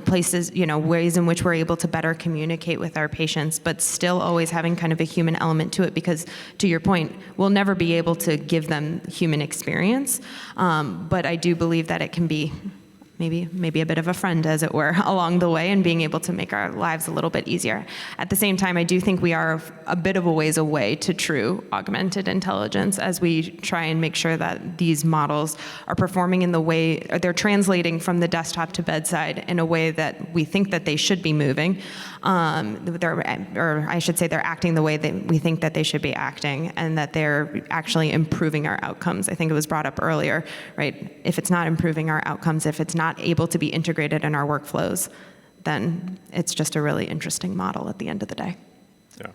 places, ways in which we're able to better communicate with our patients, but still always having kind of a human element to it, because to your point, we'll never be able to give them human experience, but I do believe that it can be maybe a bit of a friend, as it were, along the way, and being able to make our lives a little bit easier. At the same time, I do think we are a bit of a ways away to true augmented intelligence as we try and make sure that these models are performing in the way, they're translating from the desktop to bedside in a way that we think that they should be moving, or I should say they're acting the way that we think that they should be acting, and that they're actually improving our outcomes. I think it was brought up earlier, right? If it's not improving our outcomes, if it's not able to be integrated in our workflows, then it's just a really interesting model at the end of the day. Yeah,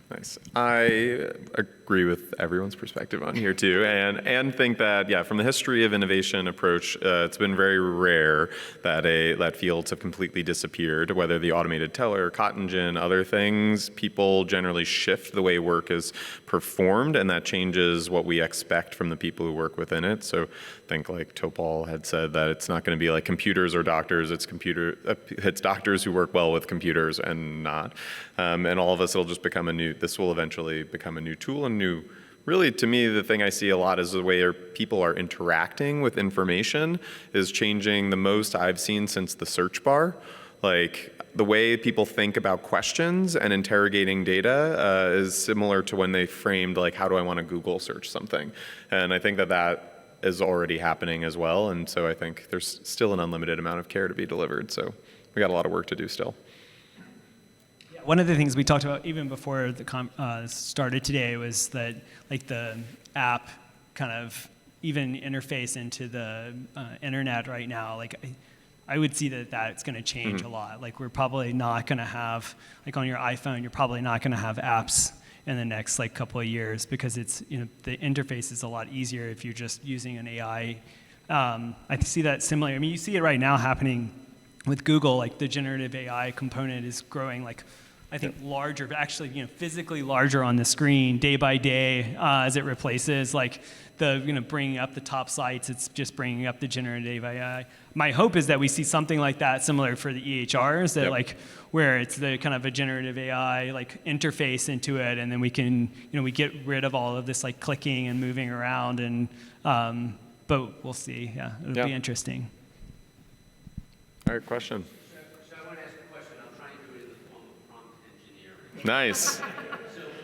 nice. I agree with everyone's perspective on here too, and think that, yeah, from the history of innovation approach, it's been very rare that fields have completely disappeared, whether the automated teller, cotton gin, other things. People generally shift the way work is performed, and that changes what we expect from the people who work within it. So I think, like Topol had said, that it's not going to be like computers or doctors, it's doctors who work well with computers and not. And all of us, this will eventually become a new tool and really, to me, the thing I see a lot is the way people are interacting with information is changing the most I've seen since the search bar. Like, the way people think about questions and interrogating data is similar to when they framed, like, how do I want to Google search something? And I think that is already happening as well. And so I think there's still an unlimited amount of care to be delivered. So we got a lot of work to do still. One of the things we talked about even before the started today was that, like, the app kind of even interface into the internet right now. Like, I would see that that's going to change a lot. Like, we're probably not going to have, like, on your iPhone, you're probably not going to have apps in the next couple of years, because it's, the interface is a lot easier if you're just using an AI. I see that similar. I mean, you see it right now happening with Google. Like, the generative AI component is growing, like, I think larger, but actually, physically larger on the screen day by day as it replaces, like, the, bringing up the top sites. It's just bringing up the generative AI. My hope is that we see something like that similar for the EHRs, that like, where it's the kind of a generative AI like interface into it, and then we can, we get rid of all of this like clicking and moving around, and but we'll see. Yeah, it'll be interesting. All right, question. So I want to ask a question. I'll try and do it in the form of prompt engineering. Nice. So we're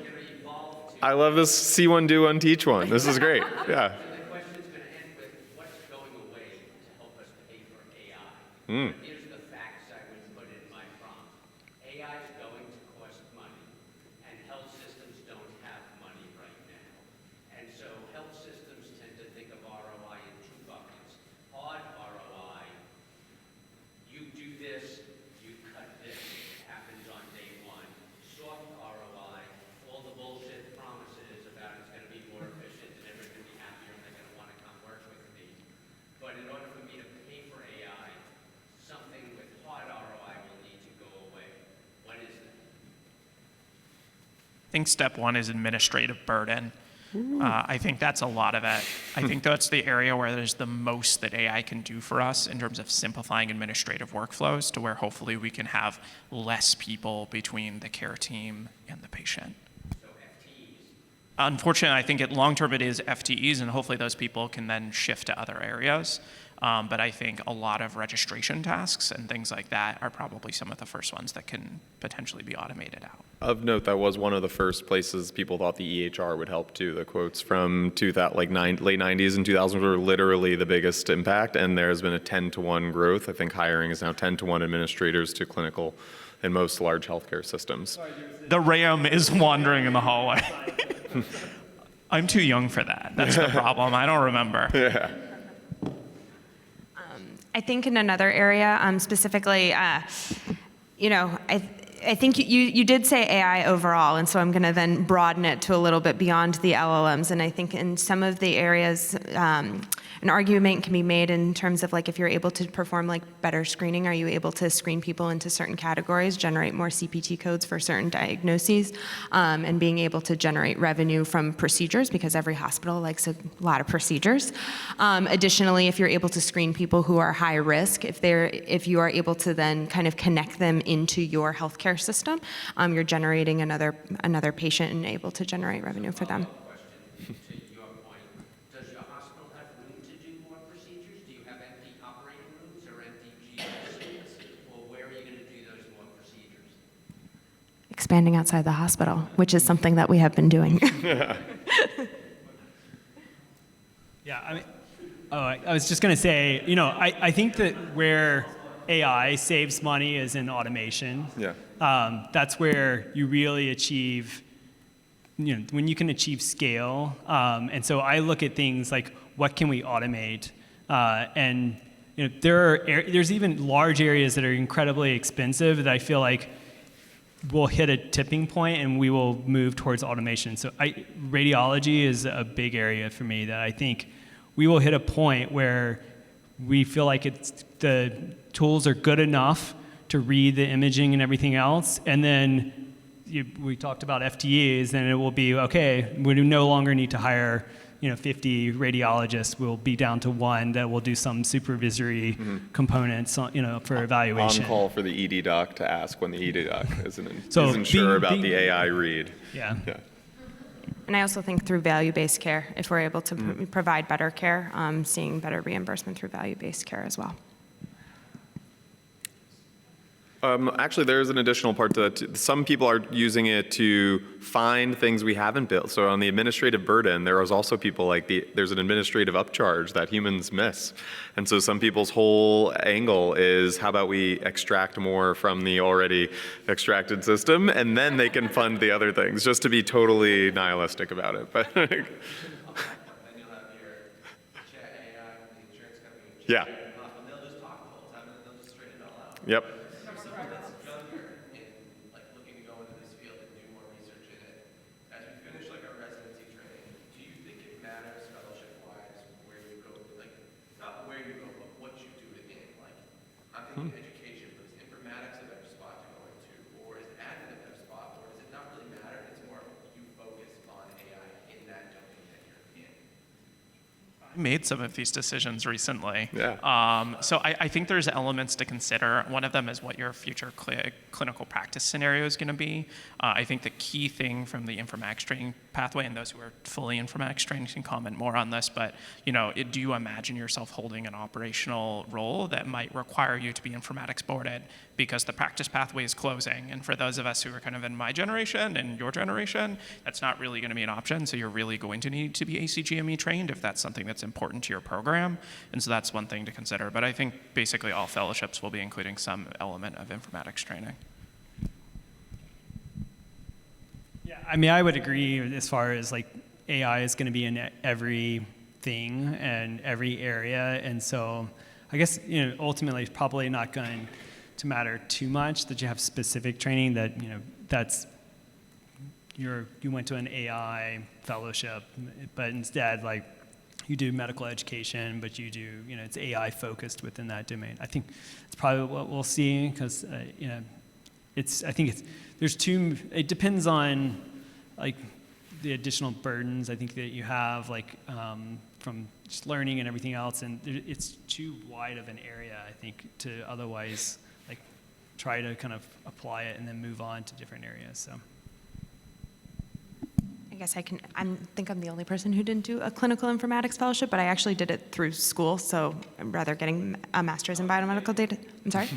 going to evolve to... I love this see one, do one, teach one. This is great. Yeah. So the question is going to end with, what's going away to help us pay for AI? Here's the facts I would put in my prompt. AI is going to cost money, and health systems don't have money right now. And so health systems tend to think of ROI in two buckets. Hard ROI, you do this, you cut this. It happens on day one. Soft ROI, all the bullshit promises about it's going to be more efficient and everyone's going to be happier and they're going to want to come work with me. But in order for me to pay for AI, something with hard ROI will need to go away. What is that? I think step one is administrative burden. I think that's a lot of it. I think that's the area where there's the most that AI can do for us in terms of simplifying administrative workflows, to where hopefully we can have less people between the care team and the patient. So FTEs. Unfortunately, I think long term it is FTEs, and hopefully those people can then shift to other areas. But I think a lot of registration tasks and things like that are probably some of the first ones that can potentially be automated out. Of note, that was one of the first places people thought the EHR would help too. The quotes from late 90s and 2000s were literally the biggest impact, and there's been a 10-to-1 growth. I think hiring is now 10-to-1 administrators to clinical in most large healthcare systems. The RAM is wandering in the hallway. I'm too young for that. That's the problem. I don't remember. Yeah. I think in another area, specifically, I think you did say AI overall, and so I'm going to then broaden it to a little bit beyond the LLMs. And I think in some of the areas, an argument can be made in terms of like if you're able to perform like better screening, are you able to screen people into certain categories, generate more CPT codes for certain diagnoses, and being able to generate revenue from procedures because every hospital likes a lot of procedures. Additionally, if you're able to screen people who are high risk, if you are able to then kind of connect them into your healthcare system, you're generating another patient and able to generate revenue for them. Expanding outside the hospital, which is something that we have been doing. Yeah, I was just going to say, I think that where AI saves money is in automation. Yeah. That's where you really achieve, when you can achieve scale. And so I look at things like, what can we automate? And there's even large areas that are incredibly expensive that I feel like we'll hit a tipping point and we will move towards automation. So radiology is a big area for me that I think we will hit a point where we feel like the tools are good enough to read the imaging and everything else, and then we talked about FTEs, and it will be, okay, we no longer need to hire 50 radiologists. We'll be down to one that will do some supervisory components, for evaluation. On call for the ED doc to ask when the ED doc isn't So sure about the AI read. Yeah. And I also think through value-based care, if we're able to provide better care, seeing better reimbursement through value-based care as well. Actually, there's an additional part to that. Some people are using it to find things we haven't built. So on the administrative burden, there is also people there's an administrative upcharge that humans miss. And so some people's whole angle is, how about we extract more from the already extracted system, and then they can fund the other things, just to be totally nihilistic about it. But yeah. Yep. Education, but is informatics a better spot to go into, or is admin a better spot, or does it not really matter? It's more you focus on AI in that domain that you're in. I made some of these decisions recently. Yeah. So I think there's elements to consider. One of them is what your future clinical practice scenario is going to be. I think the key thing from the informatics training pathway, and those who are fully informatics trained can comment more on this, but do you imagine yourself holding an operational role that might require you to be informatics boarded because the practice pathway is closing? And for those of us who are kind of in my generation and your generation, that's not really going to be an option. So you're really going to need to be ACGME trained if that's something that's important to your program. And so that's one thing to consider. But I think basically all fellowships will be including some element of informatics training. Yeah, I would agree as far as AI is going to be in everything and every area, and so I guess ultimately it's probably not going to matter too much that you have specific training that that's you went to an AI fellowship, but instead you do medical education, but you do it's AI focused within that domain. I think it's probably what we'll see because it depends on the additional burdens I think that you have from just learning and everything else, and it's too wide of an area I think to otherwise try to kind of apply it and then move on to different areas. So I guess I think I'm the only person who didn't do a clinical informatics fellowship, but I actually did it through school, so I'm rather getting a master's in biomedical data. I'm sorry?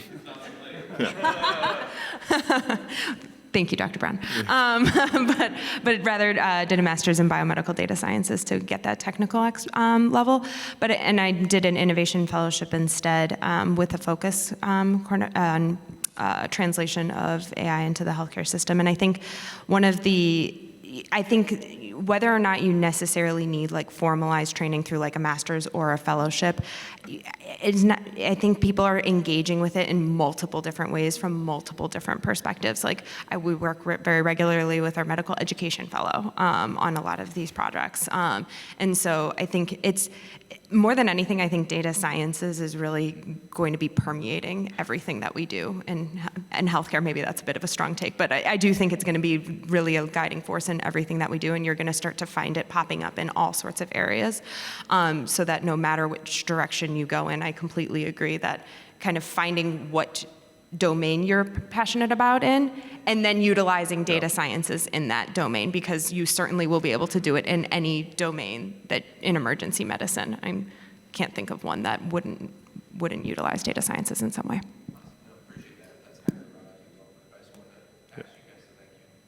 Thank you, Dr. Brown. But rather did a master's in biomedical data sciences to get that technical level. And I did an innovation fellowship instead with a focus on translation of AI into the healthcare system. And I think whether or not you necessarily need like formalized training through like a master's or a fellowship, I think people are engaging with it in multiple different ways from multiple different perspectives. Like we work very regularly with our medical education fellow on a lot of these projects. And so I think it's, more than anything, I think data sciences is really going to be permeating everything that we do. And healthcare, maybe that's a bit of a strong take, but I do think it's going to be really a guiding force in everything that we do, and you're going to start to find it popping up in all sorts of areas, so that no matter which direction you go in, I completely agree that kind of finding what domain you're passionate about in, and then utilizing data sciences in that domain, because you certainly will be able to do it in any domain that in emergency medicine. I can't think of one that wouldn't utilize data sciences in some way.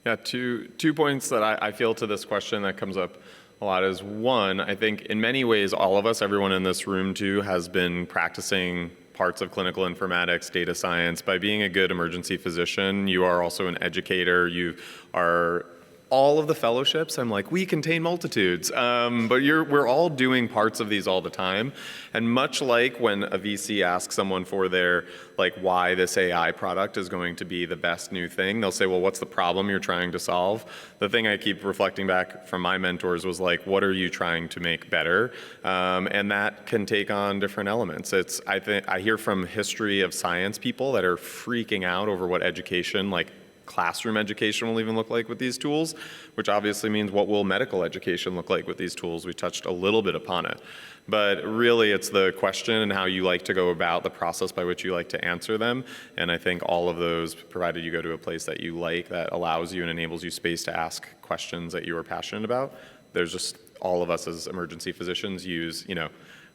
Yeah, two points that I feel to this question that comes up a lot is, one, I think in many ways all of us, everyone in this room too, has been practicing parts of clinical informatics, data science. By being a good emergency physician, you are also an educator. You are all of the fellowships. I'm like, we contain multitudes, but we're all doing parts of these all the time. And much like when a VC asks someone for their, like, why this AI product is going to be the best new thing, they'll say, well, what's the problem you're trying to solve? The thing I keep reflecting back from my mentors was like, what are you trying to make better? And that can take on different elements. I hear from history of science people that are freaking out over what education, like classroom education, will even look like with these tools, which obviously means what will medical education look like with these tools. We touched a little bit upon it. But really, it's the question and how you like to go about the process by which you like to answer them. And I think all of those, provided you go to a place that you like, that allows you and enables you space to ask questions that you are passionate about, there's just, all of us as emergency physicians use,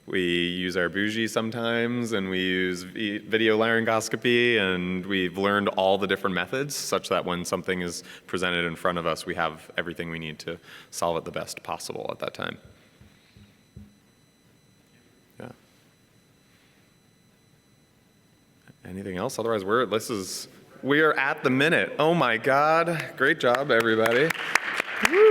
we use our bougie sometimes, and we use video laryngoscopy, and we've learned all the different methods such that when something is presented in front of us, we have everything we need to solve it the best possible at that time. Yeah. Anything else? Otherwise, we are at the minute. Oh my God. Great job, everybody. Woo.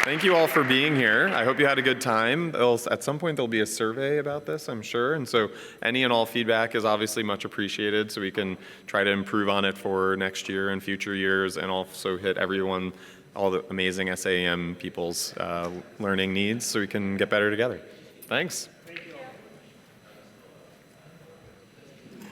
Thank you all for being here. I hope you had a good time. At some point, there'll be a survey about this, I'm sure. And so any and all feedback is obviously much appreciated, so we can try to improve on it for next year and future years, and also hit everyone, all the amazing SAEM people's learning needs, so we can get better together. Thanks.